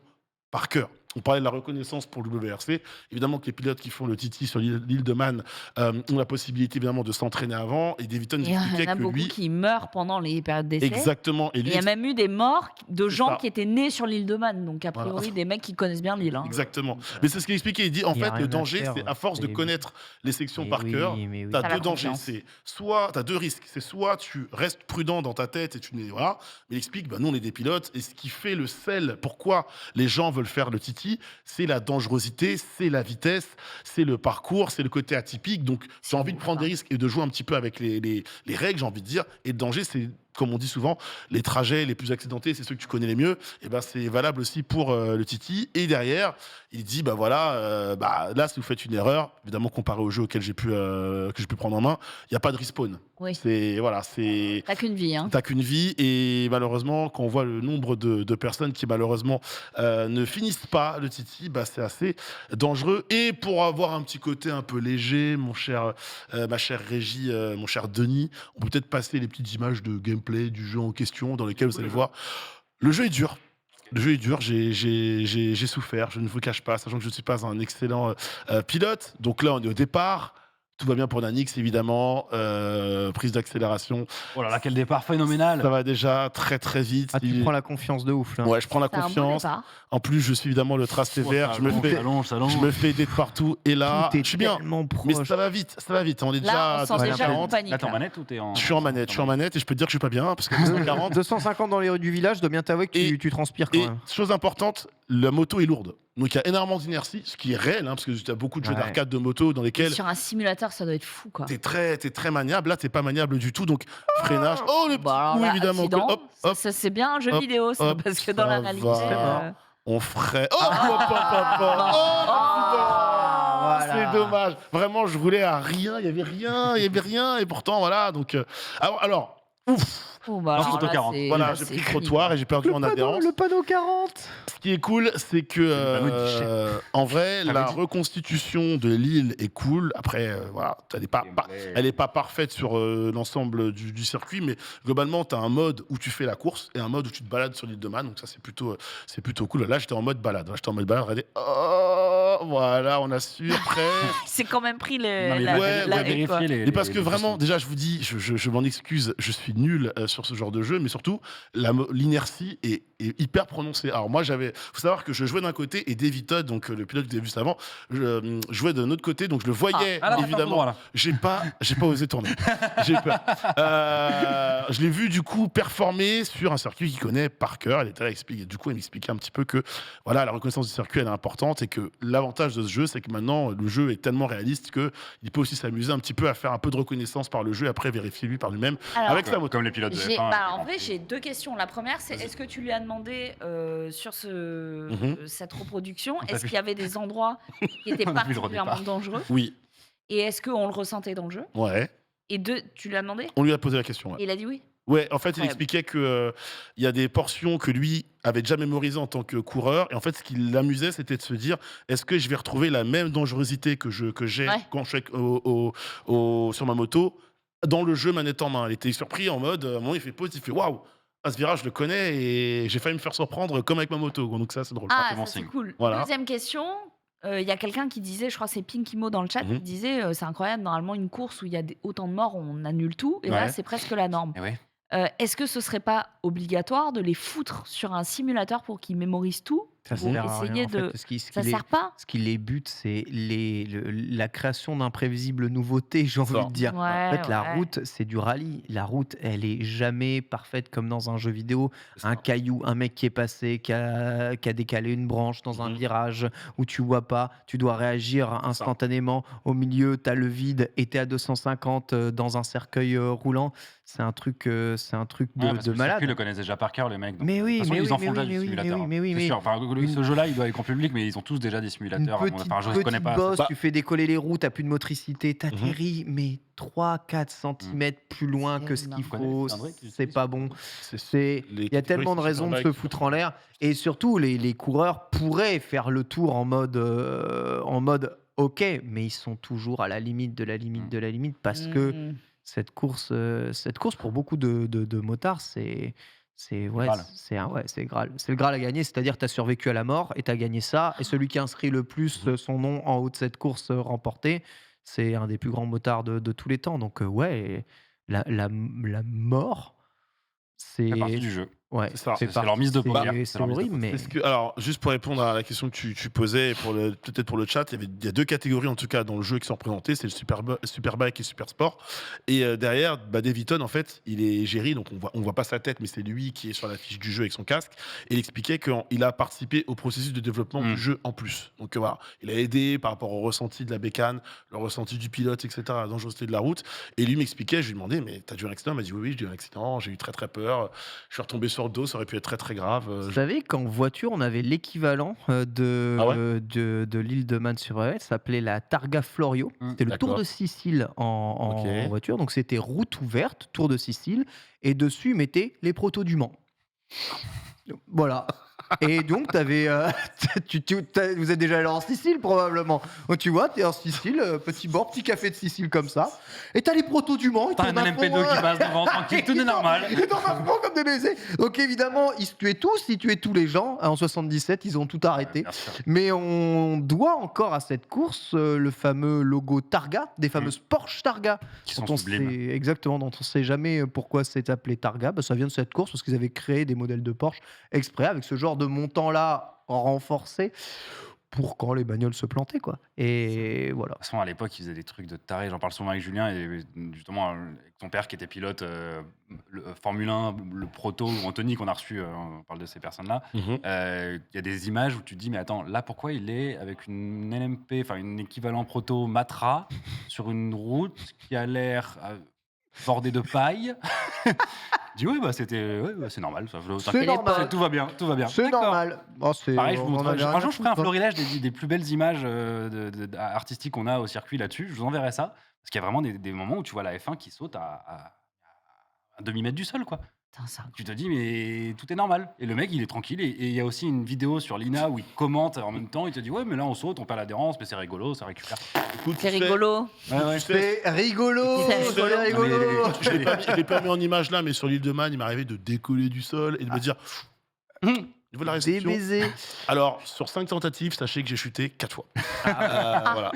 par cœur. On parlait de la reconnaissance pour le WRC. Évidemment que les pilotes qui font le TT sur l'île de Man ont la possibilité évidemment de s'entraîner avant. Et Davidson Il y en expliquait a que beaucoup lui, qui meurent pendant les périodes d'essai. exactement, et Et lui, il y a même eu des morts de C'est gens ça. qui étaient nés sur l'île de Man. Donc, a Voilà. priori, des mecs qui connaissent bien l'île. Hein. exactement. Mais c'est ce qu'il expliquait. Il dit en Il y a fait rien le à danger, faire, c'est à force de mais oui. connaître les sections Mais par cœur. mais oui. Tu as T'as la deux dangers. confiance. C'est soit tu as deux risques. C'est soit tu restes prudent dans ta tête et tu n'es voilà. Mais il explique, nous on est des pilotes et ce qui fait le sel, pourquoi les gens veulent faire le TT, c'est la dangerosité, c'est la vitesse, c'est le parcours, c'est le côté atypique. Donc tu as envie de prendre des risques et de jouer un petit peu avec les règles, j'ai envie de dire. Et le danger, c'est comme on dit souvent, les trajets les plus accidentés, c'est ceux que tu connais les mieux. Et c'est valable aussi pour le TT. Et derrière, il dit là, si vous faites une erreur, évidemment comparé au jeu auquel que j'ai pu prendre en main, il n'y a pas de respawn. Oui. C'est T'as qu'une vie. Hein. t'as qu'une vie et malheureusement, quand on voit le nombre de personnes qui malheureusement ne finissent pas le TT, c'est assez dangereux. Et pour avoir un petit côté un peu léger, ma chère Régie, mon cher Denis, on peut peut-être passer les petites images de gameplay du jeu en question dans lesquelles vous allez voir. Le jeu est dur. Le jeu est dur, j'ai souffert, je ne vous cache pas, sachant que je ne suis pas un excellent pilote. Donc là, on est au départ. Tout va bien pour Nanix, évidemment. Prise d'accélération. Oh là là, quel départ phénoménal. Ça va déjà très très vite. Ah, tu prends la confiance de ouf là. Ouais, je prends la C'est un bon confiance. départ. En plus, je suis évidemment le tracé vert. Je me fais aider de partout. Et là, Tout est je suis bien. tellement Mais proche. ça va vite, ça va vite. On est Là, on déjà sent à déjà 240. une panique. Là, t'es en là. manette ou t'es en. Je suis en manette et je peux te dire que je suis pas bien parce que 240. 250 dans les rues du village, je dois bien t'avouer que Et- tu transpires quand Et même. chose importante, la moto est lourde. Donc il y a énormément d'inertie, ce qui est réel, parce que tu as beaucoup de jeux Ouais. d'arcade de moto dans lesquels Sur un simulateur, ça doit être fou, quoi. t'es très maniable. Là, t'es pas maniable du tout. Donc freinage. Oh, le petit Alors coup, là, évidemment. accident, Hop, hop. ça, c'est bien un jeu hop, vidéo, ça, hop, parce que dans ça la réalité. va. On ferait. Oh, hop, hop, hop, hop. Oh, Voilà. putain. C'est dommage. Vraiment, je roulais à rien. Il y avait rien. Et pourtant, voilà. Donc, alors, ouf. Oh, bah, alors Photo là, 40. c'est- Voilà, là, j'ai c'est pris le fini, trottoir et j'ai perdu en adhérence. Le panneau 40. Ce qui est cool, c'est que le panneau de guichet. en vrai, Ça la veut dire- reconstitution de l'île est cool. Après, voilà, elle est pas parfaite sur l'ensemble du circuit, mais globalement, tu as un mode où tu fais la course et un mode où tu te balades sur l'île de Man. Donc ça, c'est plutôt cool. Là, j'étais en mode balade. Regardez. Oh, voilà, on assure, prêt. C'est quand même pris Non, mais la- il la- va ouais, la- ouais, vérifier quoi. les. Mais parce que les vraiment, postes. déjà, je vous dis, je m'en excuse, je suis nul sur ce genre de jeu, mais surtout, l'inertie est hyper prononcée. Alors moi, faut savoir que je jouais d'un côté et David Todd, donc le pilote que vous avez vu juste avant, jouait de l'autre côté, donc je le voyais Ah, là, on fait un peu évidemment. droit, là. J'ai pas osé tourner. J'ai peur. Je l'ai vu du coup performer sur un circuit qu'il connaît par cœur. Elle était là, du coup, elle m'expliquait un petit peu que voilà, la reconnaissance du circuit elle est importante et que l'avantage de ce jeu, c'est que maintenant le jeu est tellement réaliste que il peut aussi s'amuser un petit peu à faire un peu de reconnaissance par le jeu et après vérifier lui par lui-même Alors, avec sa moto. Comme les pilotes de J'ai- F1. en vrai, j'ai deux questions. La première, c'est est-ce que tu lui as demandé sur cette reproduction, On t'a est-ce vu. qu'il y avait des endroits qui étaient On a vu le particulièrement départ. dangereux Oui, et est-ce qu'on le ressentait dans le jeu? ouais. Et deux, tu lui as demandé? On lui a posé la question. Ouais. Et il a dit oui. Ouais, en fait, il Incroyable. expliquait que il y a des portions que lui avait déjà mémorisées en tant que coureur. Et en fait, ce qui l'amusait, c'était de se dire est-ce que je vais retrouver la même dangerosité que j'ai Ouais. quand je suis sur ma moto dans le jeu manette en main. Il était surpris en mode, à un moment, il fait pause, il fait waouh, ce virage, je le connais et j'ai failli me faire surprendre comme avec ma moto. Donc ça, c'est drôle. Ah, c'est bon ça, c'est signe. cool. Voilà. Deuxième question. Il y a quelqu'un qui disait, je crois que c'est Pinkimo dans le chat, qui disait c'est incroyable, normalement une course où il y a autant de morts, on annule tout. Et là, Ouais. c'est presque la norme. Eh ouais. Est-ce que ce serait pas obligatoire de les foutre sur un simulateur pour qu'ils mémorisent tout? Ça Pour sert à rien, essayer en fait, de. parce qu'il- Ça qu'il est- sert pas? Ce qui les bute, c'est la création d'imprévisibles nouveautés, j'ai envie de dire. En fait, la route, c'est du rallye. La route, elle est jamais parfaite comme dans un jeu vidéo. Un caillou, un mec qui est passé, qui a décalé une branche dans un virage où tu vois pas, tu dois réagir instantanément. Au milieu, tu as le vide et tu es à 250 dans un cercueil roulant. C'est un truc de, Ouais, parce que de le circuit, malade. ils le connaissent déjà par cœur, les mecs. donc, Mais oui, de toute façon, mais ils oui, en mais font oui, déjà mais du oui, simulateur. mais oui, C'est mais- sûr. Enfin, ce jeu-là, il doit être grand public, mais ils ont tous déjà des simulateurs. Une Enfin, je connais pas. petite bosse, Bah- tu fais décoller les roues, t'as plus de motricité, t'atterris, mais 3-4 cm plus loin C'est que ce énorme. qu'il Vous connaissez faut, les cylindrées qu'ils c'est utilisent pas bon. Les Il y a tellement de catégories raisons de se Superbike. foutre en l'air. Et surtout, les coureurs pourraient faire le tour en mode OK, mais ils sont toujours à la limite de la limite de la limite parce que Mm. cette course pour beaucoup de motards, c'est C'est Graal. c'est le Graal. C'est le Graal à gagner, c'est-à-dire tu as survécu à la mort et tu as gagné ça. Et celui qui inscrit le plus son nom en haut de cette course remportée, c'est un des plus grands motards de tous les temps. Donc ouais, la mort, c'est C'est partie du jeu. ouais, C'est ça. fait C'est leur mise de partie- poker. c'est leur mise de horrible, mais Est-ce que, alors, juste pour répondre à la question que tu posais, et peut-être pour le chat, il y a 2 catégories en tout cas dans le jeu qui sont représentées, c'est le Superbike et Super Sport. Et derrière, Daviton, en fait, il est géré, donc on voit pas sa tête, mais c'est lui qui est sur la fiche du jeu avec son casque. Et il expliquait qu'il a participé au processus de développement du jeu en plus. Donc voilà, il a aidé par rapport au ressenti de la bécane, le ressenti du pilote, etc., la dangerosité de la route. Et lui m'expliquait, je lui demandais, mais t'as eu un accident? Il m'a dit, oui, j'ai eu un accident, j'ai eu très très peur, je suis retombé sur le dos, ça aurait pu être très très grave. vous savez qu'en voiture, on avait l'équivalent de, Ah ouais de l'île de Man sur Eure, ça s'appelait la Targa Florio. C'était le Tour D'accord. de Sicile en Ok. voiture. Donc c'était route ouverte, Tour de Sicile. Et dessus, ils mettaient les protos du Mans. Voilà. Et donc, vous êtes déjà allé en Sicile, probablement. Donc, tu vois, tu es en Sicile, petit bord, petit café de Sicile comme ça. Et t'as les protos du Mans. Ils T'as un tournent à fond, LMP2 qui passe devant, tranquille, tout est normal. Ils tournent à fond comme des baisers. Donc, évidemment, ils se tuaient tous, ils tuaient tous les gens. En 77, ils ont tout arrêté. Bien sûr. Mais on doit encore à cette course le fameux logo Targa, des fameuses Porsche Targa. Qui sont dont on sublimes. sait- exactement, dont on ne sait jamais pourquoi c'est appelé Targa. Bah, ça vient de cette course parce qu'ils avaient créé des modèles de Porsche exprès avec ce genre de montant-là renforcé pour quand les bagnoles se plantaient, quoi. Et voilà. De toute façon, à l'époque, ils faisaient des trucs de taré. J'en parle souvent avec Julien et justement avec ton père qui était pilote Formule 1, le proto ou Anthony qu'on a reçu, on parle de ces personnes-là. Mhm. Il y a des images où tu te dis, mais attends, là pourquoi il est avec une LMP, enfin une équivalent proto Matra sur une route qui a l'air bordée de paille. Je dis oui, bah c'est normal. Ça, C'est normal. tout va bien, tout va bien. C'est D'accord. normal. Bon, Pareil, on en avait rien un à jour, je ferai un foutre, hein. florilège des plus belles images artistiques qu'on a au circuit là-dessus. Je vous enverrai ça. Parce qu'il y a vraiment des moments où tu vois la F1 qui saute à un demi-mètre du sol, quoi. Putain, ça- Tu te dis, mais tout est normal. Et le mec, il est tranquille. Et il y a aussi une vidéo sur l'INA où il commente en même temps. Il te dit, ouais, mais là, on saute, on perd l'adhérence, mais c'est rigolo, ça récupère. Écoute, C'est tu sais, rigolo. Ouais, ouais. C'est rigolo. C'est C'est rigolo. Je l'ai pas mis en image là, mais sur l'île de Man, il m'arrivait de décoller du sol et de me dire. Niveau de la Des réception. baisers. Alors, sur 5 tentatives, sachez que j'ai chuté 4 fois. Voilà.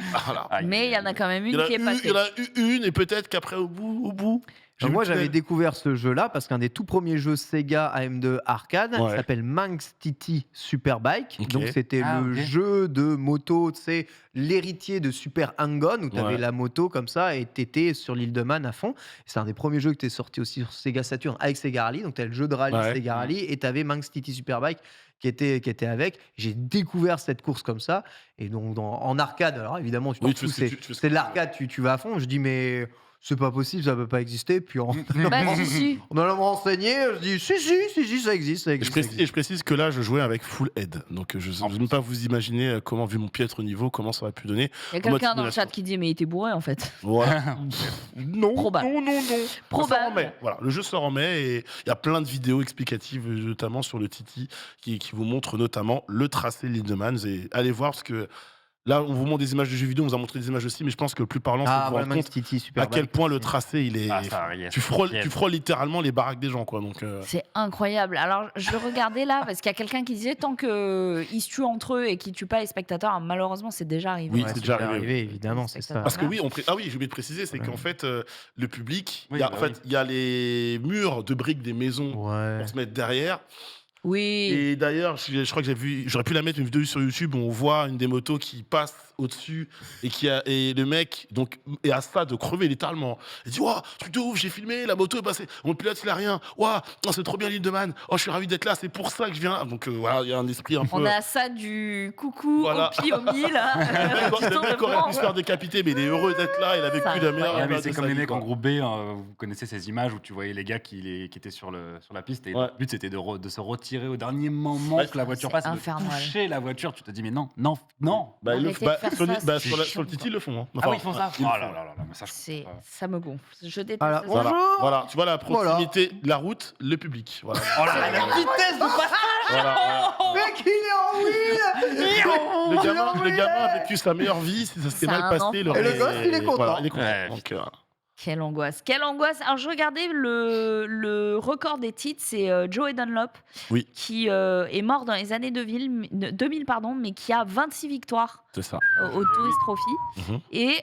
Aïe. Mais il y en a quand même Il y une en a qui est eu- passée. il y en a eu une, et peut-être qu'après, au bout. j'ai Moi, vu j'avais que- découvert ce jeu-là parce qu'un des tout premiers jeux Sega AM2 arcade Ouais. s'appelle Manx TT Superbike. Ok. Donc, c'était Ah, le ok. jeu de moto, tu sais, l'héritier de Super Hang-On où tu avais Ouais. la moto comme ça et t'étais sur l'île de Man à fond. C'est un des premiers jeux qui était sorti aussi sur Sega Saturn avec Sega Rally. Donc, tu as le jeu de rallye Ouais. Sega Rally et tu avais Manx TT Superbike qui était avec. J'ai découvert cette course comme ça. Et donc, en arcade, alors évidemment, tu Oui, t'en tu fous, fais ce que tu fais ce c'est que de l'arcade, tu vas à fond. Je dis, mais c'est pas possible, ça peut pas exister. Puis Bah, si, si. on allant me renseigner, je dis si, ça existe, ça Et existe. je précise que là, je jouais avec full head. Donc, je ne peux même pas vous imaginer comment, vu mon piètre niveau, comment ça aurait pu donner. Il y a En mode quelqu'un dans le simulation. chat qui dit mais il était bourré en fait. Voilà. non, Probable. non. Probable. Ça s'en remet. Voilà, le jeu se remet et il y a plein de vidéos explicatives, notamment sur le Titi, qui vous montrent notamment le tracé de l'île de Man. Et allez voir parce que là, on vous montre des images de jeux vidéo, on vous a montré des images aussi, mais je pense que le plus parlant, c'est de Ah, vous voilà, rendre Manx compte TT à Superbike. quel point le tracé, il est. Ah, ça, yes, tu frôles littéralement les baraques des gens, quoi. Donc, C'est incroyable. Alors, je le regardais là parce qu'il y a quelqu'un qui disait tant qu'ils se tuent entre eux et qu'ils tuent pas les spectateurs, alors, malheureusement, c'est déjà arrivé. Oui, Ouais, c'est déjà arrivé. évidemment, c'est ça. Parce que oui, ah oui, j'ai oublié de préciser, c'est Ouais. qu'en fait, le public, Oui, il y a, bah en fait, il y a les murs de briques des maisons Ouais. pour se mettre derrière. Oui. Et d'ailleurs, je crois que j'aurais pu la mettre une vidéo sur YouTube où on voit une des motos qui passe au-dessus et le mec donc est à ça de crever littéralement. Il dit waouh, truc de ouf, j'ai filmé, la moto est passée, mon pilote il a rien. Waouh, oh, c'est trop bien l'île de Man. Oh, je suis ravi d'être là, c'est pour ça que je viens. Donc voilà, il y a un esprit un peu. On a ça du coucou Voilà. au pied au mille. Le mec aurait pu se faire décapiter, mais il est heureux d'être là. Il a vécu Ça, la meilleure. Ouais, mais période c'est de comme sa les vie, mecs quoi. en groupe B, vous connaissez ces images où tu voyais les gars qui étaient sur la piste et Ouais. le but c'était de se retirer au dernier moment Ouais. que la voiture C'est passe, de infernal. toucher la voiture. Tu te dis mais non. Bah, ils le- Arrêtez bah, de faire sur, ça, bah, c'est sur le chiant, Titi, quoi. ils le font. Hein. Ah oui, ils font ça. ils Oh le là font. là là, mais ça je C'est, comprends pas. ça me gonfle. Je déteste Voilà. ça. Voilà, Bonjour. voilà, tu vois la proximité de la route, le public. Voilà. Oh là là là là. Vitesse de passage. Voilà. Mec, il est en wheel. Le gamin a vécu sa meilleure vie, si ça s'était C'est mal un passé. enfant. aurait- Et le gosse, il est content. Voilà, il est content. Ouais, Donc, Quelle angoisse, quelle angoisse. Alors, je regardais le record des titres, c'est Joey Dunlop, Oui. qui est mort dans les années 2000, pardon, mais qui a 26 victoires C'est ça. au Tourist Trophy. Mhm. Et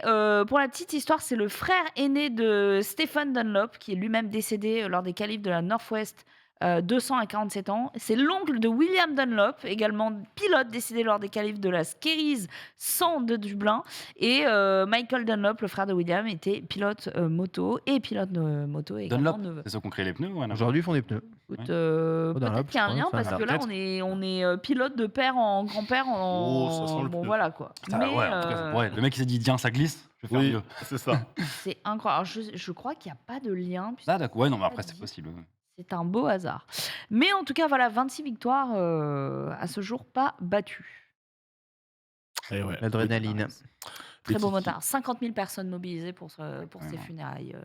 pour la petite histoire, c'est le frère aîné de Stephen Dunlop, qui est lui-même décédé lors des qualifs de la Northwest 200 à 47 ans. C'est l'oncle de William Dunlop, également pilote décédé lors des qualifs de la Skerries 100 de Dublin. Et Michael Dunlop, le frère de William, était pilote moto et pilote moto également. Dunlop, c'est ceux qui ont créé les pneus ou rien à voir? Aujourd'hui, ils font des pneus. Écoute, Dunlop, peut-être qu'il y a un je lien crois, parce ça, que là, peut-être. on est pilote de père en grand-père. Oh, ça sent le Bon, pneu. voilà quoi. Putain, Mais, ouais, en tout cas, ça pourrait. Le mec, il s'est dit, tiens, ça glisse, je vais faire Oui, mieux. c'est ça. c'est incroyable. Alors, je crois qu'il n'y a pas de lien. puisque Ah, d'accord. Ouais, non, mais après, dit. c'est possible. C'est un beau hasard. Mais en tout cas, voilà, 26 victoires à ce jour pas battues. Et ouais. L'adrénaline. Très beau Titi. motard. 50 000 personnes mobilisées pour ces Vraiment. funérailles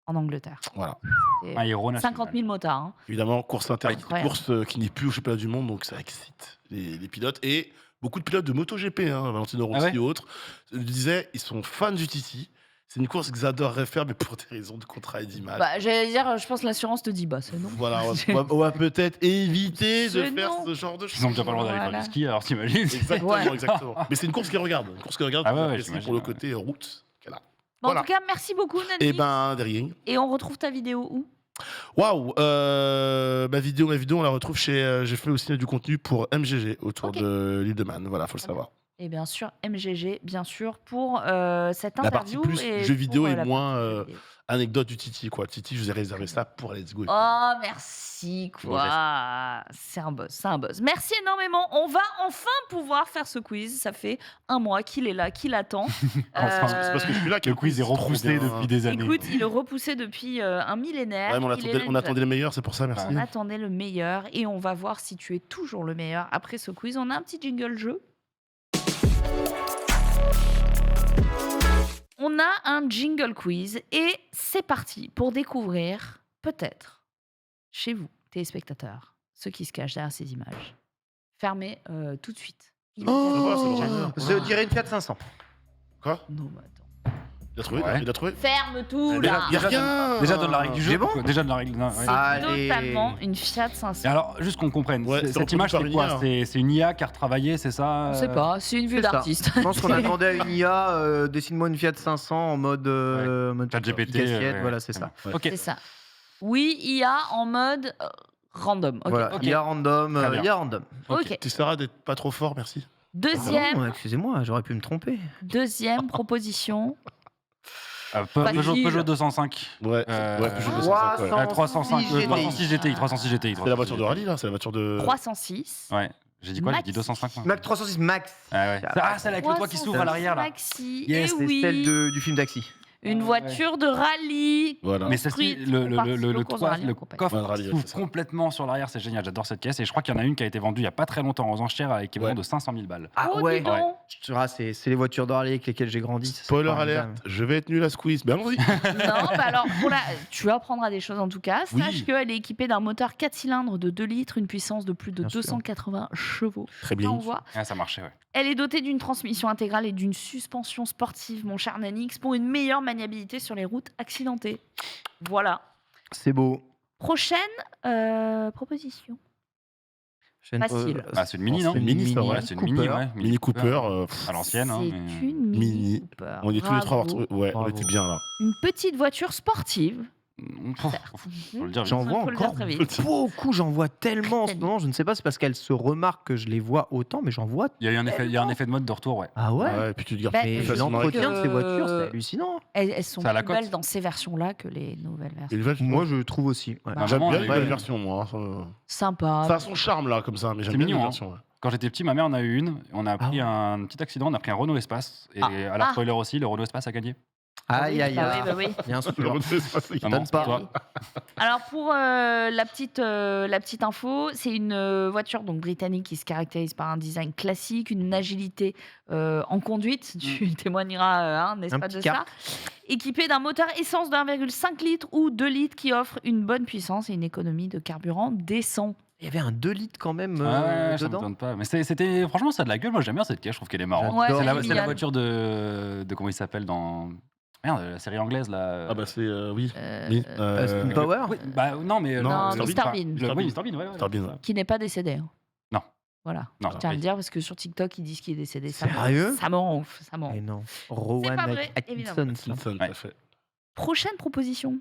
en Angleterre. Voilà. C'est Un héros national. 50 000 motards. Hein. Évidemment, course interdite, Incroyable. course qui n'est plus au championnat du monde, donc ça excite les pilotes. Et beaucoup de pilotes de MotoGP, hein, Valentino Rossi ouais et autres, le disaient, ils sont fans du Titi. C'est une course qu'ils adoreraient faire, mais pour des raisons de contrat et d'image. Bah, j'allais dire, je pense que l'assurance te dit, bah, c'est non. Voilà, on va peut-être éviter de C'est faire non. ce genre de choses. Ils ont déjà pas le droit d'aller Voilà. faire du ski, alors t'imagines? Exactement, Ouais. exactement. Mais c'est une course qu'ils regardent. Une course qu'ils regardent Ah ouais, qu'ils ouais, apprécient j'imagine, pour le ouais. côté route qu'elle a. Bon, Voilà. En tout cas, merci beaucoup, Nani. Et ben, derrière. Et on retrouve ta vidéo où? Waouh, ma vidéo, on la retrouve chez. J'ai fait aussi du contenu pour MGG autour Ok. de l'île de Man. Voilà, faut le savoir. Et bien sûr, MGG, bien sûr, pour cette La partie interview. plus et jeux vidéo pour, et la moins, partie jeux vidéo. Anecdote du Titi, quoi. Titi, je vous ai réservé ça pour Let's Go. Oh, merci, quoi. C'est un buzz, c'est un buzz. Merci énormément. On va enfin pouvoir faire ce quiz. Ça fait un mois qu'il est là, qu'il attend. C'est parce que je suis là que Le quiz est trop repoussé bien. depuis des années. Écoute, il est repoussé depuis un millénaire. Ouais, mais Il est là, on attendait le meilleur, c'est pour ça, merci. On attendait le meilleur et on va voir si tu es toujours le meilleur après ce quiz. On a un petit jingle jeu. On a un jingle quiz et c'est parti pour découvrir, peut-être, chez vous, téléspectateurs, ceux qui se cachent derrière ces images. Fermez tout de suite. Oh, Je dirais une Fiat 500. Quoi Non, mais attends. Il a trouvé Ouais. Il a trouvé Ferme tout Déjà- là. Il y a rien. Déjà, donne la règle du jeu. C'est bon quoi. Déjà, donne la règle. Non, ouais. C'est Allez. totalement une Fiat 500. Et alors, juste qu'on comprenne, Ouais, c'est cette reproduit image, par c'est une quoi? IA. C'est une IA qui a retravaillé, c'est ça? Je sais pas, c'est une vue c'est ça. d'artiste. Je pense qu'on a demandé à une IA, dessine-moi une Fiat 500 en mode, mode ChatGPT, assiette, ouais, voilà, c'est ça. Ok. C'est ça. Oui, IA en mode random. Ok. Voilà, ok. IA random, Très bien. IA random. Ok. Tu essaieras d'être pas trop fort, merci. Deuxième, Pardon, excusez-moi, j'aurais pu me tromper. deuxième proposition. Facile. Peugeot 205. Ouais, Euh, Peugeot 205, ouais. 305, 306 GTI. 306 GTI. C'est la voiture de rallye, là, c'est la voiture de. 306. Ouais. J'ai dit quoi? J'ai dit Maxi. 205. moi. Mac 306 Max. Ah ouais. Ah, celle avec le toit qui s'ouvre à l'arrière là. Maxi. Yes, et C'est oui. celle du film Taxi. Une Ouais. voiture de rallye. Voilà. Mais celle-ci, Construite le pour participer aux courses de toit, rallye en le compagnie. coffre Ouais, le rallye, s'ouvre c'est ça. complètement sur l'arrière, c'est génial, j'adore cette caisse. Et je crois qu'il y en a une qui a été vendue il n'y a pas très longtemps aux enchères avec équivalent Ouais. de 500 000 balles. Ah Oh, ouais. dis donc. C'est les voitures de rallye avec lesquelles j'ai grandi. ça, c'est Spoiler pas alert, grave. je vais être nul à squeeze. Ben allons-y. Non, bah alors, tu apprendras des choses en tout cas. Sache Oui. qu'elle est équipée d'un moteur 4 cylindres de 2 litres, une puissance de plus de Bien sûr. 280 chevaux. Très Ça, bien. on voit. Ah, ça marchait, ouais. Elle est dotée d'une transmission intégrale et d'une suspension sportive, mon cher Nanix, pour une meilleure maniabilité sur les routes accidentées. Voilà. C'est beau. Prochaine proposition. Facile. Ah, c'est une mini, non? C'est une mini, ça, ouais. Ouais, c'est une mini, Cooper. ouais. Mini Cooper. À l'ancienne, hein. C'est mais- une Mini, Mini. Cooper. On est tous les trois. Bravo. Ouais, on Bravo. était bien là. Une petite voiture sportive. Faut le dire. J'en Il vois faut le dire encore très vite. beaucoup, j'en vois tellement en ce Très moment. Je ne sais pas, c'est parce qu'elles se remarquent que je les vois autant, mais j'en vois. Il y a eu un effet de mode de retour, ouais. Ah ouais, Ouais, et puis tu te gardes Bah, plus mais je facilement avec- l'entretien de ces que- voitures, c'est hallucinant. Elles sont C'est à la plus cote. belles dans ces versions-là que les nouvelles Et versions. les vaches, Moi, je trouve aussi. Ouais. Bah, j'aime vraiment, bien les- les nouvelles ouais. versions, moi. hein, Sympa. Ça a son charme là, comme ça, mais j'aime C'est bien mignon, les hein. versions. ouais. Quand j'étais petit, ma mère en a eu une. On a pris ouais. un petit accident, on a pris un Renault Espace. Et Ah. à la Ah. spoiler aussi, le Renault Espace a gagné. Aïe, aïe, Bah aïe. oui, bah oui. Bien sûr. Le Renault Espace, il Maman, donne pas. toi. Alors pour la petite info, c'est une voiture donc britannique qui se caractérise par un design classique, une agilité en conduite, tu témoigneras, n'est-ce Un pas petit de car. ça, équipé d'un moteur essence de 1,5 litre ou 2 litres qui offre une bonne puissance et une économie de carburant décent. Il y avait un 2 litres quand même Ouais, ça me dedans. donne pas. Mais c'était franchement ça a de la gueule. Moi j'aime bien cette caisse. Je trouve qu'elle est marrante. Ouais, J'adore. elle est C'est la mignonne. voiture de comment il s'appelle dans Merde, la série anglaise là. Ah bah c'est oui. Euh, Oui. Austin Power. Oui, bah non, mais. Non, Mr. Mr. Bean. Oui, Mr. Bean, ouais. Mr. Bean, ouais. Qui n'est pas décédé. Hein. Non. Voilà. Non, Je tiens à oui. le dire parce que sur TikTok, ils disent qu'il est décédé. Sérieux Ça m'enfonce. Ça Mais m'enfonce. non. Rowan pas vrai, Atkinson. évidemment. ça. Simpson, tout à fait. Prochaine proposition.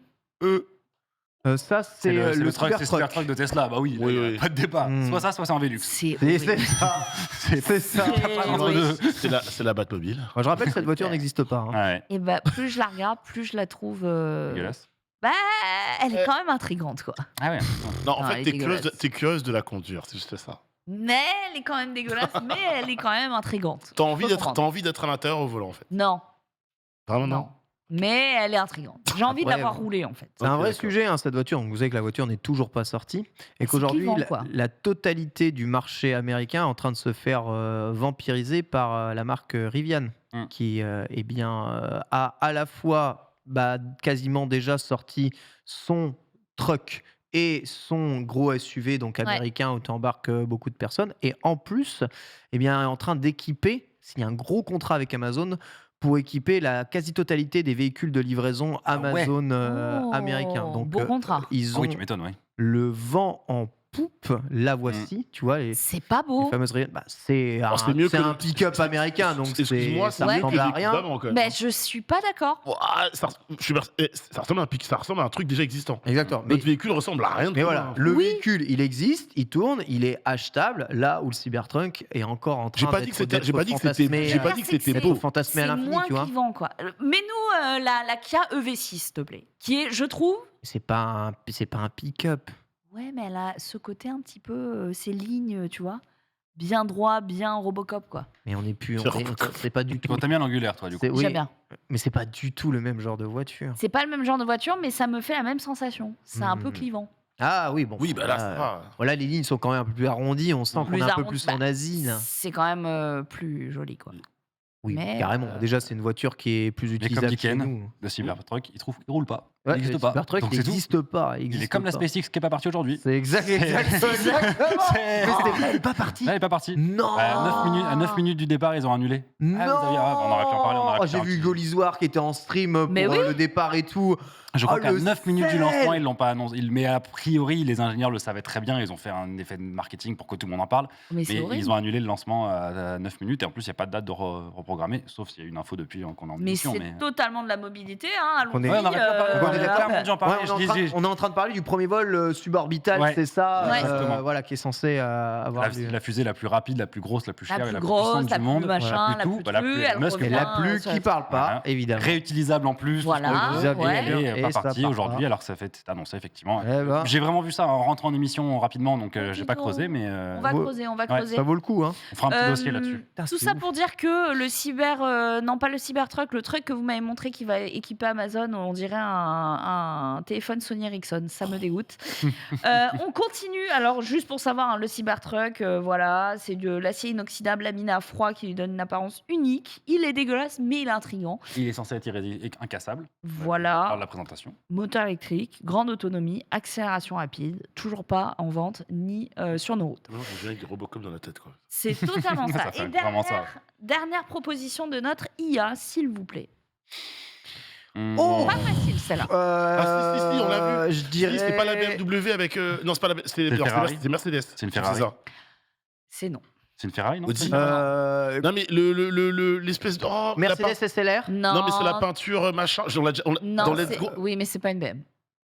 Ça, c'est C'est le truck, c'est Cybertruck. Cybertruck de Tesla. Bah oui, Oui, il y a oui. pas de débat. Hmm. Soit ça, soit c'est un Velux. C'est C'est horrible. ça. C'est ça. C'est- Entre oui. deux. C'est la Batmobile. Moi, je rappelle que cette voiture n'existe pas. hein. Ouais, Et bah, plus je la regarde, plus je la trouve. dégueulasse. Bah, elle est quand même intrigante, quoi. Ah ouais. Non, en Non, fait, elle est t'es curieuse, dégueulasse. t'es curieuse de la conduire, c'est juste ça. Mais elle est quand même dégueulasse, mais elle est quand même intrigante. T'as envie Faut d'être, prendre. t'as envie d'être à l'intérieur au volant, en fait. Non, Vraiment, non. Mais elle est intrigante. J'ai envie de Après, l'avoir roulée, en fait. C'est un Ok, vrai d'accord. sujet, hein, cette voiture. Donc, vous savez que la voiture n'est toujours pas sortie et C'est qu'aujourd'hui, clivant, quoi. la totalité du marché américain est en train de se faire vampiriser par la marque Rivian, Mm. qui eh bien, a à la fois quasiment déjà sorti son truck et son gros SUV, donc américain, où tu embarques beaucoup de personnes. Et en plus, eh bien, est en train d'équiper, s'il y a un gros contrat avec Amazon, pour équiper la quasi-totalité des véhicules de livraison Ah ouais. Amazon Oh, américains. Donc, beau contrat. ils Ah ont oui, tu m'étonnes, oui. le vent en poupe. La voici, tu vois, les C'est pas beau. fameuses Rivian. C'est un, c'est mieux c'est que un le- pick-up américain, donc Excuse-moi, ça mieux que ressemble les à véhicules rien. d'avant, quand même. Mais je suis pas d'accord. Ouah, ça ressemble à un truc déjà existant. Exactement. Mais, Notre véhicule ressemble à rien de mais tout, voilà, hein. le Oui. véhicule, il existe, il tourne, il est achetable, là où le Cybertruck est encore en train J'ai pas d'être dit que c'était, d'être j'ai pas dit que c'était, fantasmé, j'ai pas dit que c'était beau. fantasmé à C'est l'infini, moins tu vois. clivant, quoi. Mets-nous la Kia EV6, s'il te plaît. Qui est, je trouve. C'est pas un pick-up. Ouais, mais elle a ce côté un petit peu, ces lignes, tu vois. Bien droit, bien Robocop, quoi. Mais on n'est plus, C'est c'est pas du tout. Bon, t'aimes bien l'angulaire, toi, du coup. C'est- oui, J'aime bien. mais c'est pas du tout le même genre de voiture. C'est pas le même genre de voiture, mais ça me fait la même sensation. C'est un peu Hmm. clivant. Ah oui, bon. Oui, bah là, ça va. Voilà, les lignes sont quand même un peu plus arrondies, on sent qu'on Plus est un peu arrondi, plus bah, en Asie. Là. C'est quand même plus joli, quoi. Oui, mais, carrément. Déjà, c'est une voiture qui est plus comme utilisable dit chez Ken, nous. Le Cybertruck, il roule pas. Ouais, il n'existe le pas. Cybertruck, Donc il c'est tout. n'existe pas. Il est comme la SpaceX qui est pas partie aujourd'hui. C'est exactement. C'est- Mais c'était elle est pas partie. Elle est pas partie. Non. À 9 minutes du départ, ils ont annulé. Non. Ah, vous aviez- on aurait pu en parler, on aurait pu J'ai faire vu un petit- Golisoir qui était en stream pour Mais oui. le départ et tout. Je crois Oh, qu'à le 9 minutes du sel. lancement, ils l'ont pas annoncé. Mais a priori, les ingénieurs le savaient très bien. Ils ont fait un effet de marketing pour que tout le monde en parle. Mais c'est Mais horrible. ils ont annulé le lancement à 9 minutes. Et en plus, il n'y a pas de date de reprogrammer. Sauf s'il y a une info depuis qu'on est en Mais émission. c'est Mais... totalement de la mobilité, hein. On est- allons-y, Ouais, on aurait pu en parler. on est On d'accord. a clairement dû en parler. Ouais, Je on disais- est en train de parler du premier vol suborbital, Ouais. c'est ça, Ouais. Exactement. voilà, qui est censé avoir lieu. La fusée la plus rapide, la plus grosse, la plus chère La et plus la plus grosse, puissante la du plus monde. machin, Plus la tout, plus bah, la truc, plus elle Musk, Et revient. la plus sur qui la- parle pas, Voilà. évidemment. réutilisable en plus. Voilà, Réutilisable, ouais. bien, Et pas ça parti part aujourd'hui, pas. alors que ça fait annoncé effectivement. Eh ben, J'ai vraiment vu ça en rentrant en émission rapidement, donc Oh, j'ai pas dis creusé, donc. mais On va Ouais. creuser, on va Ouais, creuser. ça vaut le coup, hein. on fera un petit dossier là-dessus. Putain, Tout c'est ça ouf. pour dire que le non pas le Cybertruck, le truc que vous m'avez montré qui va équiper Amazon, on dirait un téléphone Sony Ericsson, ça me dégoûte. On continue, alors juste pour savoir, hein, le Cybertruck, voilà, c'est de l'acier inoxydable laminé à froid qui lui donne une apparence unique. Il est dégueulasse, mais il est intriguant. Il est censé être incassable. Par Voilà, la présentation. moteur électrique, grande autonomie, accélération rapide, toujours pas en vente ni sur nos routes. On dirait des Robocop dans la tête, quoi. C'est totalement ça. Ça fait Et vraiment ça. dernière proposition de notre IA, s'il vous plaît. Oh Pas facile celle-là. Ah, si, on l'a vu. Je dirais. C'est pas la BMW avec. Non, c'est pas la. C'est Ferrari. C'est Mercedes. C'est une Ferrari. ça. C'est non. C'est une Ferrari, non Audi. Euh, Non, mais l'espèce de. Oh, la Mercedes SLR. Non. Non, mais c'est la peinture machin. Non, dans Let's c'est- Go. Oui, mais c'est pas une BM.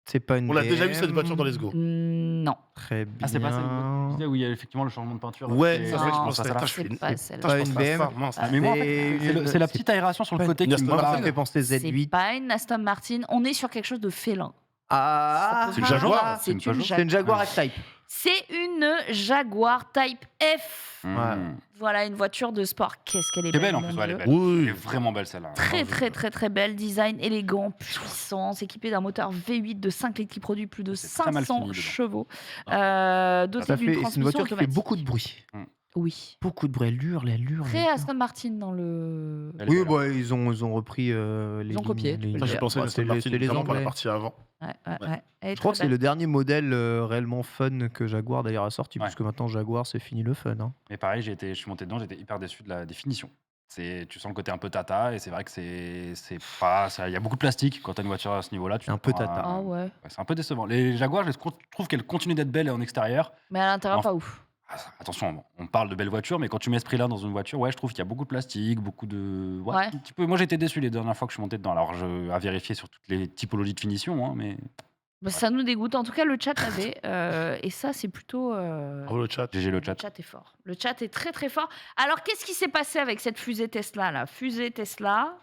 C'est pas une. On l'a déjà BM. vu cette voiture dans Let's Go. Non. Très bien. Ah, c'est pas ça. Je disais, oui, il y a effectivement le changement de peinture. Ouais, c'est ça, c'est je Non, pense. ça, Putain, ça. je fais C'est une- pas celle-là. Putain, je Pas pense une pas à ça, BM. mince. Ah, mais moi, en fait, C'est c'est la c'est- petite aération sur le pas- côté une qui Aston me Moi, ça Martin. me parle. fait penser C'est Z8. pas une Aston Martin. On est sur quelque chose de félin. Ah, C'est une Jaguar. C'est une Peugeot. c'est une Jaguar F-Type. C'est une Jaguar Type F. Mmh. Voilà, une voiture de sport. Qu'est-ce qu'elle est C'est belle, belle en mon plus, ouais, elle est Dieu. belle. Elle Oui. est vraiment belle celle-là. Très très très très belle, design élégant, puissance, équipé d'un moteur V8 de 5 litres qui produit plus de C'est très mal 500 fini dedans. chevaux, doté Ça d'une fait, c'est une transmission voiture qui fait automatique. beaucoup de bruit. Oui. Beaucoup de bruit. Elle hurle, elle hurle. Très Aston Martin dans le. Elle est Oui, belle. bah, ils ont repris les Ils ont copié, lignes. tu peux Ça, le j'ai dire. pensé à Ouais, Aston c'est Martin, les vraiment pas la Anglais. partie avant. Ouais. Ouais. Elle est Je crois que très c'est le belle. dernier modèle réellement fun que Jaguar d'ailleurs a sorti, Ouais. puisque maintenant Jaguar c'est fini le fun. Hein. Mais pareil, je suis monté dedans, j'étais hyper déçu de la définition. Tu sens le côté un peu tata et c'est vrai que c'est pas ça. Il y a beaucoup de plastique quand t'as une voiture à ce niveau-là. Un peu tata. Ah ouais. C'est un peu décevant. Les Jaguar, je trouve qu'elles continuent d'être belles en extérieur. Mais à l'intérieur, En- pas ouf. Attention, on parle de belles voitures, mais quand tu mets ce prix-là dans une voiture, ouais, je trouve qu'il y a beaucoup de plastique, beaucoup de. Ouais, Ouais. un petit peu. Moi, j'étais déçu les dernières fois que je suis monté dedans. Alors, à vérifier sur toutes les typologies de finition, hein, mais Bah, ça nous dégoûte. En tout cas, le chat l'avait. Et ça, c'est plutôt. Bravo le chat. GG le Le chat. chat est fort. Le chat est très très fort. Alors, qu'est-ce qui s'est passé avec cette fusée Tesla là? Fusée Tesla,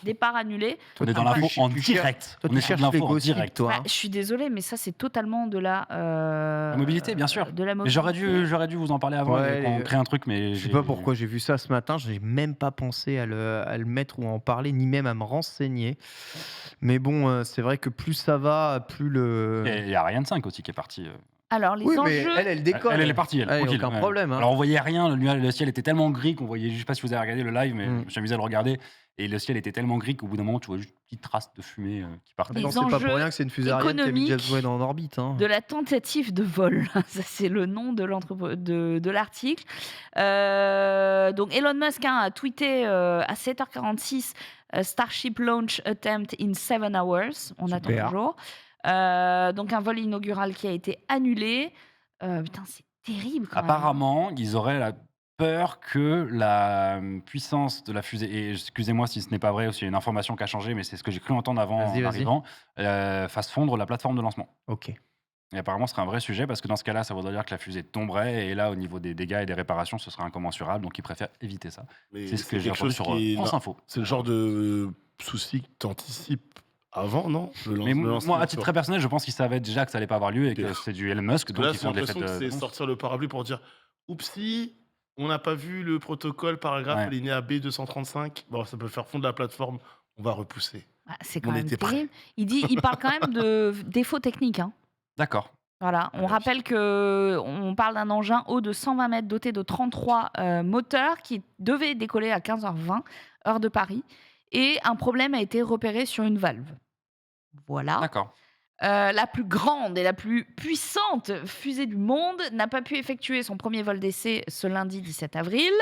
départ annulé. On est dans tu l'info ch- en tu cherches- direct. Toi, On tu est sur cherches de les l'info en gossips, direct. toi. Bah, je suis désolée, mais ça, c'est totalement de la. La mobilité, bien sûr. De la Mais mobilité. j'aurais dû vous en parler avant Ouais, quand on crée un truc, mais Je sais pas pourquoi j'ai vu ça ce matin, j'ai même pas pensé à le mettre ou à en parler, ni même à me renseigner. Mais bon, c'est vrai que plus ça va, plus le. Et il y a Ariane 5 aussi qui est parti. Alors, les Oui, mais enjeux. elle décolle. Elle est partie, elle, Ouais, tranquille. aucun ouais. problème. hein. Alors on voyait rien, le ciel était tellement gris qu'on voyait, je sais pas si vous avez regardé le live, mais je me suis amusé à le regarder, et le ciel était tellement gris qu'au bout d'un moment tu vois juste une petite trace de fumée qui partait. Les Non, c'est pas enjeux pour rien que c'est une fusée Ariane qui a mis économiques James Webb en orbite. hein. de la tentative de vol. Ça, c'est le nom de l'article. Donc, Elon Musk a tweeté à 7h46 Starship launch attempt in 7 hours. On attend Super. toujours. Donc, un vol inaugural qui a été annulé. Putain, c'est terrible quand même. Apparemment, ils auraient la peur que la puissance de la fusée, et excusez-moi si ce n'est pas vrai ou s'il y a une information qui a changé, mais c'est ce que j'ai cru entendre avant Vas-y, en vas-y. arrivant, fasse fondre la plateforme de lancement. Ok. Et apparemment, ce serait un vrai sujet parce que dans ce cas-là, ça voudrait dire que la fusée tomberait et là, au niveau des dégâts et des réparations, ce serait incommensurable. Donc, ils préfèrent éviter ça. Mais C'est ce que j'ai quelque entendu chose sur qui est- France Info. C'est le genre de souci que t'anticipes avant, non Mais moi, à titre très personnel, je pense qu'ils savaient déjà que ça allait pas avoir lieu et que Et- c'est du Elon Musk, donc Là, ils j'ai font de l'impression l'effet que de. c'est sortir le parapluie pour dire oupsie, on n'a pas vu le protocole paragraphe Ouais. alinéa B235. Bon, ça peut faire fondre la plateforme, on va repousser. Ah, c'est quand On même était prêts. terrible. Il parle quand même de défauts techniques. Hein. D'accord. Voilà, on rappelle que on parle d'un engin haut de 120 mètres doté de 33 moteurs qui devait décoller à 15h20, heure de Paris. Et un problème a été repéré sur une valve. Voilà. D'accord. La plus grande et la plus puissante fusée du monde n'a pas pu effectuer son premier vol d'essai ce lundi 17 avril.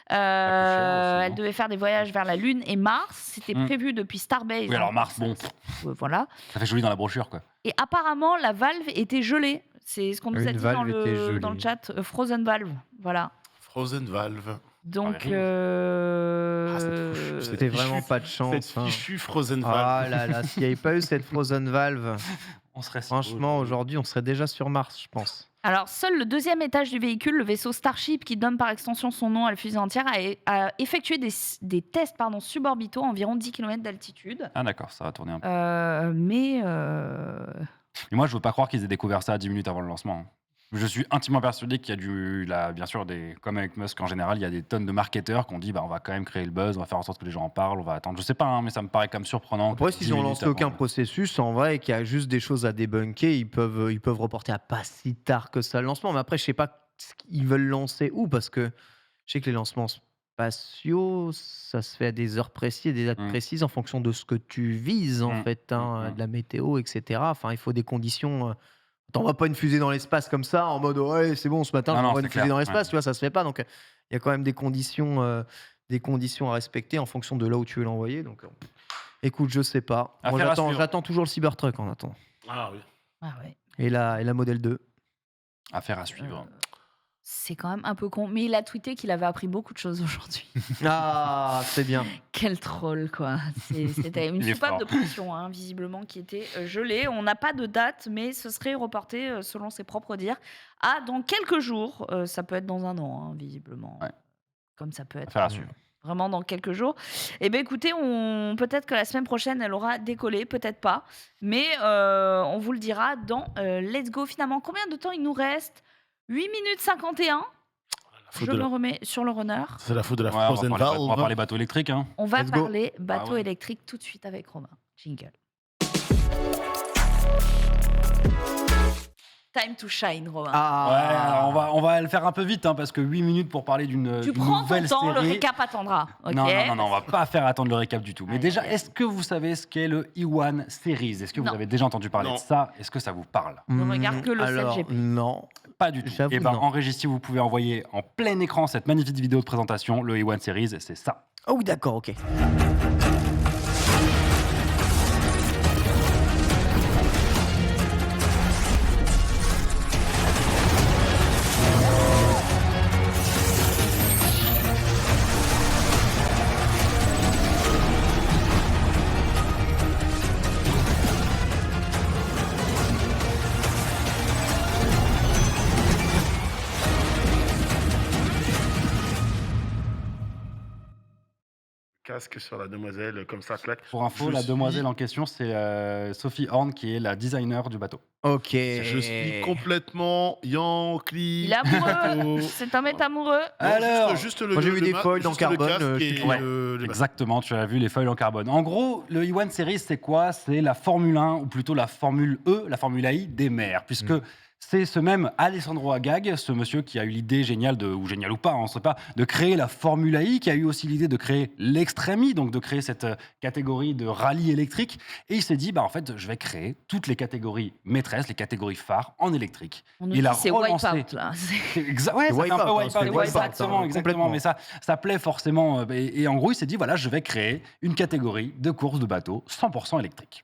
aussi, Elle non devait faire des voyages vers la Lune et Mars. C'était prévu depuis Starbase. Oui, alors Mars, bon, Voilà. ça fait joli dans la brochure, quoi. Et apparemment, la valve était gelée. C'est ce qu'on nous a Une dit valve était gelée. dans le chat. Frozen valve. Voilà. Frozen Valve. Donc, C'était vraiment pas de chance. Cette hein. fichue Frozen Valve. Ah là là, s'il n'y avait pas eu cette Frozen Valve, On serait franchement, aujourd'hui, on serait déjà sur Mars, je pense. alors, seul le deuxième étage du véhicule, le vaisseau Starship, qui donne par extension son nom à la fusée entière, a effectué des tests suborbitaux à environ 10 km d'altitude. Ah, d'accord, ça va tourner un peu. Mais Mais moi, je veux pas croire qu'ils aient découvert ça 10 minutes avant le lancement. Je suis intimement persuadé qu'il y a bien sûr, comme avec Musk en général, il y a des tonnes de marketeurs qui ont dit on va quand même créer le buzz, on va faire en sorte que les gens en parlent, on va attendre. Je sais pas, hein, mais ça me paraît quand même surprenant. Après, que s'ils 10 n'ont minutes lancé avant- aucun processus, en vrai, qu'il y a juste des choses à débunker, ils peuvent reporter à pas si tard que ça le lancement. Mais après, je sais pas ce qu'ils veulent lancer où, parce que je sais que les lancements spatiaux, ça se fait à des heures précises, des dates précises en fonction de ce que tu vises, en fait, hein, de la météo, etc. Enfin, il faut des conditions. T'envoies pas une fusée dans l'espace comme ça, en mode ouais, c'est bon, ce matin, Non, non, j'envoie c'est une fusée clair, dans l'espace, ouais. tu vois, ça se fait pas. Donc, il y a quand même des conditions à respecter en fonction de là où tu veux l'envoyer. Donc, écoute, je sais pas. Moi, Affaire à suivre. j'attends toujours le Cybertruck en attendant. Ah oui. ah ouais, Et la Model 2. Affaire à suivre. c'est quand même un peu con. Mais il a tweeté qu'il avait appris beaucoup de choses aujourd'hui. Ah, c'est bien. Quel troll, quoi. C'était une Il est soupape fort. de pression, hein, visiblement, qui était gelée. On n'a pas de date, mais ce serait reporté, selon ses propres dires, à dans quelques jours. Ça peut être dans un an, hein, visiblement. Ouais. Comme ça peut être Affaire à suivre. vraiment dans quelques jours. Eh bien, écoutez, peut-être que la semaine prochaine, elle aura décollé, peut-être pas. Mais on vous le dira dans Let's Go. Finalement, combien de temps il nous reste 8 minutes 51. La faute Je de me la- remets sur le runner. C'est la faute de la Ouais, on Frozen va Valve. parler bateau électrique. Hein. On va Let's go. parler bateau Ah ouais. électrique tout de suite avec Romain. Jingle. Time to shine, Romain. Ouais, alors on va le faire un peu vite, parce que 8 minutes pour parler Tu d'une prends ton nouvelle temps, le série. récap attendra. Ok. Non, on va pas faire attendre le récap du tout. Mais Aïe, déjà, aïe, aïe. est-ce que vous savez ce qu'est le E1 Series? Est-ce que vous Non. avez déjà entendu parler Non. de ça? Est-ce que ça vous parle? Ne regarde que le Alors, 7GP. non. Pas du tout. J'avoue, Et ben non. en régie, si vous pouvez envoyer en plein écran cette magnifique vidéo de présentation, le E1 Series, c'est ça. Oh oui, d'accord, ok. Casque sur la demoiselle, comme ça, claque. Pour info, Je la suis- demoiselle en question, c'est Sophie Horn, qui est la designer du bateau. Ok. Je suis complètement Yankee. Il est amoureux. C'est un mec amoureux. Alors, juste le moi, j'ai vu des ma- foils en juste le carbone, casque je et suis ouais, les Exactement, tu as vu les feuilles en carbone. En gros, le E1 Series, c'est quoi? C'est la Formule 1, ou plutôt la Formule E, la Formule AI des mers, puisque c'est ce même Alessandro Agag, ce monsieur qui a eu l'idée géniale, ou géniale ou pas, on ne sait pas, de créer la Formule AI, qui a eu aussi l'idée de créer l'Extremi, donc de créer cette catégorie de rallye électrique. Et il s'est dit, en fait, je vais créer toutes les catégories maîtresses, les catégories phares en électrique. On nous Il dit a c'est relancé- Wipeout, là. Ouais, C'est ça fait un peu Wipeout, hein, Wipeout, c'est ouais, Wipeout, exactement, hein, exactement. complètement. Mais ça plaît forcément. Et en gros, il s'est dit, voilà, je vais créer une catégorie de courses de bateaux 100% électriques.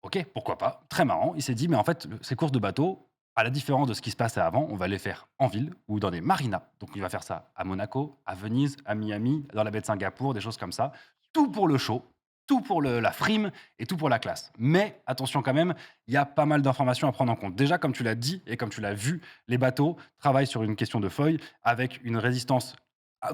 Ok, pourquoi pas? Très marrant. Il s'est dit, mais en fait, ces courses de bateaux, à la différence de ce qui se passait avant, on va les faire en ville ou dans des marinas. Donc, il va faire ça à Monaco, à Venise, à Miami, dans la baie de Singapour, des choses comme ça. Tout pour le show, tout pour la frime et tout pour la classe. Mais attention quand même, il y a pas mal d'informations à prendre en compte. Déjà, comme tu l'as dit et comme tu l'as vu, les bateaux travaillent sur une question de feuilles avec une résistance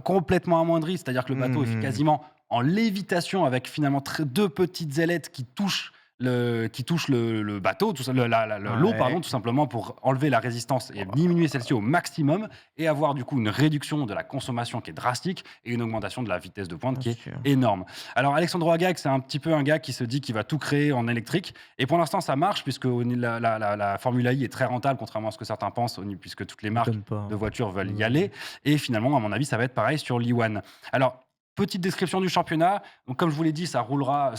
complètement amoindrie. C'est-à-dire que le bateau est quasiment en lévitation avec finalement deux petites ailettes qui touchent le bateau, l'eau, Ouais. pardon, tout simplement pour enlever la résistance et diminuer celle-ci au maximum et avoir du coup une réduction de la consommation qui est drastique et une augmentation de la vitesse de pointe qui est Bien sûr. énorme. Alors Alexandro Agag, c'est un petit peu un gars qui se dit qu'il va tout créer en électrique et pour l'instant ça marche puisque la Formule I est très rentable contrairement à ce que certains pensent puisque toutes les marques M'étonne pas. de voitures veulent y aller et finalement à mon avis ça va être pareil sur l'E1. Alors petite description du championnat. Donc, comme je vous l'ai dit, ça roulera,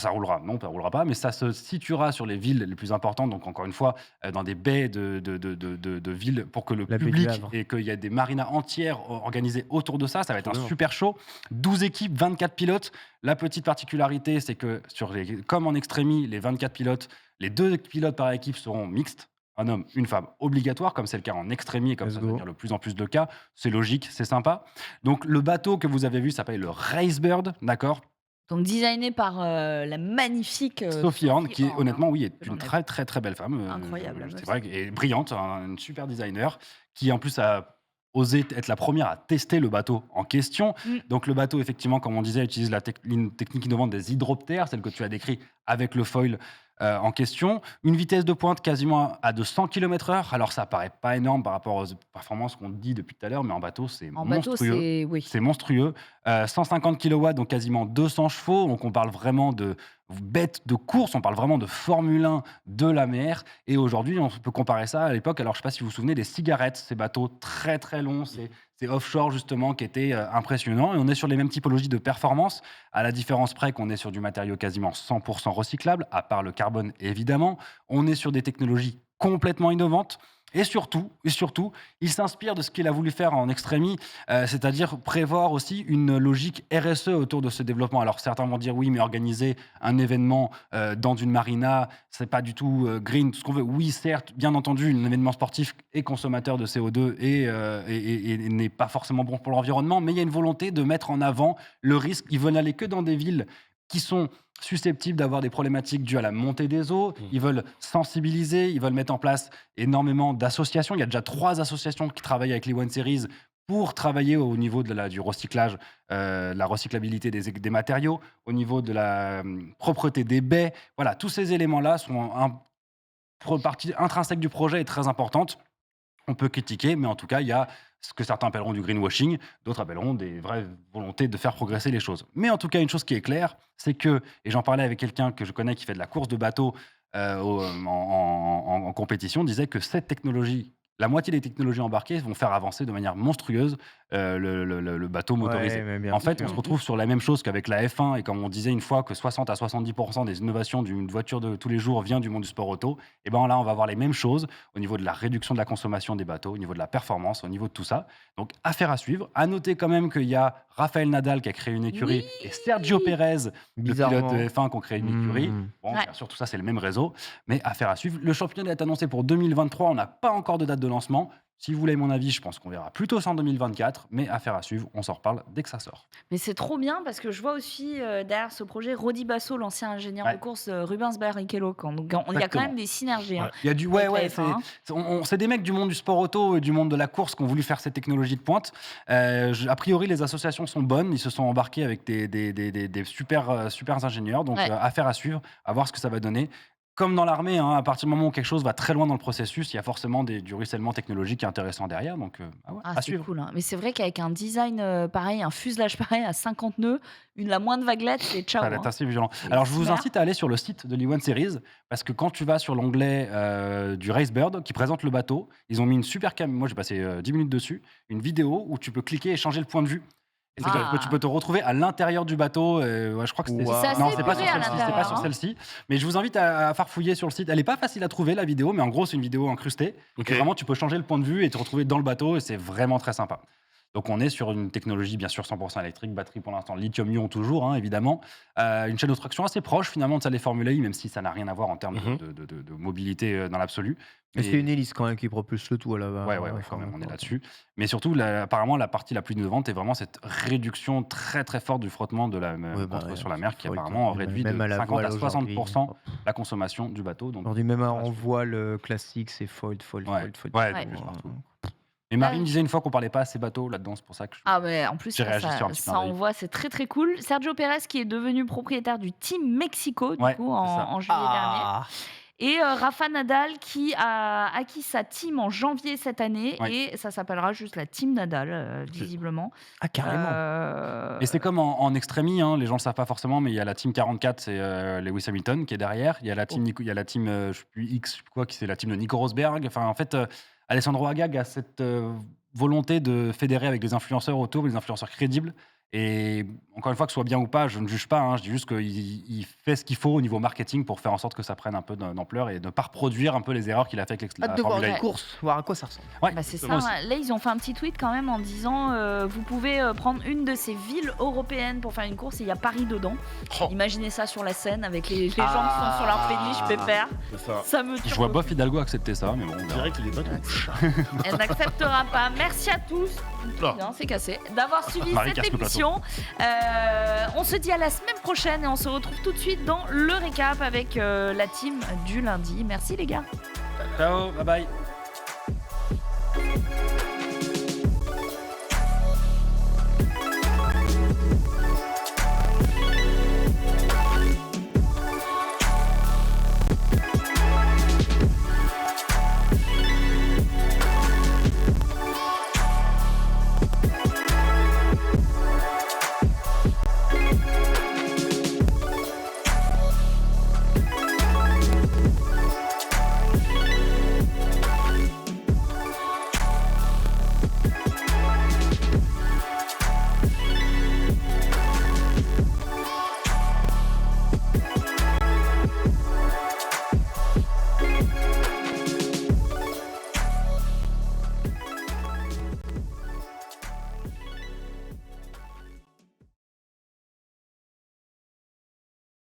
non, ça roulera pas, mais ça se situera sur les villes les plus importantes. Donc, encore une fois, dans des baies de villes pour que le La baie du public Havre. et qu'il y ait des marinas entières organisées autour de ça. Ça va être un Absolument. super show. 12 équipes, 24 pilotes. La petite particularité, c'est que comme en Extremi, les 24 pilotes, les 2 pilotes par équipe seront mixtes. Un homme, une femme obligatoire, comme c'est le cas en Extremi et comme Let's ça go. devient de plus en plus de cas. C'est logique, c'est sympa. Donc le bateau que vous avez vu s'appelle le Racebird, d'accord? Donc designé par la magnifique Sophie Horn, qui Horn, honnêtement, oui, est que une j'en ai- très très très belle femme. Incroyable, la c'est meuf. vrai, et brillante, une super designer, qui en plus a osé être la première à tester le bateau en question. Mm. Donc le bateau, effectivement, comme on disait, utilise une technique innovante des hydroptères, celle que tu as décrit avec le foil en question. Une vitesse de pointe quasiment à de 100 km/h. Alors ça paraît pas énorme par rapport aux performances qu'on dit depuis tout à l'heure, mais en bateau, c'est En bateau, monstrueux. c'est. Oui. C'est monstrueux. 150 kW, donc quasiment 200 chevaux. Donc on parle vraiment de bête de course, on parle vraiment de Formule 1 de la mer. Et aujourd'hui, on peut comparer ça à l'époque. Alors je ne sais pas si vous vous souvenez des cigarettes, ces bateaux très très longs, ces offshore justement qui étaient impressionnants. Et on est sur les mêmes typologies de performance, à la différence près qu'on est sur du matériau quasiment 100% recyclable, à part le carbone évidemment. On est sur des technologies complètement innovantes. Et surtout, il s'inspire de ce qu'il a voulu faire en Extremi, c'est-à-dire prévoir aussi une logique RSE autour de ce développement. Alors certains vont dire oui, mais organiser un événement dans une marina, c'est pas du tout green, tout ce qu'on veut. Oui, certes, bien entendu, un événement sportif est consommateur de CO2 et n'est pas forcément bon pour l'environnement, mais il y a une volonté de mettre en avant le risque. Ils veulent aller que dans des villes qui sont susceptibles d'avoir des problématiques dues à la montée des eaux. Ils veulent sensibiliser, ils veulent mettre en place énormément d'associations. Il y a déjà 3 associations qui travaillent avec les One Series pour travailler au niveau du recyclage, la recyclabilité des matériaux, au niveau de la propreté des baies. Voilà, tous ces éléments-là sont partie intrinsèque du projet et très importante. On peut critiquer, mais en tout cas, il y a ce que certains appelleront du greenwashing, d'autres appelleront des vraies volontés de faire progresser les choses. Mais en tout cas, une chose qui est claire, c'est que, et j'en parlais avec quelqu'un que je connais qui fait de la course de bateau en compétition disait que cette technologie, la moitié des technologies embarquées vont faire avancer de manière monstrueuse le bateau motorisé. Ouais, mais bien En fait, sûr. on se retrouve sur la même chose qu'avec la F1 et comme on disait une fois que 60 à 70% des innovations d'une voiture de tous les jours vient du monde du sport auto, et ben là on va avoir les mêmes choses au niveau de la réduction de la consommation des bateaux, au niveau de la performance, au niveau de tout ça. Donc affaire à suivre. À noter quand même qu'il y a Raphaël Nadal qui a créé une écurie et Sergio Pérez, le Bizarrement. pilote de F1 qui ont créé une écurie. Bon, Ouais. bien sûr, tout ça c'est le même réseau, mais affaire à suivre. Le championnat est annoncé pour 2023, on n'a pas encore de date de lancement. Si vous voulez mon avis, je pense qu'on verra plutôt ça en 2024, mais affaire à suivre, on s'en reparle dès que ça sort. Mais c'est trop bien parce que je vois aussi derrière ce projet Rodi Basso, l'ancien ingénieur Ouais. de course Rubens Barrichello. Donc il y a quand Exactement. même des synergies. hein. Il y a du Avec la ouais, F1. c'est des mecs du monde du sport auto et du monde de la course qui ont voulu faire ces technologies de pointe. A priori, les associations sont bonnes, ils se sont embarqués avec des super ingénieurs, donc Ouais. affaire à suivre, à voir ce que ça va donner. Comme dans l'armée, hein, à partir du moment où quelque chose va très loin dans le processus, il y a forcément du ruissellement technologique intéressant derrière, donc à C'est suivre. cool. hein. Mais c'est vrai qu'avec un design pareil, un fuselage pareil à 50 nœuds, la moindre vaguelette, c'est ciao. Ça va être hein. assez violent. C'est Alors, je vous super. incite à aller sur le site de l'E1 Series parce que quand tu vas sur l'onglet du Racebird qui présente le bateau, ils ont mis une super cam. Moi, j'ai passé 10 minutes dessus, une vidéo où tu peux cliquer et changer le point de vue. Et c'est-à-dire que tu peux te retrouver à l'intérieur du bateau. Ouais, je crois que c'était. Wow. C'est assez Non, c'est pas sur épuré à celle-ci. C'est pas l'intérieur, sur hein. celle-ci. Mais je vous invite à farfouiller sur le site. Elle est pas facile à trouver la vidéo, mais en gros, c'est une vidéo incrustée. Ok. Et vraiment, tu peux changer le point de vue et te retrouver dans le bateau, et c'est vraiment très sympa. Donc on est sur une technologie bien sûr 100% électrique, batterie pour l'instant lithium-ion toujours, hein, évidemment. Une chaîne de traction assez proche finalement de celle des Formule I, même si ça n'a rien à voir en termes de mobilité dans l'absolu. Mais Et- c'est une hélice quand même qui propulse le tout là-bas. Ouais, quand même, on est là-dessus. Mais surtout, apparemment, la partie la plus innovante est vraiment cette réduction très très forte du frottement de la, sur la mer qui folle, apparemment quoi. réduit Même de à la 50 voile à 60% aujourd'hui. la consommation du bateau. Donc, Aujourd'hui, même en Ouais, voile classique, c'est fold. Ouais, Ouais. partout. Et Marine disait une fois qu'on parlait pas assez bateau là-dedans, c'est pour ça que Ah mais en plus J'ai réagi sur un petit ça clin d'œil. envoie, c'est très très cool. Sergio Pérez qui est devenu propriétaire du Team Mexico du Ouais, coup c'est ça. en juillet dernier. Ah, Et Rafa Nadal qui a acquis sa team en janvier cette année Ouais. et ça s'appellera juste la Team Nadal visiblement. Ah, carrément. Et c'est comme en extrémie, hein, les gens le savent pas forcément, mais il y a la team 44, c'est Lewis Hamilton qui est derrière. Il y a la team, il y a la team je sais plus X, je sais plus quoi, qui c'est la team de Nico Rosberg. Enfin, en fait, Alessandro Agag a cette volonté de fédérer avec des influenceurs autour, des influenceurs crédibles. Et encore une fois, que ce soit bien ou pas, je ne juge pas. hein, je dis juste qu'il fait ce qu'il faut au niveau marketing pour faire en sorte que ça prenne un peu d'ampleur et ne pas reproduire un peu les erreurs qu'il a fait avec la Hâte de voir Formule une 1. course, voir à quoi ça ressemble. Ouais, Bah, c'est ça. moi aussi. Là, ils ont fait un petit tweet quand même en disant vous pouvez prendre une de ces villes européennes pour faire une course et il y a Paris dedans. Oh, Imaginez ça sur la scène avec les gens qui sont sur leur péniche pépère. c'est ça. Ça me Je vois Bof Hidalgo accepter ça, mais bon, on verra. Direct, il est pas Elle n'acceptera pas. Merci à tous. Là. Non, c'est cassé. D'avoir suivi Marie cette casse le plateau. émission. On se dit à la semaine prochaine et on se retrouve tout de suite dans le récap avec la team du lundi. Merci les gars. Ciao, bye bye.